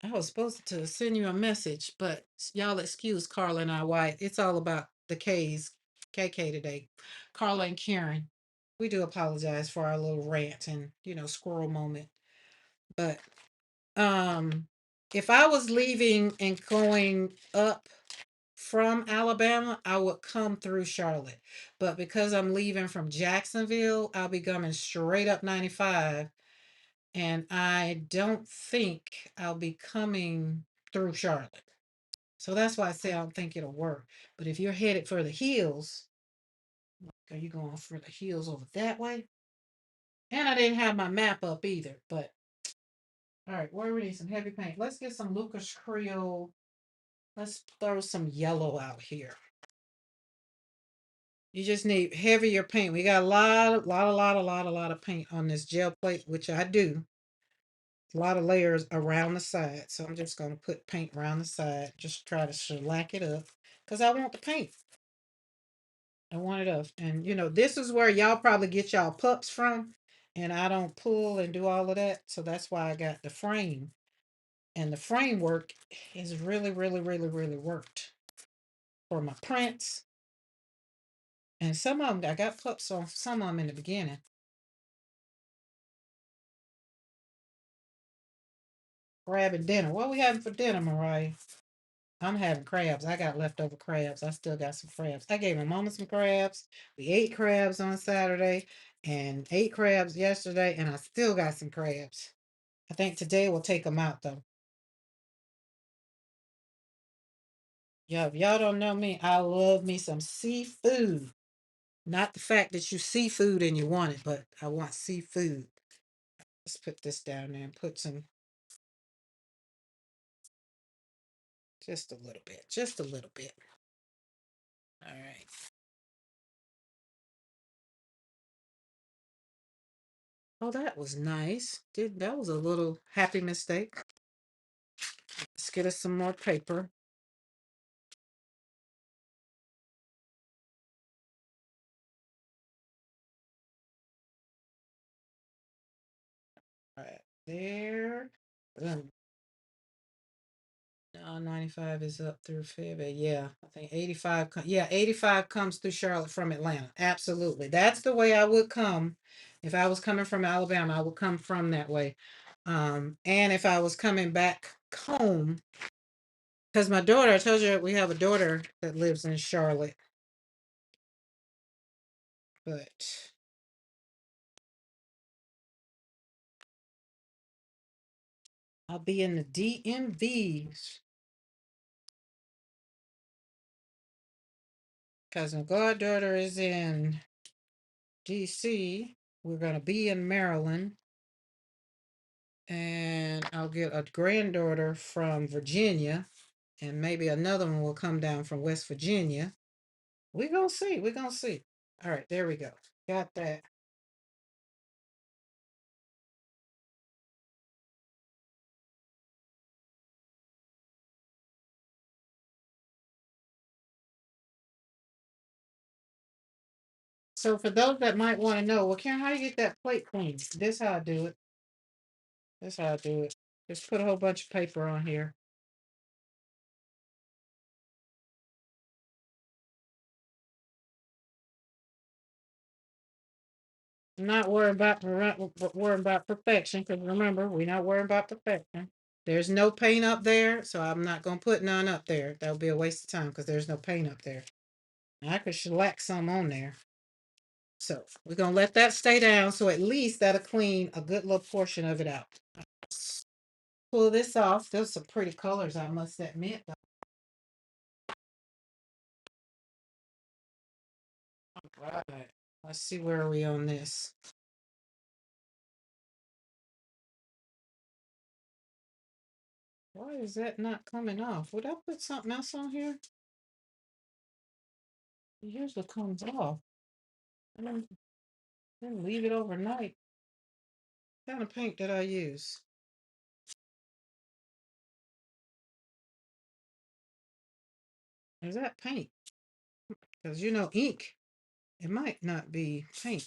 I was supposed to send you a message, but y'all excuse Carla and I why it's all about the KK today. Carla and Karen. We do apologize for our little rant and squirrel moment. But if I was leaving and going up from Alabama, I would come through Charlotte. But because I'm leaving from Jacksonville, I'll be coming straight up 95. And I don't think I'll be coming through Charlotte. So that's why I say I don't think it'll work. But if you're headed for the hills, are you going for the hills over that way? And I didn't have my map up either. But all right, where we need some heavy paint. Let's get some Lucas Creole. Let's throw some yellow out here. You just need heavier paint. We got a lot of paint on this gel plate, which I do. A lot of layers around the side. So I'm just going to put paint around the side. Just try to shellac it up because I want the paint. I want it up. And you know, this is where y'all probably get y'all pups from. And I don't pull and do all of that. So that's why I got the frame. And the framework is really worked for my prints. And some of them, I got pups on some of them in the beginning. Grabbing dinner. What we having for dinner, Mariah? I'm having crabs. I got leftover crabs. I still got some crabs. I gave my mama some crabs. We ate crabs on Saturday and ate crabs yesterday, and I still got some crabs. I think today we'll take them out though. Yeah, if y'all don't know me, I love me some seafood. Not the fact that you seafood and you want it, but I want seafood. Let's put this down there and put some, just a little bit, just a little bit. All right. Oh, that was nice. Did that was a little happy mistake. Let's get us some more paper. All right, there. Boom. No, 95 is up through February. Yeah, I think 85. Yeah, 85 comes through Charlotte from Atlanta. Absolutely. That's the way I would come. If I was coming from Alabama, I would come from that way. And if I was coming back home, because my daughter, I told you we have a daughter that lives in Charlotte, but I'll be in the DMV because my goddaughter is in DC. We're going to be in Maryland. And I'll get a granddaughter from Virginia. And maybe another one will come down from West Virginia. We're going to see. We're going to see. All right, there we go. Got that. So for those that might want to know, well, Karen, how do you get that plate clean? This how I do it. This how I do it. Just put a whole bunch of paper on here. I'm not worrying about perfection because remember, we're not worrying about perfection. There's no paint up there, so I'm not gonna put none up there. That would be a waste of time because there's no paint up there. I could shellac some on there. So we're gonna let that stay down. So at least that'll clean a good little portion of it out. Pull this off. Those some pretty colors, I must admit. All right. Let's see where are we on this. Why is that not coming off? Would I put something else on here? Here's what comes off. I didn't leave it overnight. What kind of paint did I use? Is that paint? Because you know, ink, it might not be paint.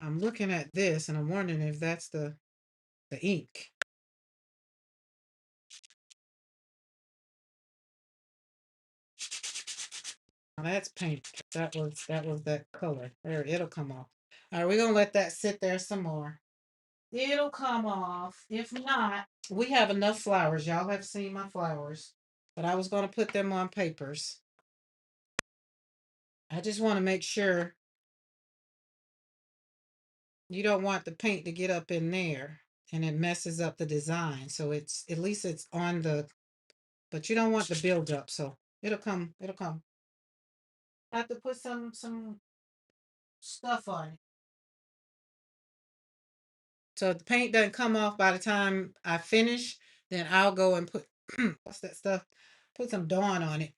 I'm looking at this and I'm wondering if that's the ink. Now that's paint. That was that color. There, it'll come off. All right, we're gonna let that sit there some more. It'll come off. If not, we have enough flowers. Y'all have seen my flowers, but I was gonna put them on papers. I just want to make sure you don't want the paint to get up in there and it messes up the design. So it's at least it's on the, but you don't want the buildup. So it'll come, it'll come. I have to put some stuff on it. So if the paint doesn't come off by the time I finish, then I'll go and put what's that stuff? Put some Dawn on it.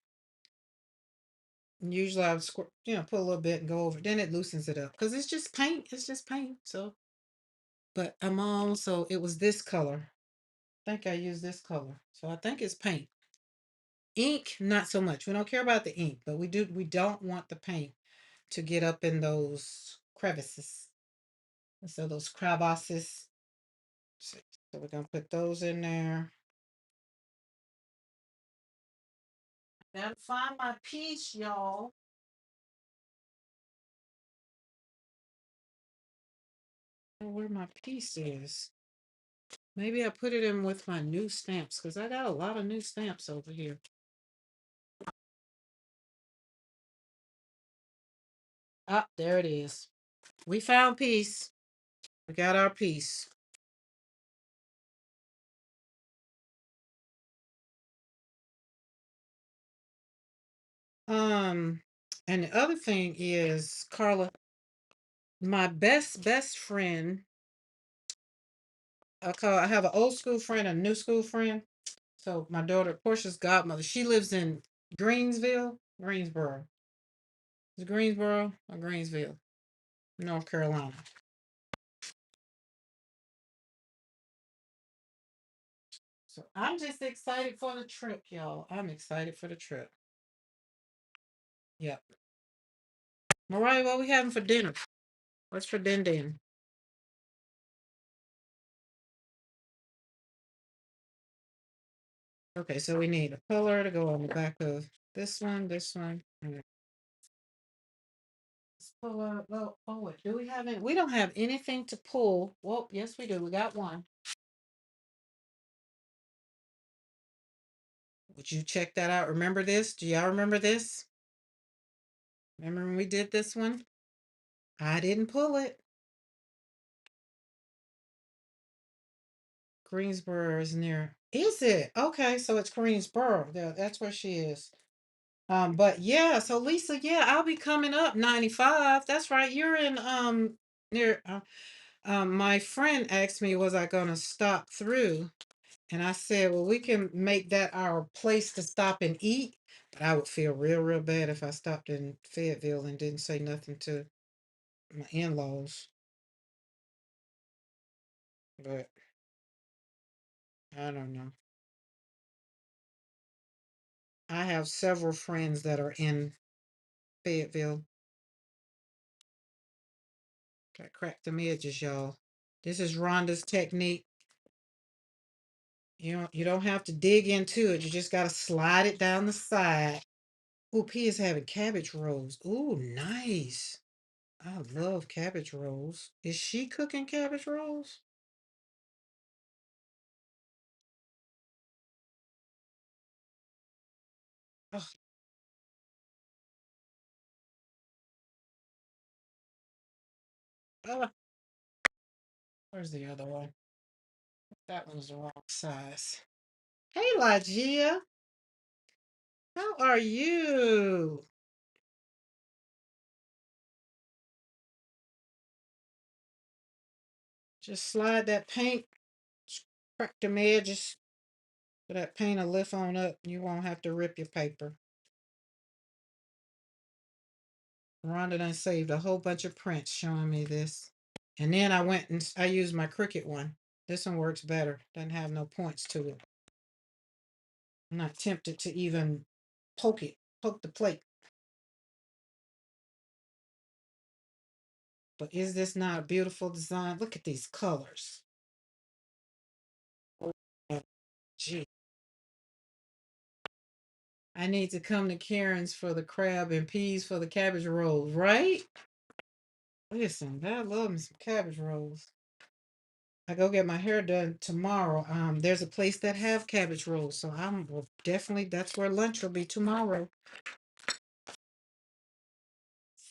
And usually I would put a little bit and go over. Then it loosens it up because it's just paint. It's just paint. So, but I'm also it was this color. I think I used this color. So I think it's paint. Ink, not so much. We don't care about the ink, but we don't want the paint to get up in those crevices. And so those crevasses. So we're gonna put those in there. Gotta find my piece, y'all. Where my piece is. Maybe I put it in with my new stamps because I got a lot of new stamps over here. Ah, there it is. We found peace. We got our piece. Um, and the other thing is, Carla, my best friend. I have an old school friend, a new school friend. So my daughter, Portia's godmother, she lives in Greensboro. Is it Greensboro or Greensville, North Carolina. So I'm just excited for the trip, y'all. I'm excited for the trip. Yep. Mariah, what we having for dinner? What's for din? Okay, so we need a color to go on the back of this one. And let's pull out, well, oh, wait, do we have it? We don't have anything to pull. Well, yes, we do. We got one. Would you check that out? Remember this? Do y'all remember this? Remember when we did this one? I didn't pull it. Greensboro is near. Is it? Okay, so it's Greensboro. There, that's where she is. But yeah, so Lisa, yeah, I'll be coming up 95. That's right. You're in near my friend asked me was I gonna stop through, and I said, well, we can make that our place to stop and eat, but I would feel real bad if I stopped in Fayetteville and didn't say nothing to my in-laws. But I don't know. I have several friends that are in Fayetteville. Got cracked them edges, y'all. This is Rhonda's technique. You don't have to dig into it. You just gotta slide it down the side. Ooh, P is having cabbage rolls. Ooh, nice. I love cabbage rolls. Is she cooking cabbage rolls? Oh, ah, where's the other one? That one's the wrong size. Hey, Lagia. How are you? Just slide that paint, crack them edges so that paint will lift on up. You won't have to rip your paper. Rhonda done saved a whole bunch of prints showing me this. And then I went and I used my Cricut one. This one works better. Doesn't have no points to it. I'm not tempted to even poke the plate. But is this not a beautiful design? Look at these colors. Oh, gee. I need to come to Karen's for the crab and peas for the cabbage rolls, right? Listen, I love me some cabbage rolls. I go get my hair done tomorrow. There's a place that have cabbage rolls, so I'm well, definitely that's where lunch will be tomorrow.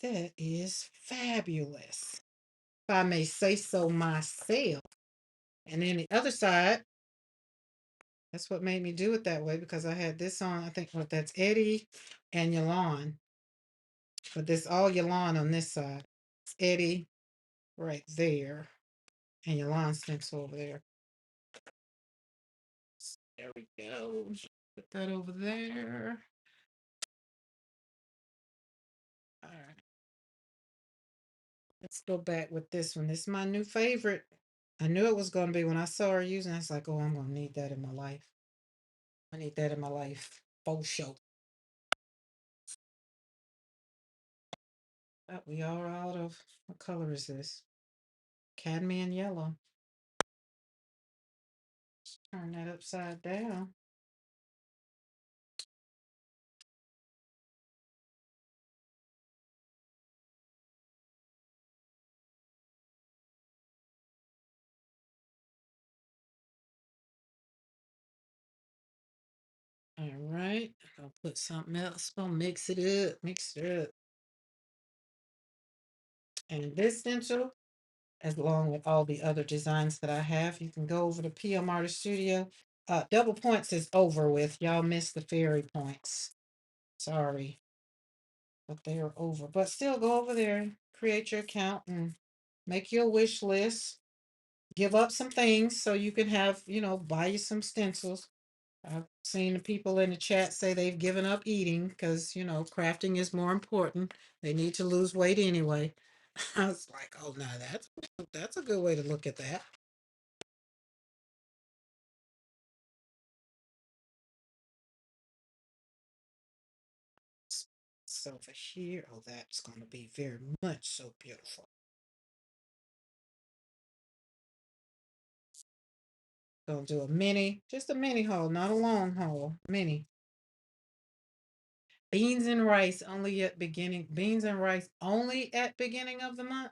That is fabulous. if I may say so myself. And then the other side, that's what made me do it that way because I had this on. I think what that's Eddie and Yolon, but this all Yolon on this side. It's Eddie right there, and Yolon stencil over there. There we go. Put that over there. All right. Let's go back with this one. This is my new favorite. I knew it was going to be when I saw her using it. I was like, oh, I'm going to need that in my life. I need that in my life. For sure. But we are out of, what color is this? Cadmium yellow. Turn that upside down. All right. I'll put something else. Gonna mix it up. Mix it up. And this stencil, as along with all the other designs that I have, you can go over to PM Artist Studio. Double points is over with. Y'all missed the fairy points. Sorry, but they are over. But still go over there, create your account and make your wish list. Give up some things so you can have, buy you some stencils. I've seen the people in the chat say they've given up eating because, crafting is more important. They need to lose weight anyway. I was like, oh no, that's a good way to look at that. So over here, oh, that's going to be very much so beautiful. Gonna do a mini, just a mini haul, not a long haul, mini. Beans and rice only at beginning. Beans and rice only at beginning of the month.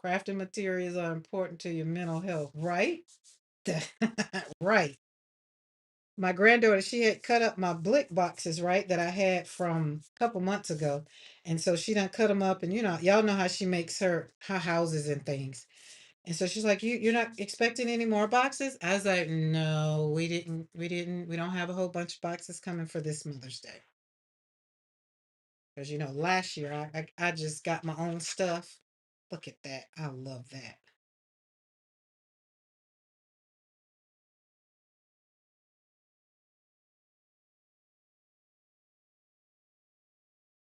Crafting materials are important to your mental health, right? Right. My granddaughter, she had cut up my blick boxes, right, that I had from a couple months ago. And so she done cut them up and y'all know how she makes her houses and things. And so she's like, you're not expecting any more boxes? I was like, no, we don't have a whole bunch of boxes coming for this Mother's Day. Because last year I just got my own stuff. Look at that. I love that.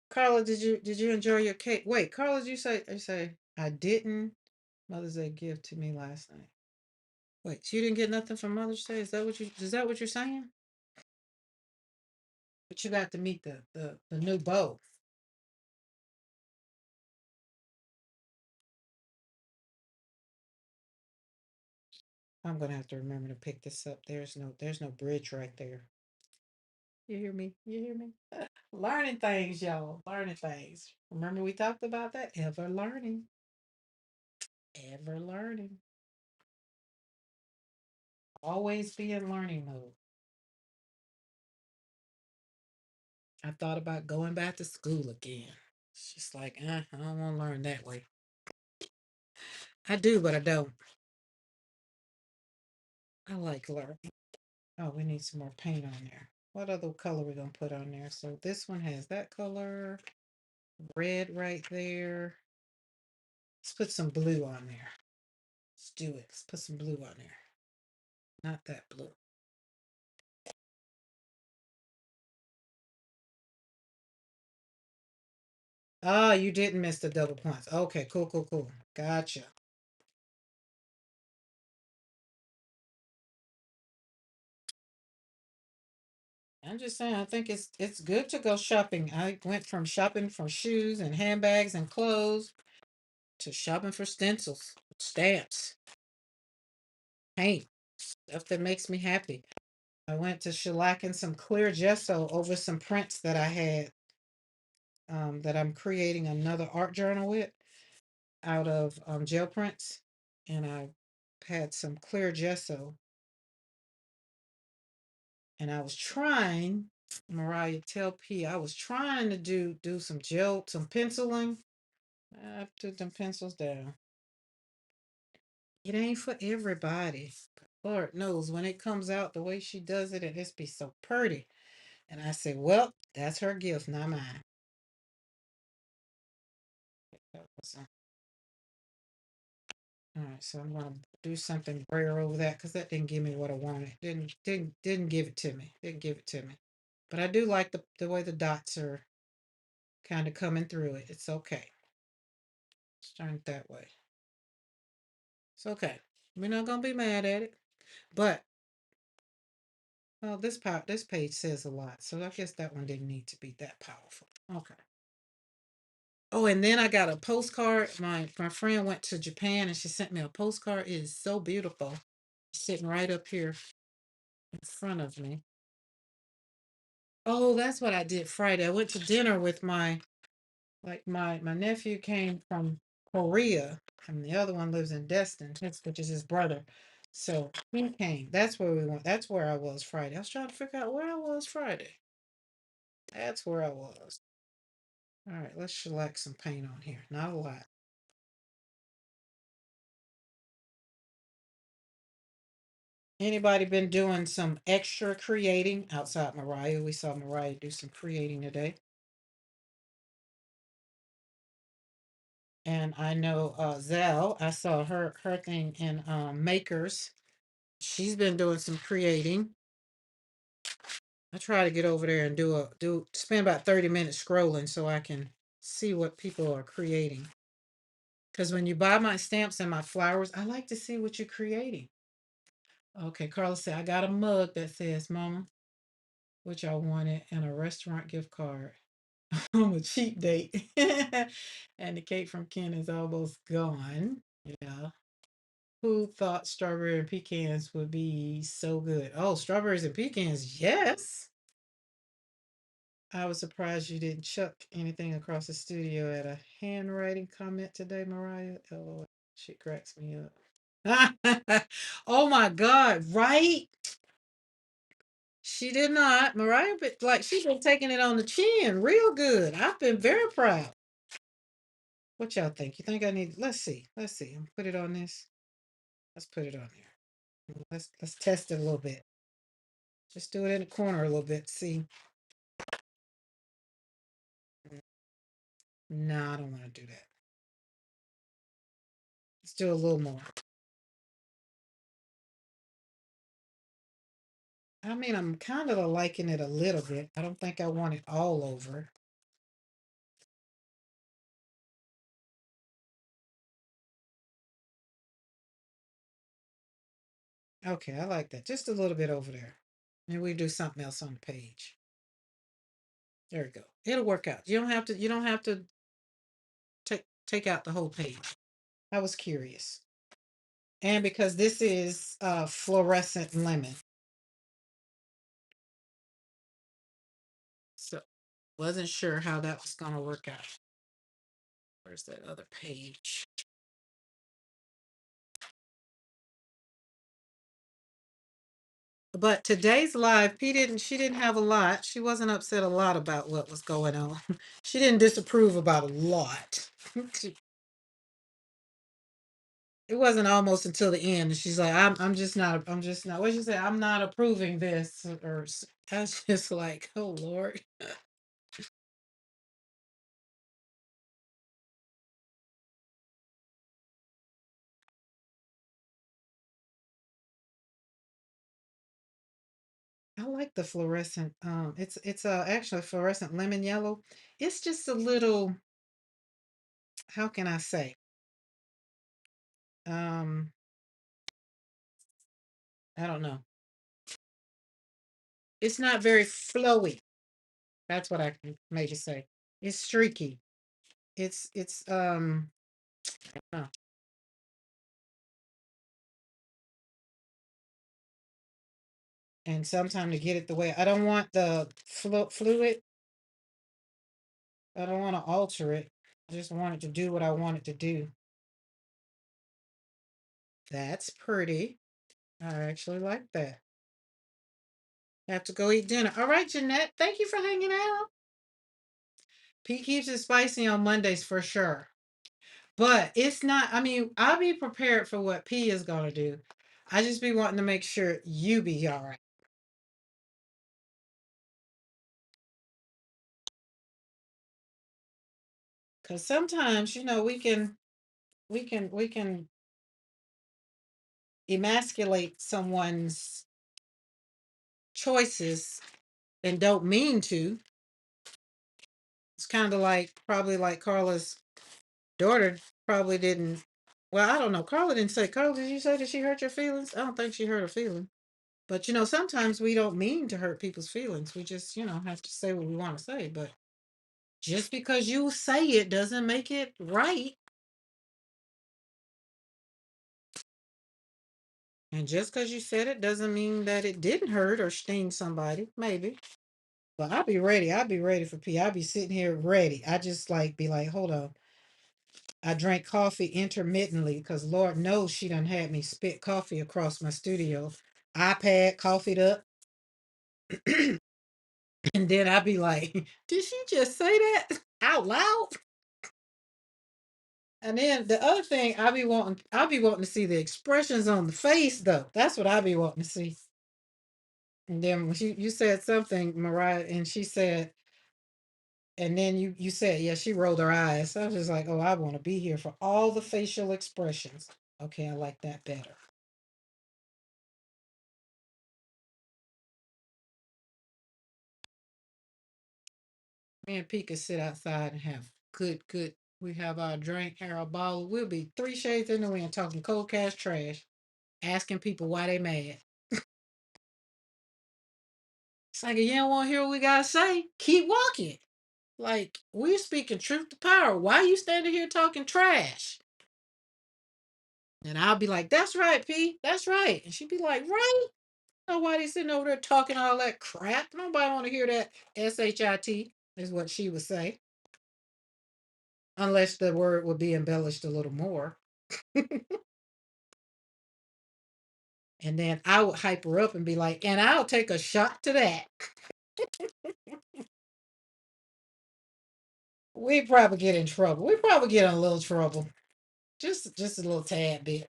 Carla, did you enjoy your cake? Wait, Carla, did you say I didn't Mother's Day gift to me last night? Wait, so you didn't get nothing from Mother's Day? Is that what you're saying? But you got to meet the new beau. I'm gonna have to remember to pick this up. There's no bridge right there. You hear me? You hear me? Learning things, y'all. Learning things. Remember we talked about that? Ever learning. Ever learning. Always be in learning mode. I thought about going back to school again. It's just like, I don't want to learn that way. I do, but I don't. I like learning. Oh, we need some more paint on there. What other color we gonna put on there? So this one has that color, red right there. Let's put some blue on there. Let's do it. Let's put some blue on there. Not that blue. Ah, you didn't miss the double points. Okay, cool, cool, cool. Gotcha. I'm just saying, I think it's good to go shopping. I went from shopping for shoes and handbags and clothes to shopping for stencils, stamps, paint, stuff that makes me happy. I went to shellacking some clear gesso over some prints that I had that I'm creating another art journal with out of gel prints. And I had some clear gesso and I was trying, Mariah tell P, I was trying to do some penciling. I took them pencils down. it ain't for everybody. Lord knows when it comes out the way she does it, it just be so pretty. And I say, well, that's her gift, not mine. So, all right, so I'm gonna do something rare over that because that didn't give me what I wanted. Didn't give it to me. Didn't give it to me. But I do like the way the dots are kind of coming through it. It's okay. Let's turn it that way. It's okay. We're not gonna be mad at it. But well, this page says a lot, so I guess that one didn't need to be that powerful. Okay. Oh, and then I got a postcard. My friend went to Japan and she sent me a postcard. It is so beautiful. Sitting right up here in front of me. Oh, that's what I did Friday. I went to dinner with my nephew came from Korea, and the other one lives in Destin, which is his brother. So he came. That's where we went. That's where I was Friday. I was trying to figure out where I was Friday. That's where I was. All right, let's select some paint on here. Not a lot. Anybody been doing some extra creating outside Mariah? We saw Mariah do some creating today. And I know Zell, I saw her thing in Makers. She's been doing some creating. I try to get over there and spend about 30 minutes scrolling so I can see what people are creating. Because when you buy my stamps and my flowers, I like to see what you're creating. Okay, Carla said, I got a mug that says, Mama, which I wanted, and a restaurant gift card on a cheap date. And the cake from Ken is almost gone. Yeah. Who thought strawberry and pecans would be so good? Oh, strawberries and pecans, yes. I was surprised you didn't chuck anything across the studio at a handwriting comment today, Mariah. Oh, she cracks me up. Oh my God, right? She did not. Mariah, but like she's been taking it on the chin real good. I've been very proud. What y'all think? You think I need? Let's see. Let's see. Put it on this. Let's put it on there. Let's test it a little bit. Just do it in the corner a little bit. See. No, I don't want to do that. Let's do a little more. I mean, I'm kind of liking it a little bit. I don't think I want it all over. Okay, I like that. Just a little bit over there. And we do something else on the page. There we go. It'll work out. You don't have to take out the whole page. I was curious. And because this is fluorescent lemon. So wasn't sure how that was gonna work out. Where's that other page? But today's live, she didn't have a lot. She wasn't upset a lot about what was going on. She didn't disapprove about a lot. It wasn't almost until the end. And she's like, I'm just not, what did you say? I'm not approving this. I was just like, oh Lord. I like the fluorescent. It's actually fluorescent lemon yellow. It's just a little, how can I say? Um, I don't know. It's not very flowy. That's what I can maybe say. It's streaky. It's uh, and sometimes to get it the way I don't want the fluid. I don't want to alter it. I just want it to do what I want it to do. That's pretty. I actually like that. Have to go eat dinner. All right, Jeanette. Thank you for hanging out. Pete keeps it spicy on Mondays for sure. But it's not, I mean, I'll be prepared for what P is gonna do. I just be wanting to make sure you be all right. Cause sometimes, we can emasculate someone's choices and don't mean to. It's kind of like probably like Carla's daughter probably didn't. Well, I don't know. Carla didn't say. Carla, did you say that she hurt your feelings? I don't think she hurt her feelings. But sometimes we don't mean to hurt people's feelings. We just, have to say what we want to say. But just because you say it doesn't make it right. And just because you said it doesn't mean that it didn't hurt or sting somebody. Maybe. But I'll be ready. I'll be ready for P. I'll be sitting here ready. I just be like, hold on. I drank coffee intermittently because Lord knows she done had me spit coffee across my studio. iPad coffeeed up. And then I'd be like, did she just say that out loud? And then the other thing I be wanting to see the expressions on the face though. That's what I be wanting to see. And then when you said something, Mariah, and she said, and then you said, yeah, she rolled her eyes. So I was just like, oh, I want to be here for all the facial expressions. Okay, I like that better. Me and Pete could sit outside and have good. We have our drink, have our bottle. We'll be three shades in the wind talking cold cash trash, asking people why they mad. It's like, if you don't want to hear what we got to say, keep walking. Like, we're speaking truth to power. Why you standing here talking trash? And I'll be like, that's right, P. That's right. And she'd be like, right? Nobody sitting over there talking all that crap. Nobody want to hear that shit is what she would say. Unless the word would be embellished a little more. And then I would hype her up and be like, and I'll take a shot to that. We probably get in trouble. We probably get in a little trouble. Just a little tad bit.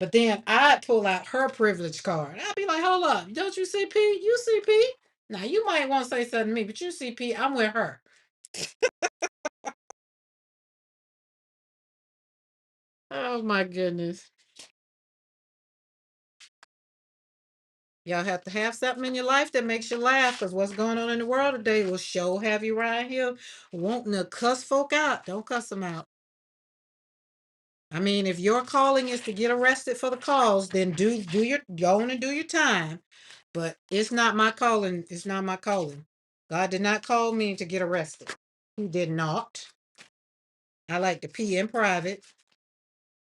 But then I'd pull out her privilege card. I'd be like, hold up, don't you see P? You see P? Now you might want to say something to me, but you see P, I'm with her. Oh my goodness. Y'all have to have something in your life that makes you laugh, because what's going on in the world today will show have you right here wanting to cuss folk out. Don't cuss them out. I mean, if your calling is to get arrested for the cause, then do your go on and do your time. But it's not my calling. It's not my calling. God did not call me to get arrested. He did not. I like to pee in private.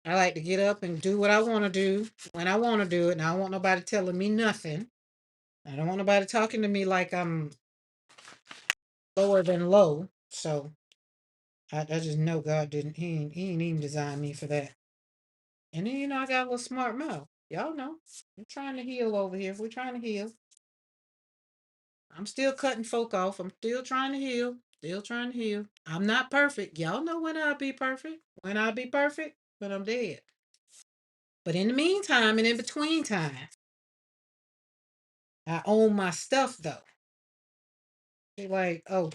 I like to get up and do what I want to do when I want to do it. And I don't want nobody telling me nothing. I don't want nobody talking to me like I'm lower than low. So I just know God didn't. He ain't even designed me for that. And then I got a little smart mouth. Y'all know. We're trying to heal over here. We're trying to heal. I'm still cutting folk off. I'm still trying to heal. Still trying to heal. I'm not perfect. Y'all know when I'll be perfect. When I'll be perfect? When I'm dead. But in the meantime and in between time, I own my stuff though. Be like, oh,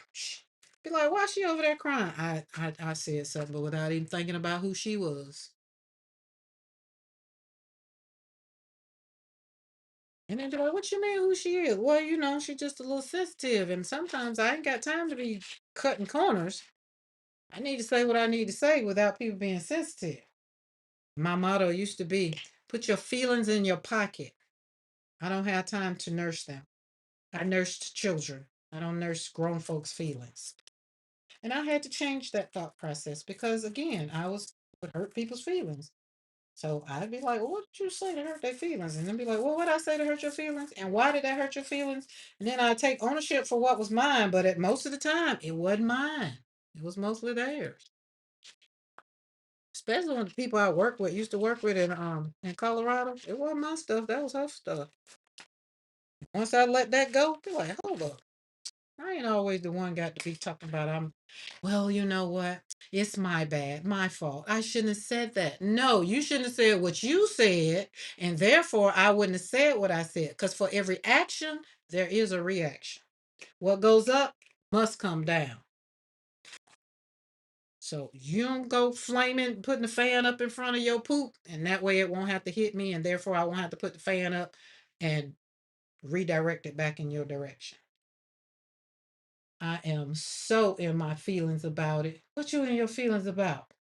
be like, why she over there crying? I said something, but without even thinking about who she was. And then they're like, what you mean who she is? Well, she's just a little sensitive. And sometimes I ain't got time to be cutting corners. I need to say what I need to say without people being sensitive. My motto used to be put your feelings in your pocket. I don't have time to nurse them. I nursed children. I don't nurse grown folks' feelings. And I had to change that thought process because, again, I would hurt people's feelings. So I'd be like, well, what did you say to hurt their feelings? And then be like, well, what did I say to hurt your feelings? And why did that hurt your feelings? And then I take ownership for what was mine. But at most of the time, it wasn't mine. It was mostly theirs. Especially when the people I work with used to work with in Colorado. It wasn't my stuff. That was her stuff. Once I let that go, be like, hold up. I ain't always the one got to be talking about well, you know what? It's my bad, my fault. I shouldn't have said that. No, you shouldn't have said what you said, and therefore I wouldn't have said what I said. Because for every action, there is a reaction. What goes up must come down. So you don't go flaming, putting the fan up in front of your poop, and that way it won't have to hit me, and therefore I won't have to put the fan up and redirect it back in your direction. I am so in my feelings about it. What you in your feelings about?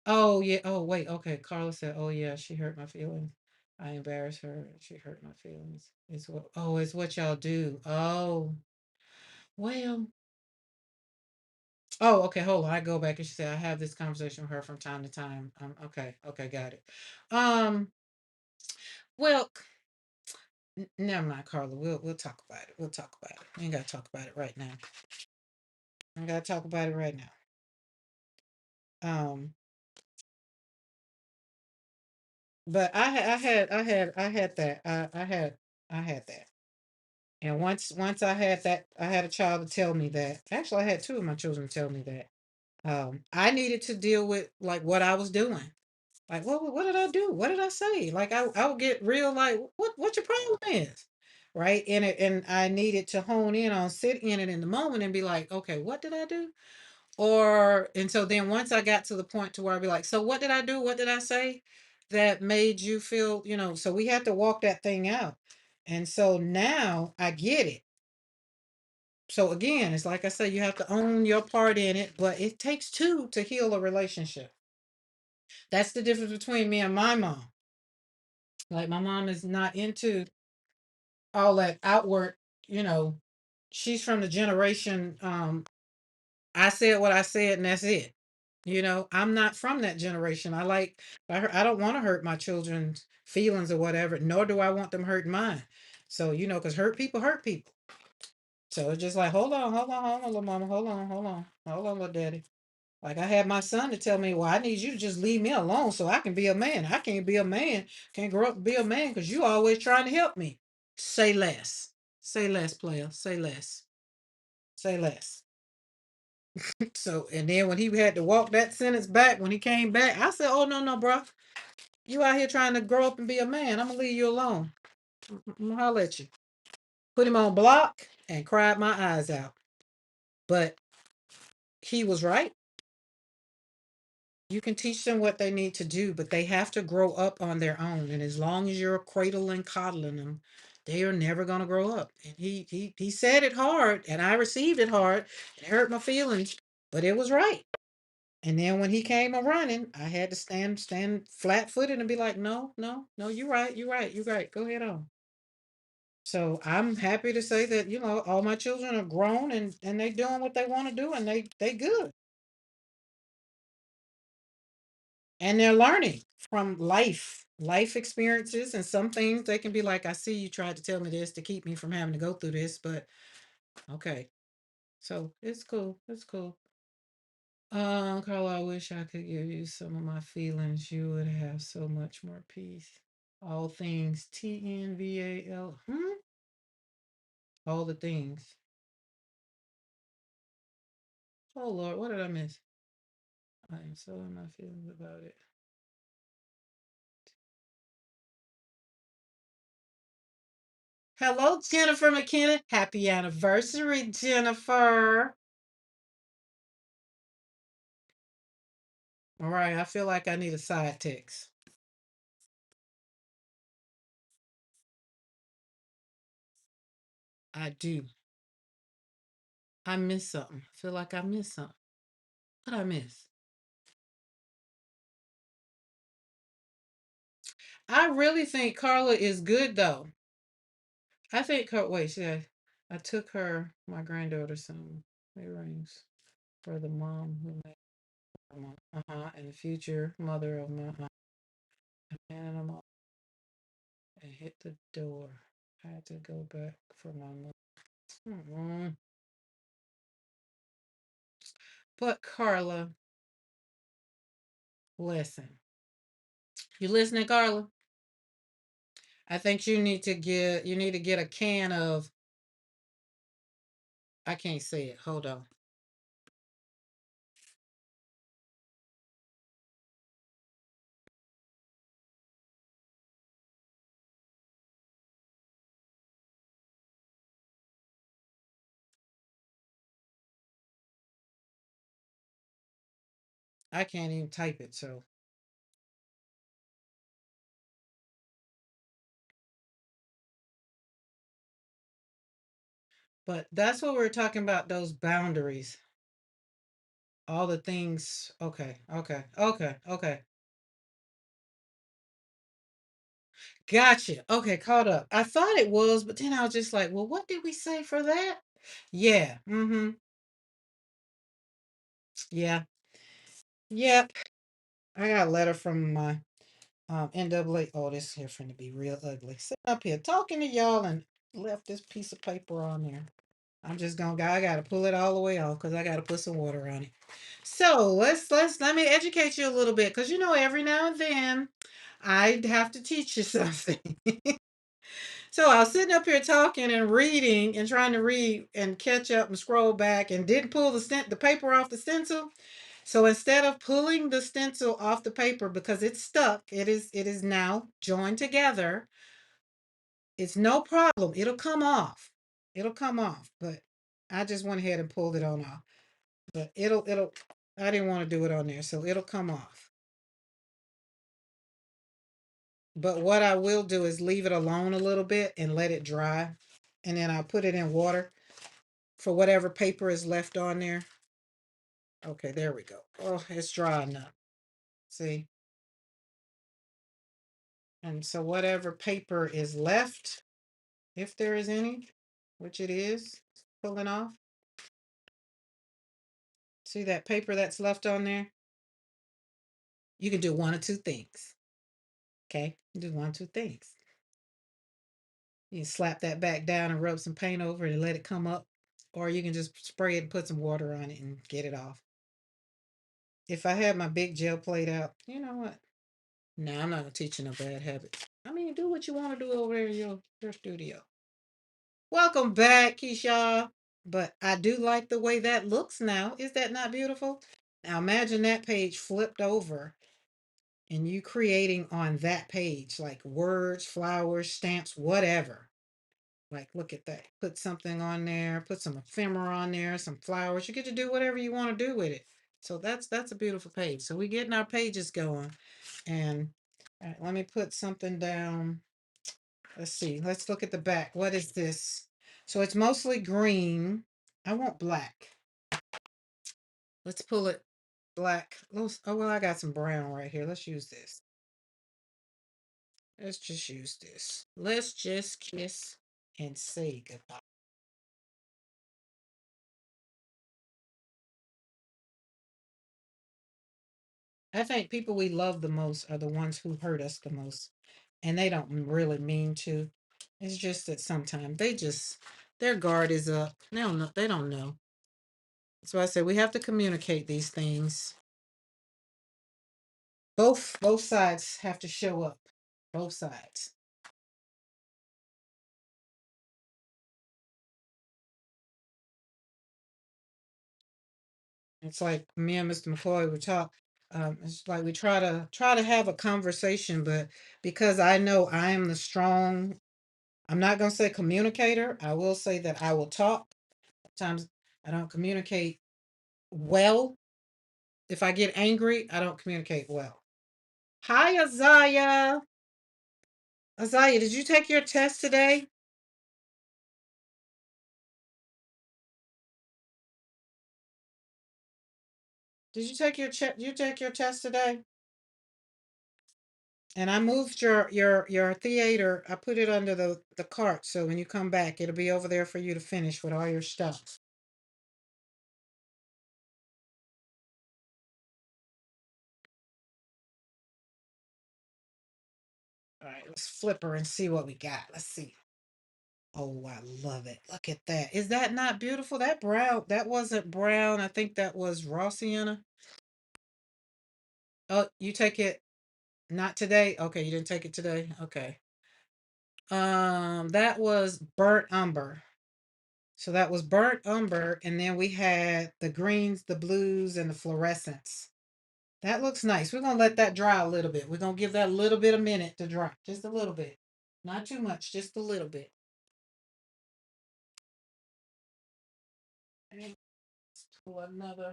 Oh yeah. Oh wait. Okay. Carla said, "Oh yeah, she hurt my feelings. I embarrassed her. She hurt my feelings. It's what? Oh, it's what y'all do. Oh well. Oh, okay. Hold on. I go back and she said I have this conversation with her from time to time. Okay. Okay. Got it. Um. Well, never mind, Carla. We'll talk about it. We'll talk about it. We ain't gotta talk about it right now. I gotta talk about it right now. Um. But I had that. I had that. And once I had a child to tell me that. Actually, I had two of my children tell me that. I needed to deal with like what I was doing. Like, what did I do? What did I say? Like I would get real like what your problem is? Right? And I needed to hone in on sit in it in the moment and be like, okay, what did I do? Or and so then once I got to the point to where I'd be like, so what did I do? What did I say that made you feel, so we had to walk that thing out. And so now I get it. So again, it's like I say, you have to own your part in it, but it takes two to heal a relationship. That's the difference between me and my mom. Like my mom is not into all that outward, you know, she's from the generation, I said what I said and that's it. I'm not from that generation. I don't want to hurt my children's feelings or whatever, nor do I want them hurting mine. So, because hurt people. So it's just like, hold on, little mama, hold on, little daddy. Like I had my son to tell me, well, I need you to just leave me alone so I can be a man. I can't be a man, can't grow up and be a man because you always trying to help me. Say less. Say less, player. Say less. Say less. So, and then when he had to walk that sentence back, when he came back, I said, oh, no, no, bro. You out here trying to grow up and be a man. I'm going to leave you alone. I'm going to holler at you. Put him on block and cried my eyes out. But he was right. You can teach them what they need to do, but they have to grow up on their own. And as long as you're cradling and coddling them, they are never going to grow up. And he said it hard, and I received it hard. It hurt my feelings, but it was right. And then when he came a running, I had to stand flat footed and be like, no, no, no, you're right, you're right, you're right. Go ahead on. So I'm happy to say that all my children are grown and they doing what they want to do and they good and they're learning from life experiences and some things they can be like, I see you tried to tell me this to keep me from having to go through this, but okay. So it's cool. It's cool. Carla, I wish I could give you some of my feelings. You would have so much more peace. All things TNVAL. All the things. Oh Lord, what did I miss? I am so in my feelings about it. Hello, Jennifer McKenna. Happy anniversary, Jennifer. All right, I feel like I need a side text. I do. I miss something. I feel like I miss something. What I miss? I really think Carla is good though. I think wait, I took my granddaughter some earrings for the mom who made and the future mother of my aunt. And I'm off and hit the door. I had to go back for my mom. But Carla, listen. You listening, Carla? I think you need to get a can of I can't say it. Hold on. I can't even type it. So, but that's what we're talking about. Those boundaries, all the things. Okay. Okay. Okay. Okay. Gotcha. Okay. Caught up. I thought it was, but then I was just like, well, what did we say for that? Yeah. Mm-hmm. Yeah. Yep. I got a letter from my NAA. Oh, this here finna be real ugly. Sitting up here talking to y'all and left this piece of paper on there. I'm just gonna I gotta pull it all the way off because I gotta put some water on it. So let me educate you a little bit because you know every now and then I have to teach you something. So I was sitting up here talking and reading and trying to read and catch up and scroll back and didn't pull the paper off the stencil. So instead of pulling the stencil off the paper because it's stuck, it is now joined together. It's no problem. It'll come off. It'll come off. But I just went ahead and pulled it on off. But it'll I didn't want to do it on there, so it'll come off. But what I will do is leave it alone a little bit and let it dry. And then I'll put it in water for whatever paper is left on there. Okay, there we go. Oh, it's dry enough. See? And so whatever paper is left, if there is any, which it is, pulling off. See that paper that's left on there? You can do one or two things. Okay? Do one or two things. You can slap that back down and rub some paint over it and let it come up. Or you can just spray it and put some water on it and get it off. If I had my big gel plate out, you know what? No, I'm not gonna teach you no bad habits. I mean, do what you want to do over there in your studio. Welcome back, Keisha. But I do like the way that looks now. Is that not beautiful? Now imagine that page flipped over and you creating on that page like words, flowers, stamps, whatever. Like, look at that. Put something on there, put some ephemera on there, some flowers. You get to do whatever you want to do with it. So that's a beautiful page. So we getting our pages going. And all right, let me put something down. Let's see. Let's look at the back. What is this? So it's mostly green. I want black. Let's pull it black. Oh, well, I got some brown right here. Let's use this. Let's just use this. Let's just kiss and say goodbye. I think people we love the most are the ones who hurt us the most. And they don't really mean to. It's just that sometimes their guard is up. They don't know. They don't know. So I said we have to communicate these things. Both sides have to show up. Both sides. It's like me and Mr. McCoy would talk. It's like we try to have a conversation, but because I know I am the strong, I'm not gonna say communicator. I will say that I will talk. Sometimes I don't communicate well. If I get angry, I don't communicate well. Hi, Azaya. Azaya, did you take your test today? Did you take you take your test today? And I moved your theater. I put it under the cart, so when you come back, it'll be over there for you to finish with all your stuff. All right, let's flip her and see what we got. Let's see. Oh, I love it. Look at that. Is that not beautiful? That brown, that wasn't brown. I think that was raw sienna. Oh, you take it not today? Okay, you didn't take it today. Okay. That was burnt umber. So that was burnt umber, and then we had the greens, the blues, and the fluorescents. That looks nice. We're gonna let that dry a little bit. We're gonna give that a little bit a minute to dry. Just a little bit. Not too much, just a little bit. And to another.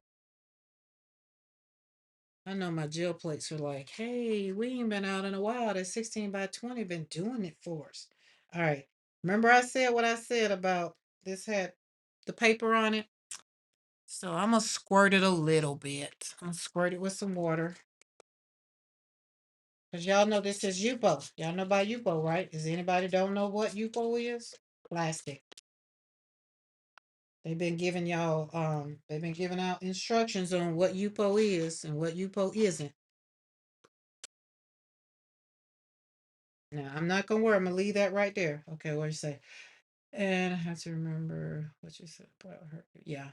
I know my gel plates are like, hey, we ain't been out in a while. That 16 by 20 been doing it for us. All right. Remember I said what I said about this had the paper on it? So I'm gonna squirt it a little bit. I'm gonna squirt it with some water. Because y'all know this is UPO. Y'all know about UPO, right? Does anybody don't know what UPO is? Plastic. They've been giving y'all they've been giving out instructions on what UPO is and what UPO isn't. Now I'm not gonna worry, I'm gonna leave that right there. Okay, what do you say? And I have to remember what you said about her. Yeah.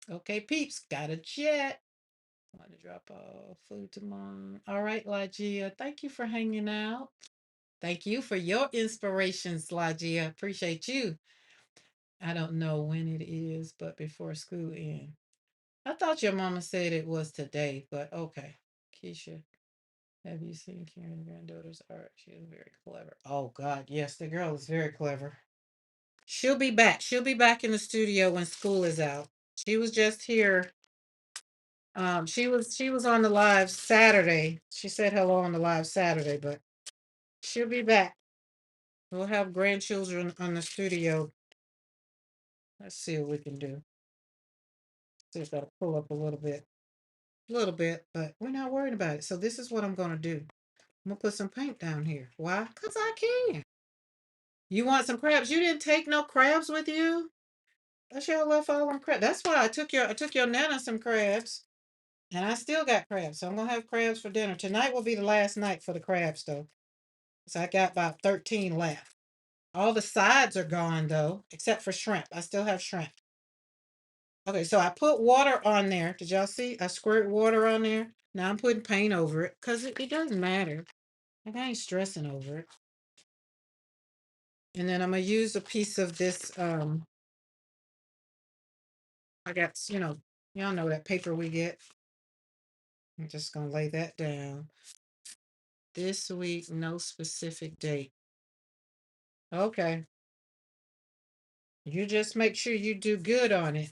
Okay, peeps, got a jet. Want to drop off food to mom. All right, Lagia. Thank you for hanging out. Thank you for your inspirations, Lagia. Appreciate you. I don't know when it is, but before school ends. I thought your mama said it was today, but okay. Keisha, have you seen Karen's granddaughter's art? She is very clever. Oh God, yes, the girl is very clever. She'll be back. She'll be back in the studio when school is out. She was just here. She was on the live Saturday. She said hello on the live Saturday, but she'll be back. We'll have grandchildren on the studio. Let's see what we can do. See if that'll pull up a little bit, but we're not worried about it. So this is what I'm gonna do. I'm gonna put some paint down here. Why? Cause I can. You want some crabs? You didn't take no crabs with you. I sure left all them crabs. That's why I took your nana some crabs, and I still got crabs. So I'm gonna have crabs for dinner. Tonight will be the last night for the crabs, though. So I got about 13 left. All the sides are gone though, except for shrimp. I still have shrimp. Okay, so I put water on there. Did y'all see? I squirt water on there. Now I'm putting paint over it because it doesn't matter. Like I ain't stressing over it. And then I'm gonna use a piece of this. I got y'all know that paper we get. I'm just gonna lay that down. This week, no specific date. Okay. You just make sure you do good on it.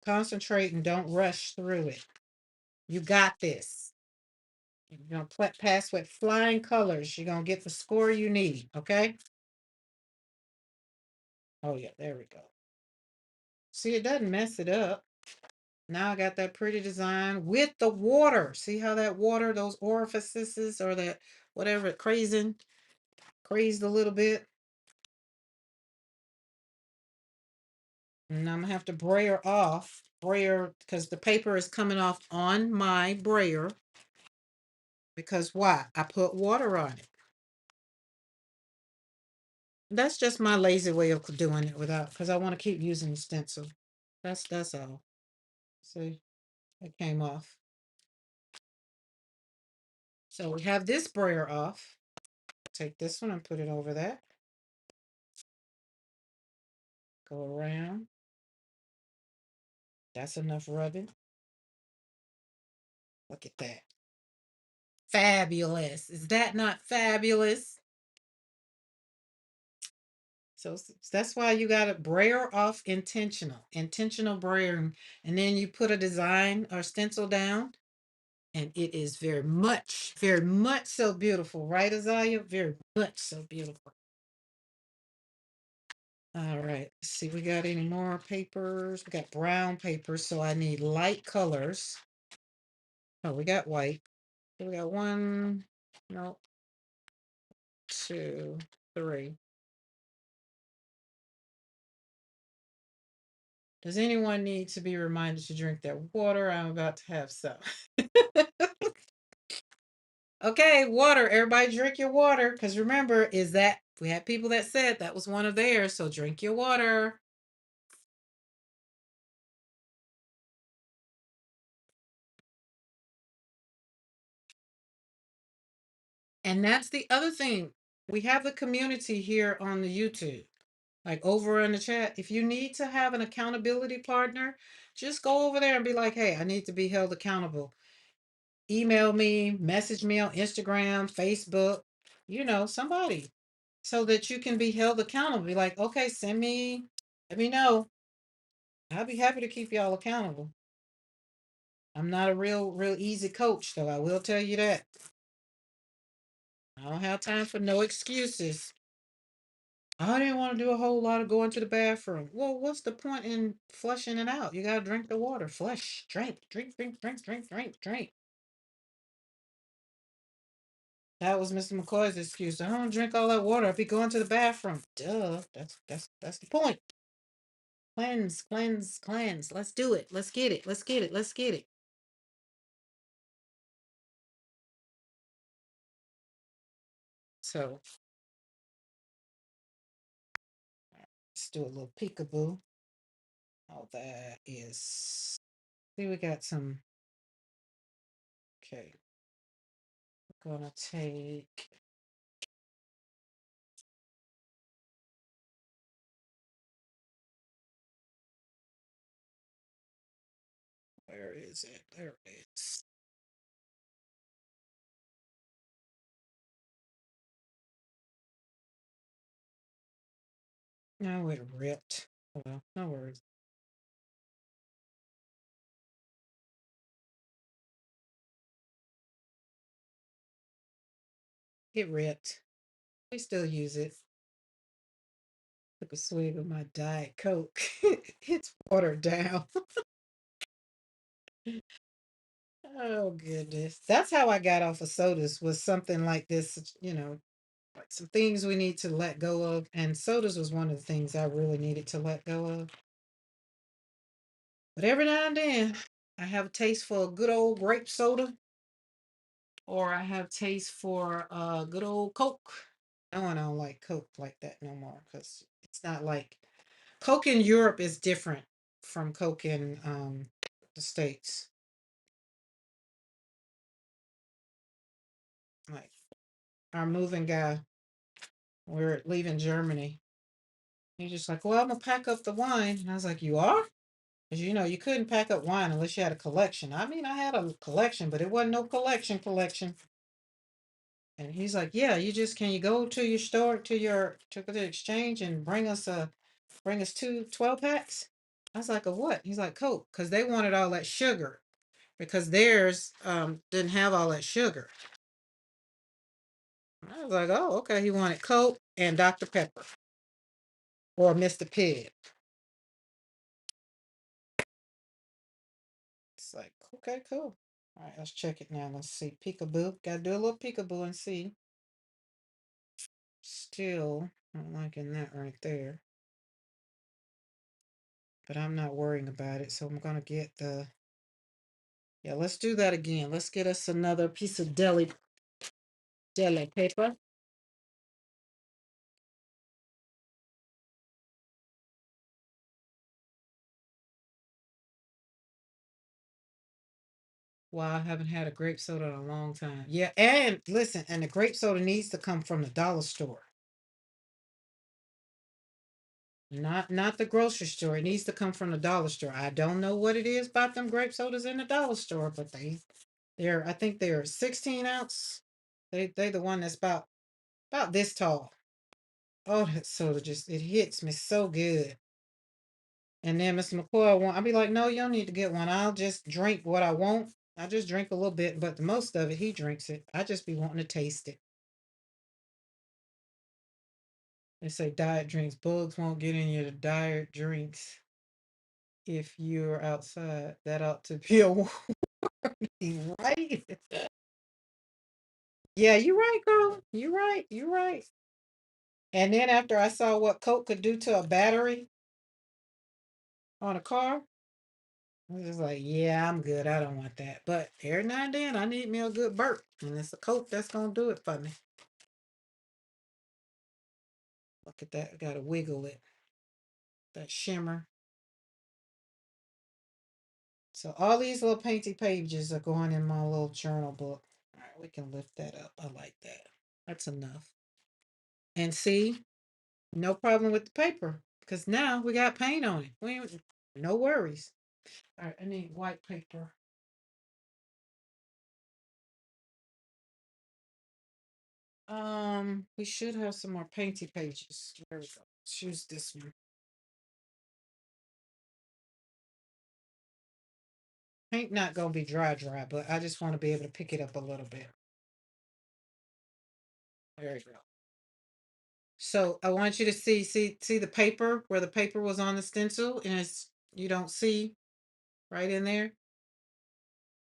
Concentrate and don't rush through it. You got this. You're gonna pass with flying colors. You're gonna get the score you need. Okay. Oh yeah, there we go. See, it doesn't mess it up. Now I got that pretty design with the water. See how that water, those orifices or that whatever crazed a little bit. And I'm gonna have to brayer off. Brayer because the paper is coming off on my brayer. Because why? I put water on it. That's just my lazy way of doing it without because I want to keep using the stencil. That's all. See, it came off. So we have this brayer off. Take this one and put it over that. Go around. That's enough rubbing. Look at that. Fabulous. Is that not fabulous? So that's why you got to brayer off intentional brayering. And then you put a design or stencil down. And it is very much so beautiful, right, Azalea? Very much so beautiful. All right, let's see, we got any more papers? We got brown papers, so I need light colors. Oh, we got white. So we got one, no, two, three. Does anyone need to be reminded to drink their water? I'm about to have some. Okay, water. Everybody drink your water. Because remember, is that we had people that said that was one of theirs. So drink your water. And that's the other thing. We have the community here on the YouTube, like over in the chat. If you need to have an accountability partner, just go over there and be like, hey, I need to be held accountable. Email me, message me on Instagram, Facebook, somebody, so that you can be held accountable. Be like, okay, send me, let me know. I'll be happy to keep y'all accountable. I'm not a real easy coach, though. I will tell you that. I don't have time for no excuses. I didn't want to do a whole lot of going to the bathroom. Well, what's the point in flushing it out? You gotta drink the water. Flush, drink. That was Mr. McCoy's excuse. I don't drink all that water. I'll be going to the bathroom. Duh. That's the point. Cleanse, cleanse, cleanse. Let's do it. Let's get it. Let's get it. Let's get it. So let's do a little peekaboo. All that is. See, we got some. Okay. We're gonna take. Where is it? There it is. No, it ripped. Well, no worries. It ripped. We still use it. Took a swig of my Diet Coke. It's watered down. Oh goodness. That's how I got off of sodas, was something like this, like some things we need to let go of. And sodas was one of the things I really needed to let go of. But every now and then I have a taste for a good old grape soda, or I have taste for a good old Coke. No, I don't like Coke like that no more, because it's not like Coke in Europe is different from Coke in the States. Like our moving guy, we're leaving Germany. He's just like, well, I'm gonna pack up the wine. And I was like, you are? Because you couldn't pack up wine unless you had a collection. I mean, I had a collection, but it wasn't no collection. And he's like, yeah, can you go to your store, to the exchange, and bring us two 12 packs? I was like, of what? He's like, Coke, because they wanted all that sugar, because theirs didn't have all that sugar. I was like, oh, okay. He wanted Coke and Dr. Pepper or Mr. Pibb. It's like, okay, cool. All right, let's check it now. Let's see. Peekaboo. Gotta do a little peekaboo and see. Still not liking that right there. But I'm not worrying about it. So I'm gonna get the. Yeah, let's do that again. Let's get us another piece of deli paper. Wow, I haven't had a grape soda in a long time. Yeah, and listen, and the grape soda needs to come from the dollar store. Not the grocery store. It needs to come from the dollar store. I don't know what it is about them grape sodas in the dollar store, but they're I think they're 16 ounce. They the one that's about this tall. Oh, that soda just it hits me so good. And then Mr. McCoy I'll be like, no, you don't need to get one. I'll just drink what I want. I just drink a little bit, but the most of it he drinks it. I just be wanting to taste it. They say diet drinks. Bugs won't get in your diet drinks if you're outside. That ought to be a warning, right? Yeah, you're right, girl. You're right. You're right. And then after I saw what Coke could do to a battery on a car, I was just like, yeah, I'm good. I don't want that. But every now and then I need me a good burp. And it's a Coke that's gonna do it for me. Look at that. I gotta wiggle it. That shimmer. So all these little painty pages are going in my little journal book. All right, we can lift that up. I like that. That's enough. And see, no problem with the paper because now we got paint on it. No worries. All right, I need white paper. We should have some more painty pages. There we go. Choose this one. Paint not gonna be dry, but I just want to be able to pick it up a little bit. There you go. So I want you to see the paper where the paper was on the stencil, and it's you don't see right in there.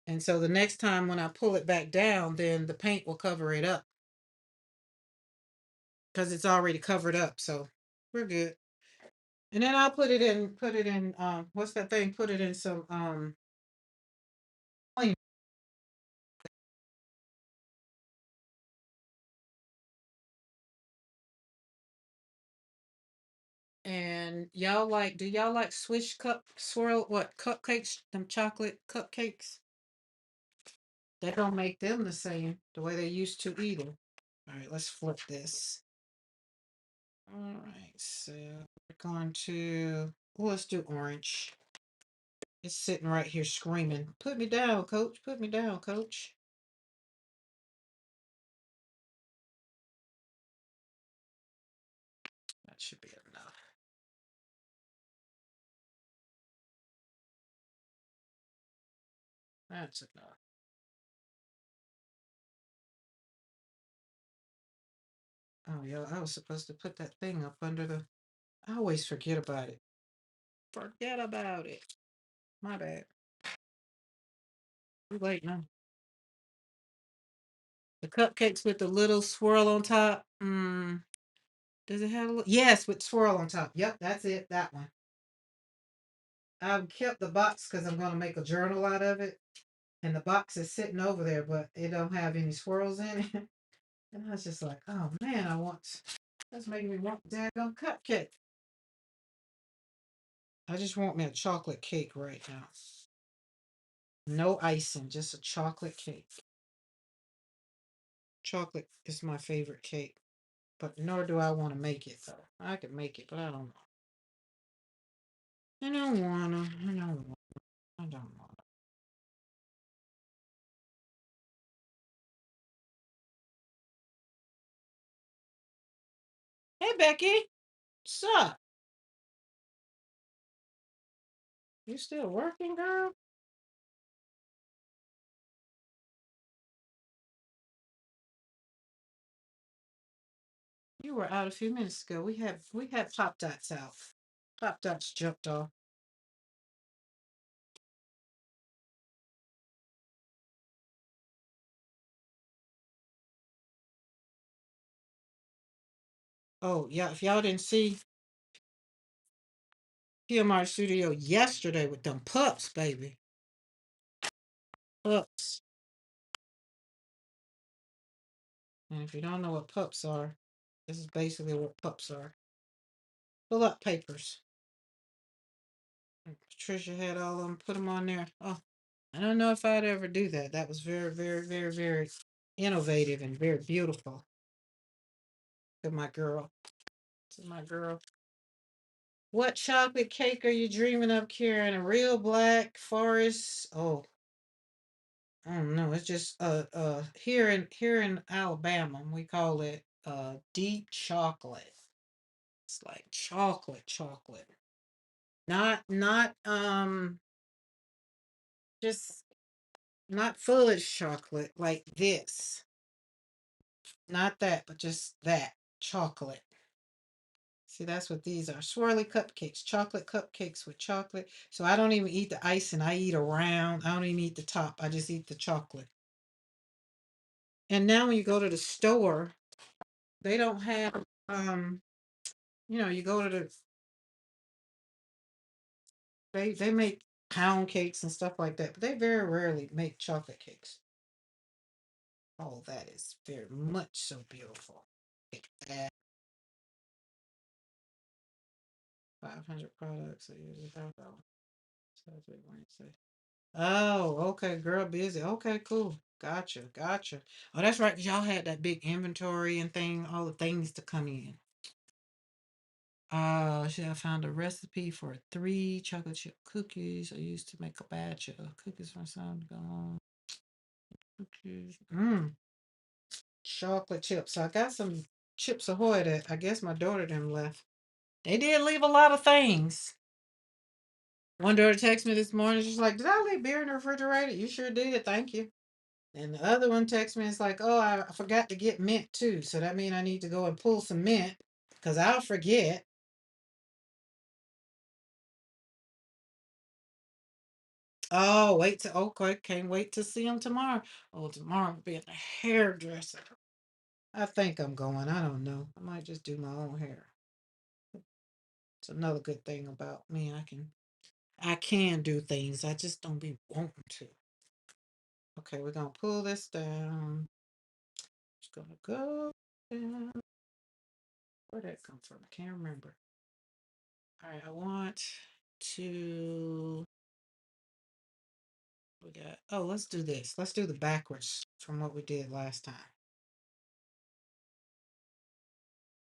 And so the next time when I pull it back down, then the paint will cover it up because it's already covered up. So we're good. And then I'll put it in what's that thing? Put it in some clean. And y'all like do y'all like swish cup swirl what cupcakes, them chocolate cupcakes? They don't make them the same the way they used to either. All right, let's flip this. All right, so we're going to well, let's do orange. It's sitting right here screaming, "Put me down, coach. Put me down, coach." That should be enough. That's enough. Oh, yeah, I was supposed to put that thing up under the. I always forget about it. Forget about it. My bad. Too late now. The cupcakes with the little swirl on top. Does it have a little? Yes, with swirl on top. Yep, that's it. That one. I've kept the box because I'm going to make a journal out of it. And the box is sitting over there, but it don't have any swirls in it. And I was just like, oh man, that's making me want a daggone cupcake. I just want me a chocolate cake right now. No icing, just a chocolate cake. Chocolate is my favorite cake, but nor do I want to make it though. I could make it, but I don't know. I don't wanna. I don't want. I don't want. Hey Becky, what's up? You still working, girl? You were out a few minutes ago. We had Pop Dots out. Pop Dots jumped off. Oh yeah, if y'all didn't see PMR Studio yesterday with them pups, baby. Pups. And if you don't know what pups are, this is basically what pups are. Pull up papers. And Patricia had all of them, put them on there. Oh, I don't know if I'd ever do that. That was very, very, very, very innovative and very beautiful. To my girl. To my girl. What chocolate cake are you dreaming of, Karen? A real black forest? Oh, I don't know. It's just here in Alabama, we call it deep chocolate. It's like chocolate. Not just not fudge chocolate like this. Not that, but just that chocolate. See, that's what these are. Swirly cupcakes, chocolate cupcakes with chocolate. So I don't even eat the icing. I eat around. I don't even eat the top. I just eat the chocolate. And now when you go to the store, they don't have you go to they make pound cakes and stuff like that, but they very rarely make chocolate cakes. Oh, that is very much so beautiful. Take that 500 products. So you just have that one. So that's what you want to say. Oh, okay, girl busy. Okay, cool. Gotcha, gotcha. Oh, that's right, 'cause y'all had that big inventory and thing, all the things to come in. She I found a recipe for three chocolate chip cookies. I used to make a batch of cookies for some to go on. Cookies. Chocolate chips. So I got some Chips Ahoy that I guess my daughter them left. They did leave a lot of things. One daughter texted me this morning. She's like, "Did I leave beer in the refrigerator?" You sure did. Thank you. And the other one texts me. It's like, "Oh, I forgot to get mint too. So that means I need to go and pull some mint because I'll forget." Oh, wait to okay. Can't wait to see him tomorrow. Oh, tomorrow will be at the hairdresser. I think I'm going. I don't know. I might just do my own hair. It's another good thing about me. I can do things. I just don't be wanting to. Okay, we're gonna pull this down. It's gonna go down. Where'd that come from? I can't remember. All right, I want to. We got. Oh, let's do this. Let's do the backwards from what we did last time.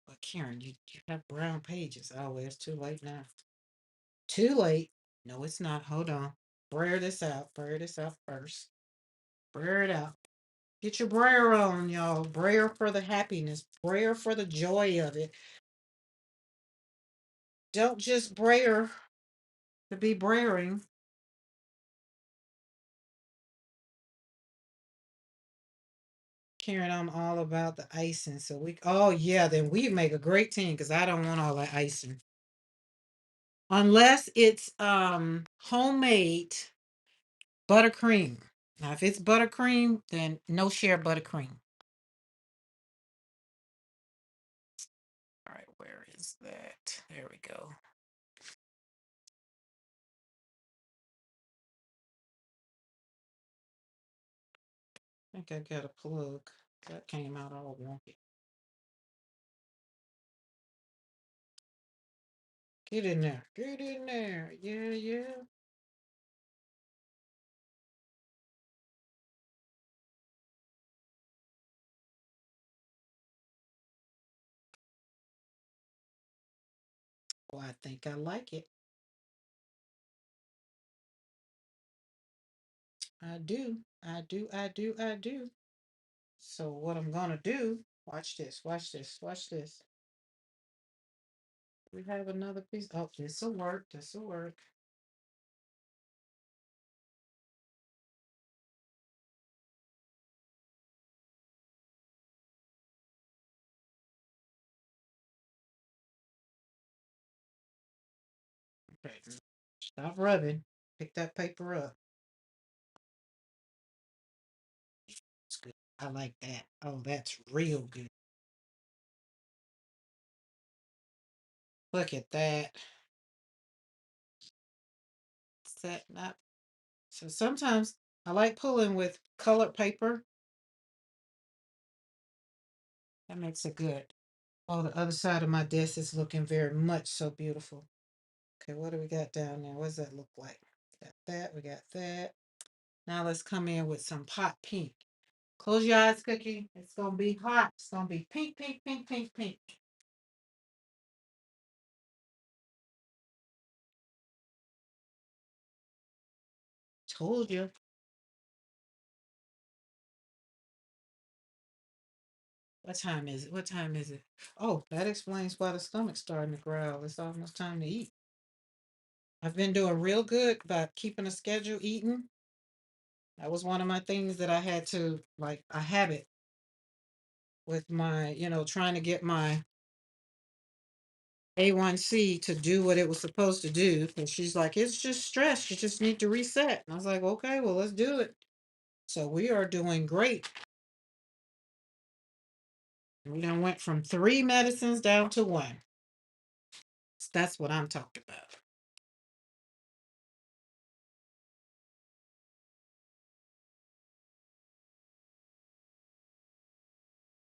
But Karen, you have brown pages. Oh, well, it's too late now. Too late. No, it's not. Hold on. Brayer this out. Brayer this out first. Brayer it out. Get your brayer on, y'all. Brayer for the happiness. Brayer for the joy of it. Don't just brayer to be brayering. Karen, I'm all about the icing. So oh yeah, then we make a great team because I don't want all that icing. Unless it's homemade buttercream. Now, if it's buttercream, then no share buttercream. All right, where is that? There we go. I think I got a plug. That came out all wonky. Get in there. Get in there. Yeah, yeah. Oh, I think I like it. I do. I do. I do. I do. So what I'm gonna do, watch this, watch this, watch this. We have another piece. Oh, this'll work. This'll work. Okay. Stop rubbing. Pick that paper up. It's good. I like that. Oh, that's real good. Look at that. Setting up. So sometimes I like pulling with colored paper. That makes it good. Oh, the other side of my desk is looking very much so beautiful. Okay, what do we got down there? What does that look like? Got that. We got that. Now let's come in with some pot pink. Close your eyes, Cookie. It's gonna be hot. It's gonna be pink, pink, pink, pink, pink. Told you. What time is it? What time is it? Oh, that explains why the stomach's starting to growl. It's almost time to eat. I've been doing real good about keeping a schedule eating. That was one of my things that I had to like a habit with my, trying to get my A1C to do what it was supposed to do. And she's like, it's just stress. You just need to reset. And I was like, okay, well, let's do it. So we are doing great. We done went from three medicines down to one. So that's what I'm talking about.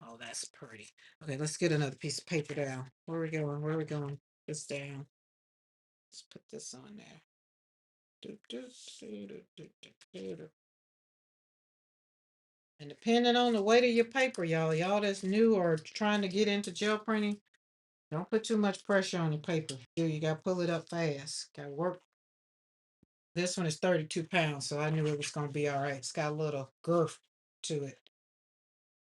Oh, that's pretty. Okay, let's get another piece of paper down. Where are we going? Where are we going? This down. Let's put this on there. Do, do, do, do, do, do, do. And depending on the weight of your paper, y'all that's new or trying to get into gel printing, don't put too much pressure on the paper. You gotta pull it up fast. Gotta work. This one is 32 pounds, so I knew it was gonna be all right. It's got a little girth to it.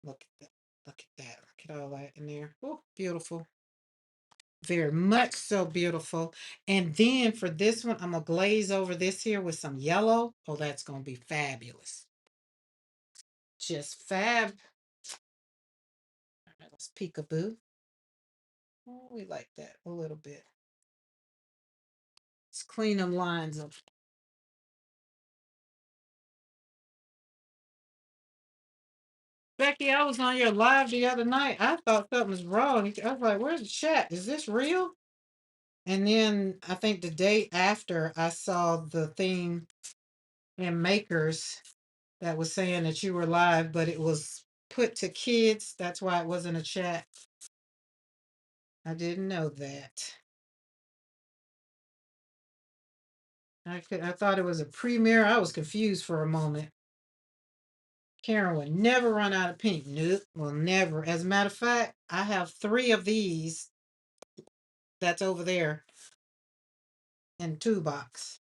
Look at that. Look at that. Look at all that in there. Oh, beautiful. Very much so beautiful. And then for this one, I'm gonna glaze over this here with some yellow. Oh, that's gonna be fabulous. Just fab. All right, let's peekaboo. Oh, we like that a little bit. Let's clean them lines up. Becky, I was on your live the other night. I thought something was wrong. I was like, where's the chat? Is this real? And then I think the day after I saw the thing in Makers that was saying that you were live, but it was put to kids. That's why it wasn't a chat. I didn't know that. I thought it was a premiere. I was confused for a moment. Karen will never run out of pink. Nope, will never. As a matter of fact, I have 3 of these that's over there in 2 box.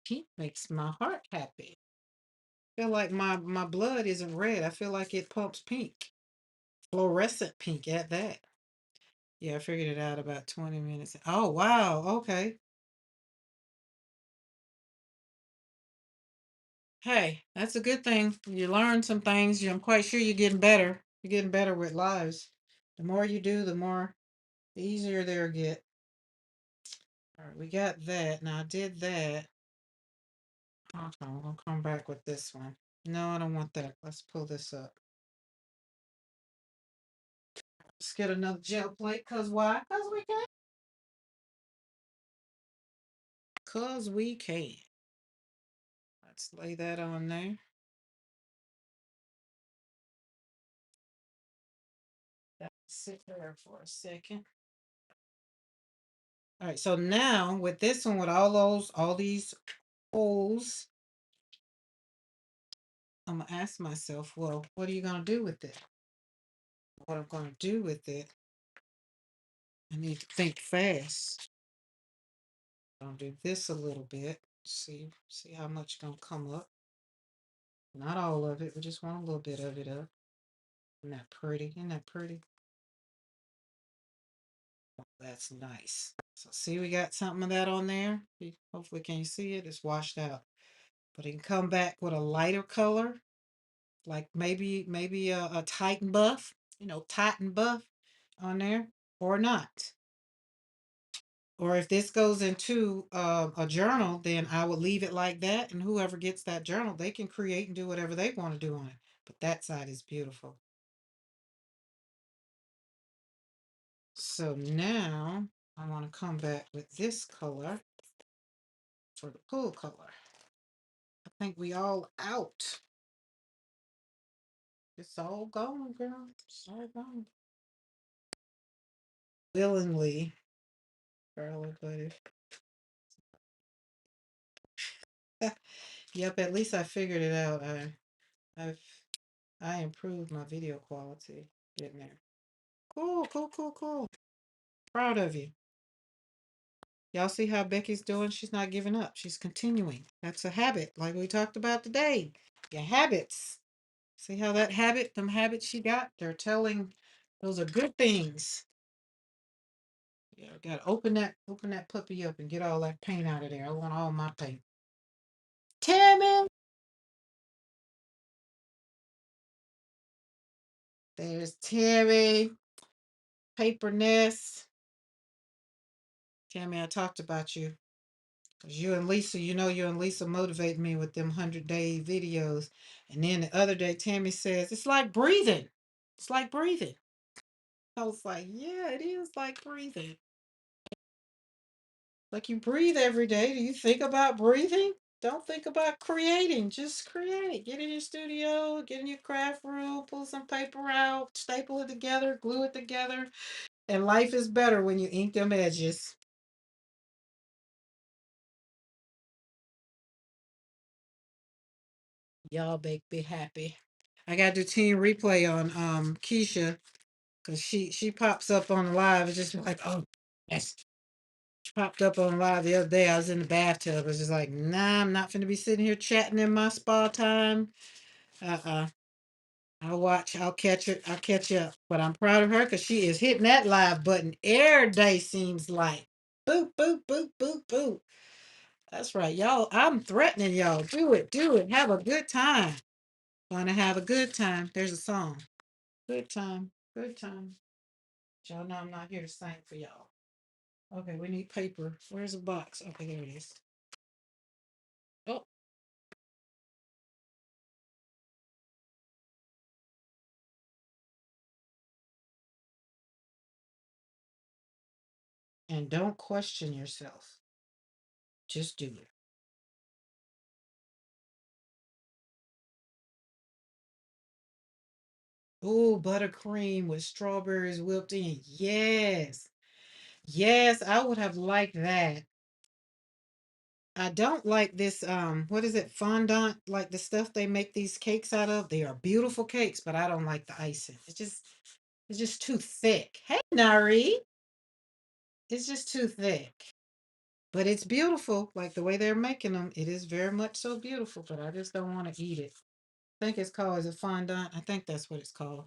Pink makes my heart happy. I feel like my blood isn't red. I feel like it pumps pink. Fluorescent pink at that. Yeah, I figured it out about 20 minutes. Oh, wow. Okay. Hey, that's a good thing. You learn some things. I'm quite sure you're getting better. You're getting better with lives. The more you do, the easier they'll get. All right, we got that. Now I did that. Okay, I'm gonna come back with this one. No, I don't want that. Let's pull this up. Let's get another gel plate. Cause why? Cause we can. Cause we can. Let's lay that on there. Sit there for a second. All right, so now with this one, with all these holes, I'm gonna ask myself, well, what are you gonna do with it? What I'm gonna do with it, I need to think fast. I'll do this a little bit. See how much gonna come up. Not all of it. We just want a little bit of it up. Isn't that pretty? Isn't that pretty? That's nice. So see, we got something of that on there. Hopefully, can you see it? It's washed out. But it can come back with a lighter color, like maybe a Titan buff, Titan buff on there, or not. Or if this goes into a journal, then I would leave it like that, and whoever gets that journal, they can create and do whatever they want to do on it. But that side is beautiful. So now I want to come back with this color for the pool color. I think we all out. It's all gone, girl. It's all gone. Willingly, girl, buddy. Yep, at least I figured it out. I've I improved my video quality getting there. Cool, cool, cool, cool. Proud of you. Y'all see how Becky's doing? She's not giving up. She's continuing. That's a habit, like we talked about today. Your habits. See how them habits she got? They're telling those are good things. Yeah, gotta open that puppy up and get all that paint out of there. I want all my paint. Tammy! There's Tammy. Paper Nest. Tammy, I talked about you. Because you and Lisa motivate me with them 100-day videos. And then the other day, Tammy says, it's like breathing. It's like breathing. I was like, yeah, it is like breathing. Like you breathe every day. Do you think about breathing? Don't think about creating. Just create. Get in your studio, get in your craft room, pull some paper out, staple it together, glue it together. And life is better when you ink them edges. Y'all make me happy. I gotta do team replay on Keisha because she pops up on the live. It's just like, oh yes. She popped up on live the other day. I was in the bathtub. I was just like, nah, I'm not gonna be sitting here chatting in my spa time. Uh-uh. I'll watch, I'll catch it, I'll catch up. But I'm proud of her because she is hitting that live button every day, seems like. Boop, boop, boop, boop, boop. That's right, y'all. I'm threatening y'all. Do it, do it. Have a good time. Gonna have a good time. There's a song. Good time, good time. Y'all know I'm not here to sing for y'all. Okay, we need paper. Where's the box? Okay, there it is. Oh, and don't question yourself. Just do it. Oh, buttercream with strawberries whipped in. Yes. Yes, I would have liked that. I don't like this what is it? Fondant, like the stuff they make these cakes out of. They are beautiful cakes, but I don't like the icing. It's just too thick. Hey, Nari. It's just too thick. But it's beautiful, like the way they're making them. It is very much so beautiful, but I just don't want to eat it. I think it's called, is it fondant? I think that's what it's called.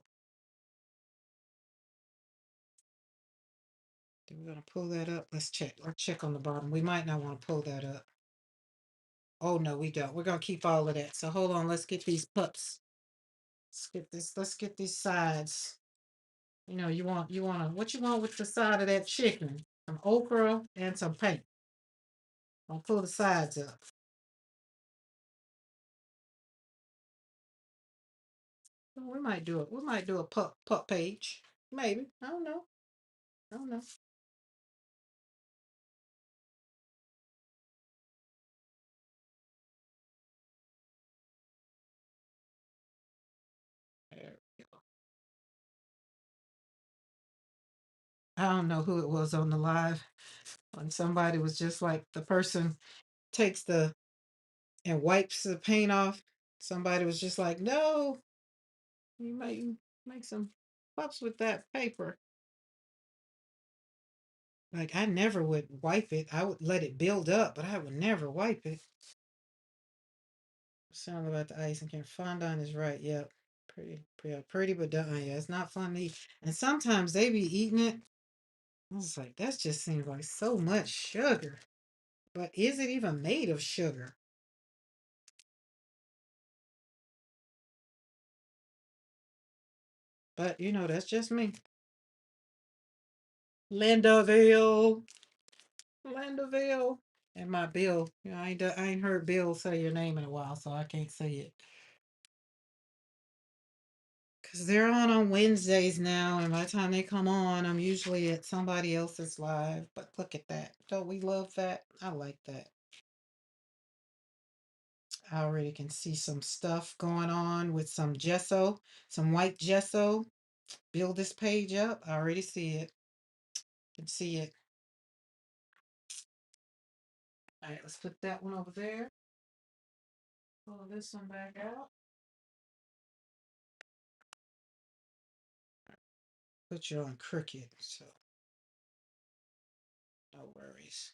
Then we're gonna pull that up. Let's check. Let's check on the bottom. We might not want to pull that up. Oh no, we don't. We're gonna keep all of that. So hold on. Let's get these pups. Let's get this. Let's get these sides. You know, you want what you want with the side of that chicken? Some okra and some paint. I'll pull the sides up. Well, we might do it. We might do a pup page. Maybe. I don't know. I don't know. There we go. I don't know who it was on the live when somebody was just like the person takes the and wipes the paint off. Somebody was just like, no, you make some pups with that paper. Like I never would wipe it. I would let it build up, but I would never wipe it. Sound about the ice and can fondant is right. Yep. Pretty, but yeah, it's not fun to eat. And sometimes they be eating it. I was like, that just seems like so much sugar. But is it even made of sugar? But you know, that's just me. Lindaville. Lindaville. And my Bill. You know, I ain't heard Bill say your name in a while, so I can't say it. Because they're on Wednesdays now, and by the time they come on, I'm usually at somebody else's live. But look at that. Don't we love that? I like that. I already can see some stuff going on with some gesso, some white gesso. Build this page up. I already see it. Can see it. All right, let's put that one over there. Pull this one back out. Put you on Cricut, so no worries.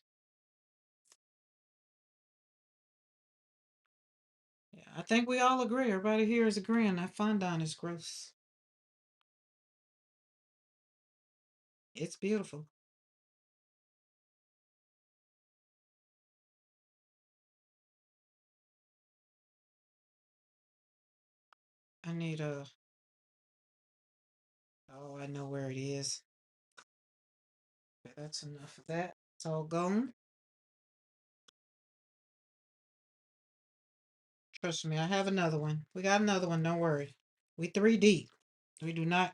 Yeah, I think we all agree. Everybody here is agreeing that fondant is gross. It's beautiful. I need a. Oh, I know where it is. Okay, that's enough of that. It's all gone. Trust me, I have another one. We got another one. Don't worry. We three deep. We do not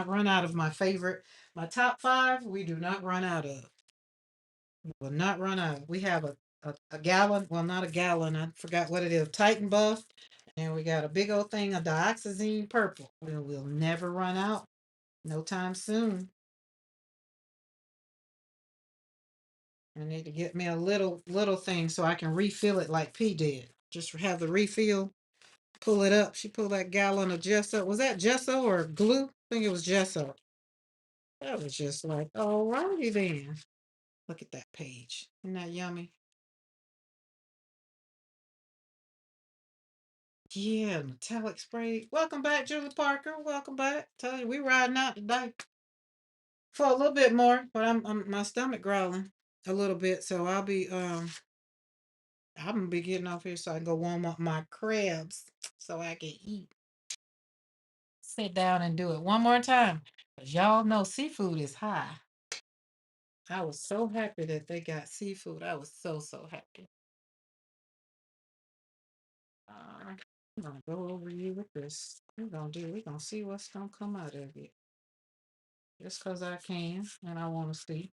run out of my favorite, my top five. We do not run out of. We will not run out. We have a gallon. Well, not a gallon. I forgot what it is. Titan Buff, and we got a big old thing of dioxazine purple. We'll never run out. No time soon. I need to get me a little thing so I can refill it like P did. Just have the refill, pull it up. She pulled that gallon of gesso. Was that gesso or glue? I think it was gesso. That was just like, all righty then. Look at that page. Isn't that yummy? Yeah, metallic spray. Welcome back, Julie Parker. Welcome back. Tell you, we riding out today for a little bit more, but I'm my stomach growling a little bit, so I'm gonna be getting off here so I can go warm up my crabs so I can eat. Sit down and do it one more time. 'Cause y'all know seafood is high. I was so happy that they got seafood. I was so happy. I'm gonna go over you with this. We're gonna see what's gonna come out of it. Just cause I can and I wanna see.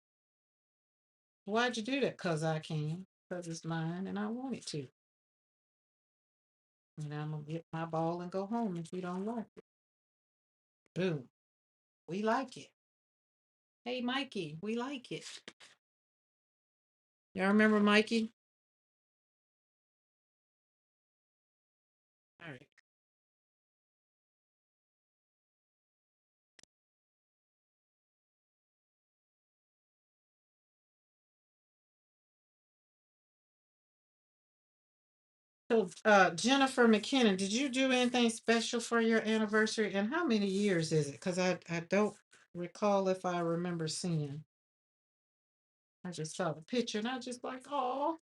Why'd you do that? Cause I can. Cause it's mine and I want it to. And I'm gonna get my ball and go home if you don't like it. Boom. We like it. Hey Mikey, we like it. Y'all remember Mikey? All right. So, Jennifer McKinnon, did you do anything special for your anniversary? And how many years is it? Because I don't recall if I remember seeing. I just saw the picture and I just like, oh.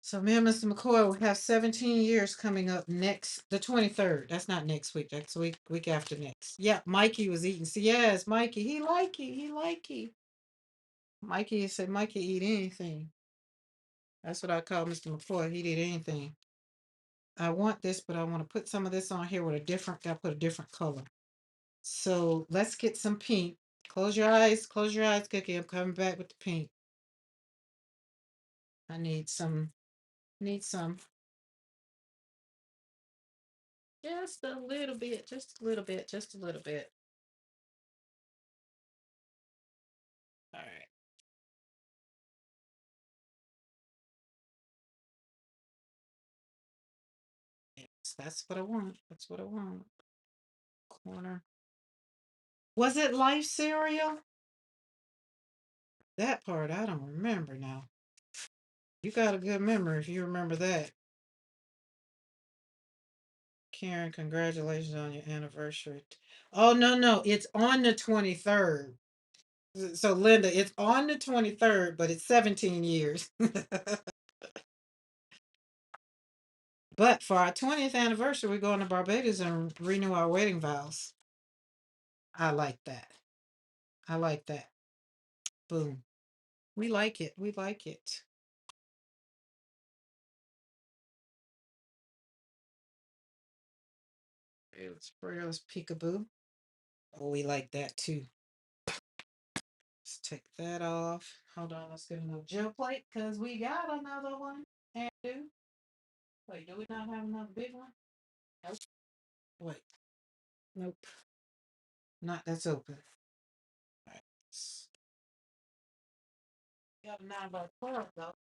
So me and Mr. McCoy will have 17 years coming up next, the 23rd. That's not next week. That's week after next. Yeah, Mikey was eating. So yes, Mikey, he like it. He like it. Mikey said Mikey eat anything. That's what I call Mr. McCoy. He'd eat anything. I want this, but I want to put some of this on here with a different, I put a different color. So let's get some pink. Close your eyes, Cookie. I'm coming back with the pink. I need some, just a little bit, just a little bit, just a little bit. All right. Yes, that's what I want. That's what I want. Corner. Was it Life cereal? That part I don't remember now. You got a good memory if you remember that. Karen, congratulations on your anniversary. Oh no, no, it's on the 23rd. So Linda, it's on the 23rd, but it's 17 years. But for our 20th anniversary, we're going to Barbados and renew our wedding vows. I like that. I like that. Boom. We like it. We like it. Let's peekaboo. Oh, we like that too. Let's take that off. Hold on, let's get another gel plate because we got another one. And do. Wait, do we not have another big one? Nope. Wait. Nope. Not that's open. All right. Got a 9 by 12 though.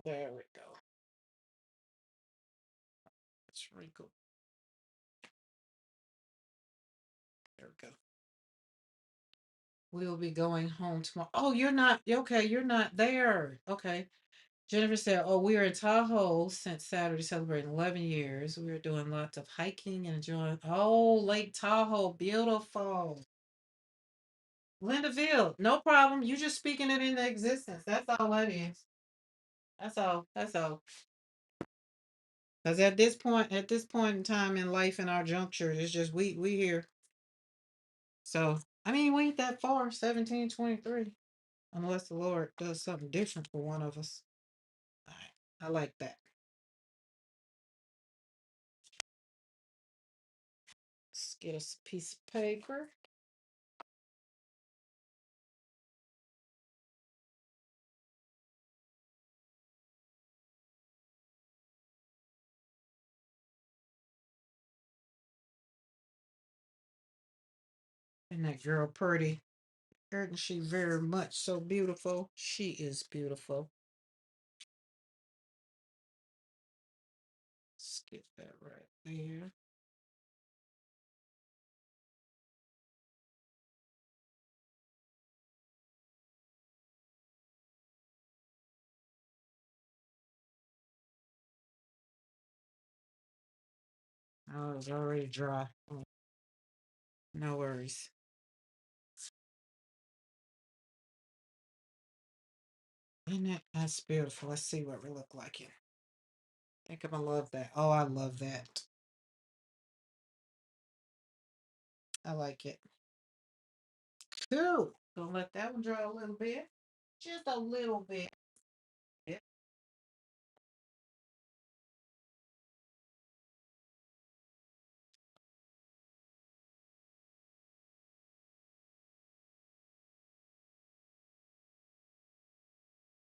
There we go. Let's wrinkle. There we go. We'll be going home tomorrow. Oh, you're not okay. You're not there. Okay. Jennifer said, "Oh, we are in Tahoe since Saturday, celebrating 11 years. We are doing lots of hiking and enjoying. Oh, Lake Tahoe, beautiful. Lindaville, no problem. You just speaking it into existence. That's all that is. That's all. That's all. Because at this point in time in life, in our juncture, it's just we here. So I mean, we ain't that far. 1723. Unless the Lord does something different for one of us. All right. I like that. Let's get us a piece of paper. And that girl pretty. Isn't she very much so beautiful? She is beautiful. Skip that right there. Oh, it's already dry. Oh, no worries. Isn't it? That's beautiful. Let's see what we look like here. I think I'm gonna love that. Oh, I love that. I like it. Cool. Gonna let that one dry a little bit. Just a little bit. Yeah,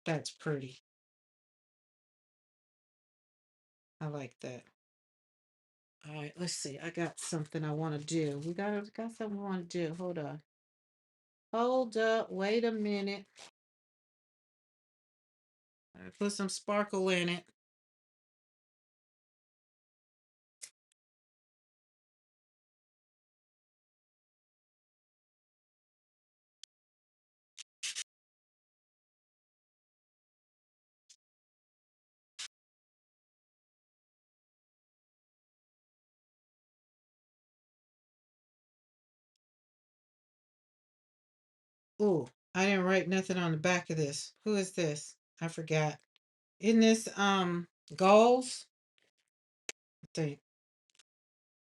that's pretty. I like that. All right, let's see. I got something I want to do. We got something we want to do. Hold on. Hold up. Wait a minute. Put some sparkle in it. Ooh, I didn't write nothing on the back of this. Who is this? I forgot. In this goals? I think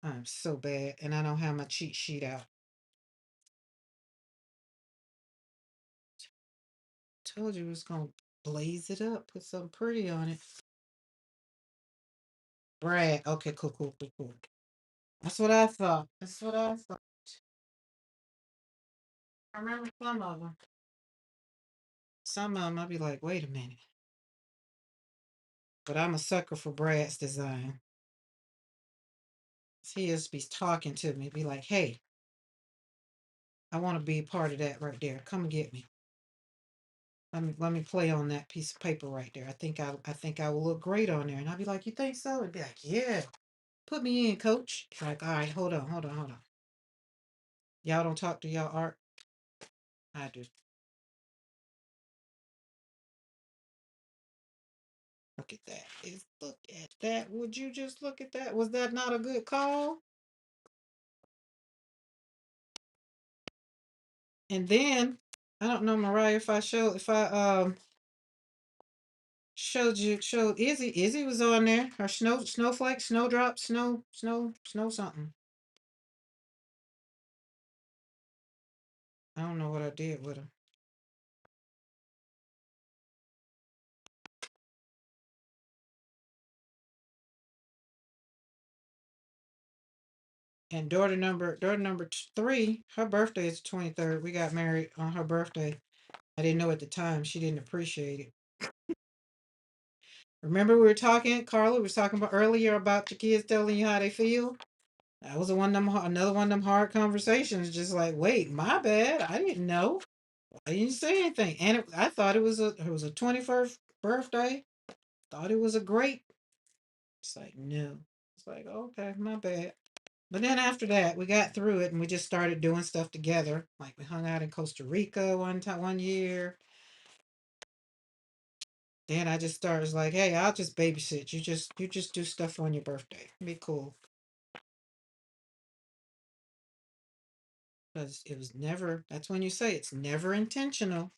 I'm so bad and I don't have my cheat sheet out. Told you it was gonna blaze it up, put something pretty on it. Brad. Okay, cool, cool, cool, cool. That's what I thought. That's what I thought. I remember some of them. Some of them I'll be like, wait a minute. But I'm a sucker for Brad's design. He just be talking to me, be like, hey, I want to be a part of that right there. Come and get me. Let me play on that piece of paper right there. I think I will look great on there. And I'll be like, you think so? And be like, yeah, put me in, coach. It's like, all right, hold on, hold on, hold on. Y'all don't talk to y'all art. I do. Look at that. Look at that. Would you just look at that? Was that not a good call? And then I don't know, Mariah, if I showed Izzy. Izzy was on there. Her snowflake, snowdrop, snow something. I don't know what I did with her. And daughter number three, her birthday is the 23rd. We got married on her birthday. I didn't know at the time. She didn't appreciate it. Remember we were talking, Carla was talking about earlier about your kids telling you how they feel. That was another one of them hard conversations. Just like, wait, my bad. I didn't know. I didn't say anything. And I thought it was a 21st birthday. Thought it was a great. It's like, no. It's like, okay, my bad. But then after that, we got through it and we just started doing stuff together. Like we hung out in Costa Rica one time, one year. Then I just started like, hey, I'll just babysit. You just do stuff on your birthday. Be cool. Because it was never, that's when you say it's never intentional.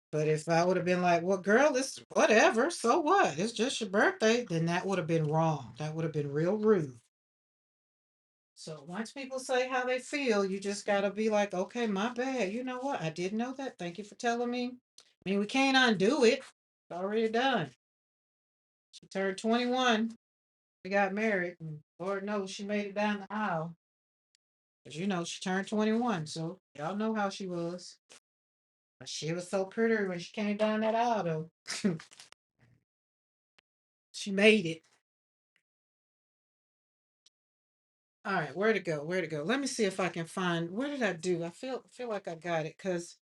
But if I would have been like, well, girl, this whatever, so what? It's just your birthday, then that would have been wrong. That would have been real rude. So once people say how they feel, you just gotta be like, okay, my bad. You know what? I didn't know that. Thank you for telling me. I mean, we can't undo it. It's already done. She turned 21. We got married, and Lord knows she made it down the aisle. Cause she turned 21, so y'all know how she was. But she was so pretty when she came down that aisle, though. She made it. All right, where to go? Where to go? Let me see if I can find. Where did I do? I feel like I got it because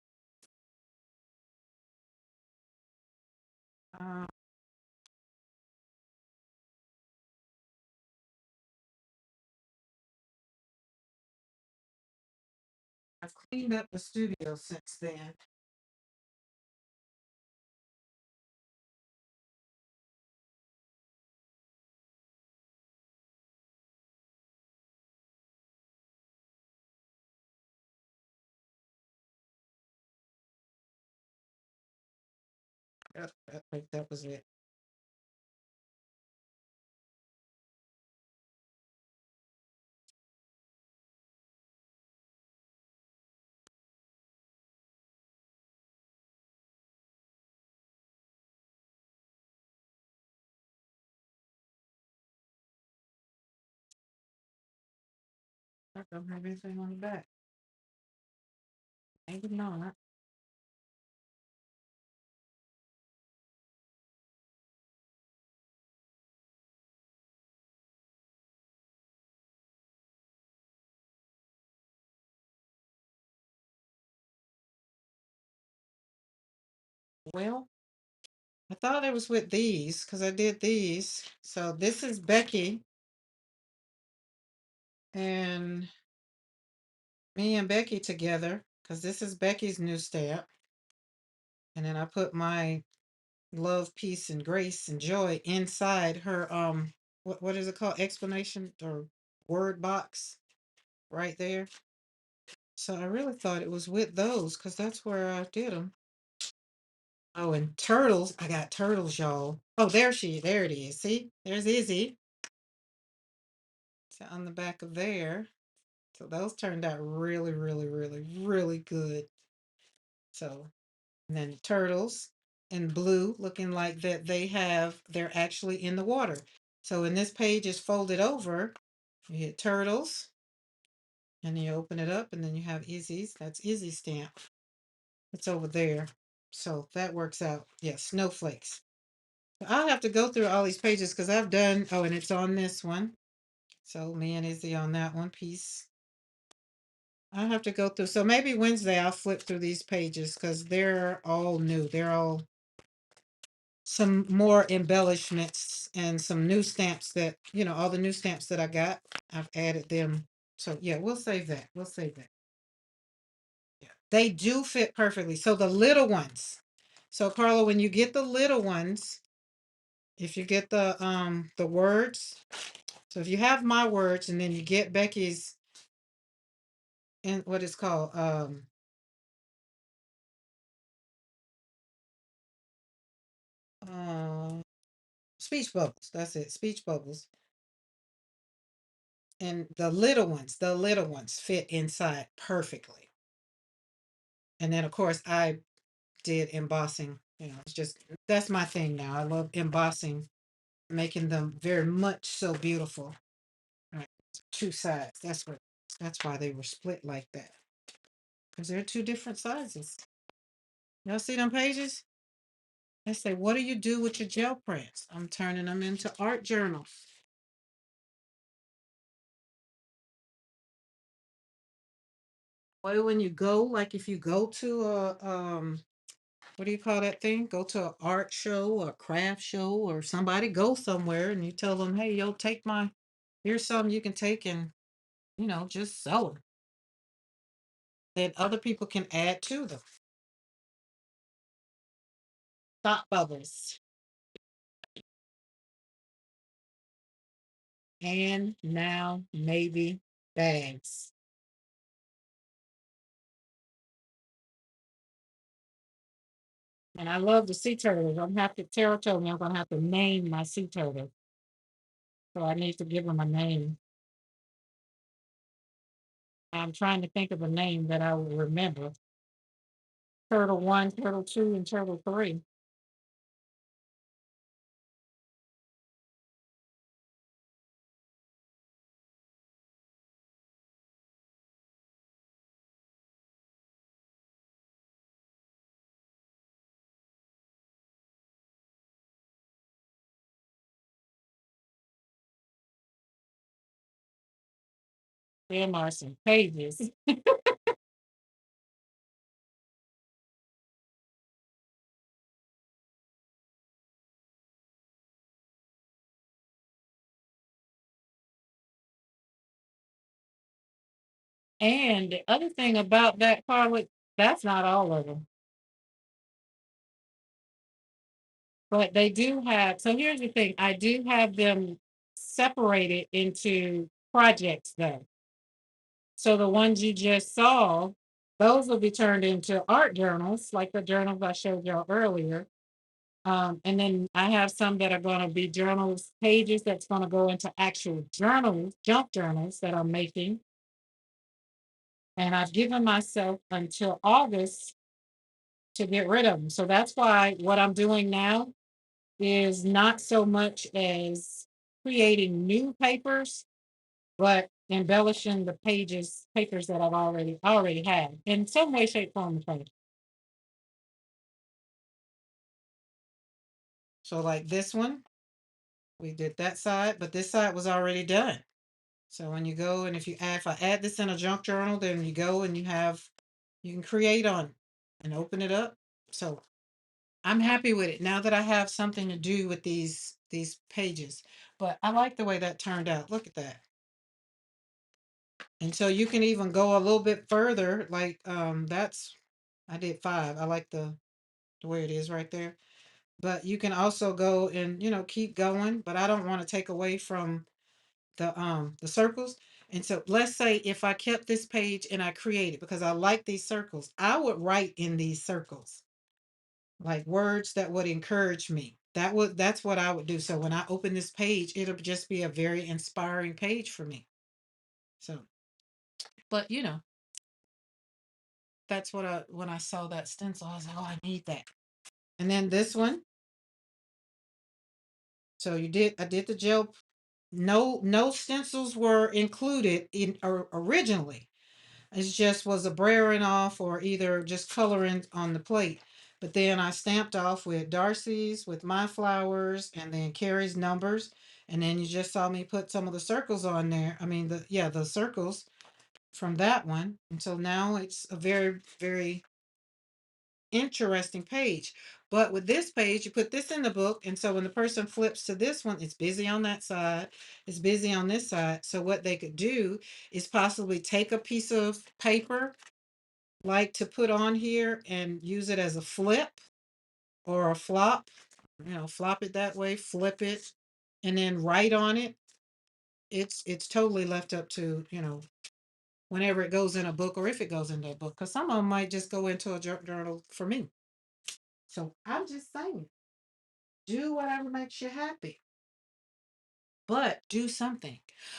uh, I've cleaned up the studio since then. Yep, I think that was it. I don't have anything on the back. Maybe not. Well, I thought it was with these because I did these. So this is Becky and me and Becky together because this is Becky's new stamp. And then I put my love, peace, and grace and joy inside her what is it called? Explanation or word box right there. So I really thought it was with those because that's where I did them. Oh, and turtles. I got turtles, y'all. Oh, there it is. See, there's Izzy. So on the back of there. So those turned out really, really, really, really good. So, and then turtles in blue, looking like that they're actually in the water. So when this page is folded over, you hit turtles, and you open it up, and then you have Izzy's. That's Izzy's stamp. It's over there. So that works out. Yeah, snowflakes. I'll have to go through all these pages because I've done, oh, and it's on this one. So me and Izzy on that one piece. I'll have to go through. So maybe Wednesday I'll flip through these pages because they're all new. They're all some more embellishments and some new stamps that, all the new stamps that I got, I've added them. So yeah, we'll save that. We'll save that. Yeah. They do fit perfectly. So the little ones. So Carla, when you get the little ones, if you get the words, so if you have my words and then you get Becky's in what is called uh speech bubbles. That's it, speech bubbles. And the little ones fit inside perfectly. And then of course I did embossing. It's just that's my thing now. I love embossing, making them very much so beautiful. Right. Two sides. That's why they were split like that. Because they're two different sizes. Y'all see them pages? I say, what do you do with your gel prints? I'm turning them into art journals. Well, when you go, like if you go to a what do you call that thing? Go to an art show or a craft show or somebody go somewhere and you tell them, hey, yo, here's something you can take and, just sell them. Then other people can add to them. Thought bubbles. And now maybe bags. And I love the sea turtles. Tara told me I'm gonna have to name my sea turtle. So I need to give them a name. I'm trying to think of a name that I will remember. Turtle one, turtle two, and turtle three. Them are some pages. And the other thing about that, Carla, that's not all of them. But they do have, so here's the thing, I do have them separated into projects though. So the ones you just saw, those will be turned into art journals, like the journals I showed y'all earlier. And then I have some that are going to be journals pages that's going to go into actual journals, junk journals that I'm making. And I've given myself until August to get rid of them. So that's why what I'm doing now is not so much as creating new papers, but embellishing the papers that I've already had in some way, shape, form, or fashion. So like this one, we did that side, but this side was already done. So when you go and if I add this in a junk journal, then you go and you can create on and open it up. So I'm happy with it now that I have something to do with these pages. But I like the way that turned out. Look at that. And so you can even go a little bit further. Like that's I did 5. I like the way it is right there. But you can also go and keep going. But I don't want to take away from the circles. And so let's say if I kept this page and I created because I like these circles, I would write in these circles like words that would encourage me. That's what I would do. So when I open this page, it'll just be a very inspiring page for me. So, but that's what I when I saw that stencil, I was like, oh, I need that. And then this one. So I did the gel. No stencils were included in originally. It just was a brayering off or either just coloring on the plate. But then I stamped off with Darcy's, with my flowers, and then Carrie's numbers. And then you just saw me put some of the circles on there. I mean, the circles from that one. And so now it's a very, very interesting page. But with this page, you put this in the book. And so when the person flips to this one, it's busy on that side, it's busy on this side. So what they could do is possibly take a piece of paper like to put on here and use it as a flip or a flop, flop it that way, flip it, and then write on it. It's totally left up to, whenever it goes in a book or if it goes into a book, because some of them might just go into a journal for me. So I'm just saying, do whatever makes you happy, but do something.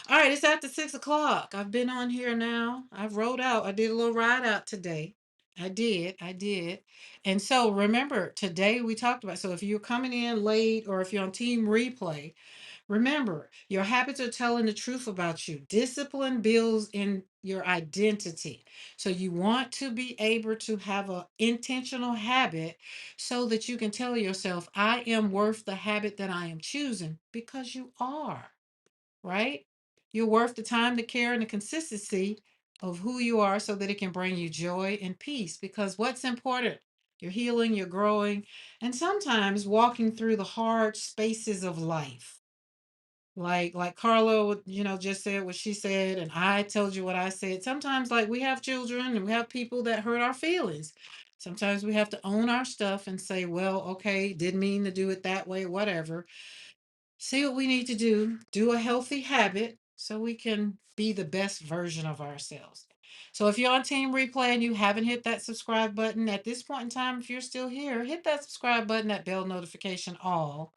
All right, it's after 6 o'clock. I've been on here now. I've rode out. I did a little ride out today. I did. And so remember, today we talked about, so if you're coming in late or if you're on team replay, remember, your habits are telling the truth about you. Discipline builds in your identity. So you want to be able to have an intentional habit so that you can tell yourself, I am worth the habit that I am choosing because you are, right? You're worth the time, the care, and the consistency of who you are so that it can bring you joy and peace. Because what's important? You're healing, you're growing, and sometimes walking through the hard spaces of life like Carla, just said what she said, and I told you what I said. Sometimes, like we have children and we have people that hurt our feelings. Sometimes we have to own our stuff and say, well, okay, didn't mean to do it that way, whatever. See what we need to do a healthy habit so we can be the best version of ourselves. So if you're on Team Replay and you haven't hit that subscribe button at this point in time, if you're still here, hit that subscribe button, that bell notification all,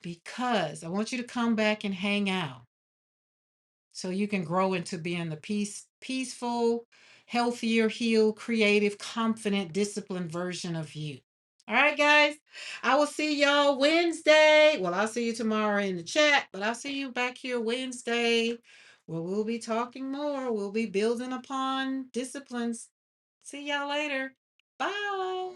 because I want you to come back and hang out so you can grow into being the peaceful, healthier, healed, creative, confident, disciplined version of you. All right, guys. I will see y'all Wednesday. Well, I'll see you tomorrow in the chat, but I'll see you back here Wednesday where we'll be talking more. We'll be building upon disciplines. See y'all later. Bye.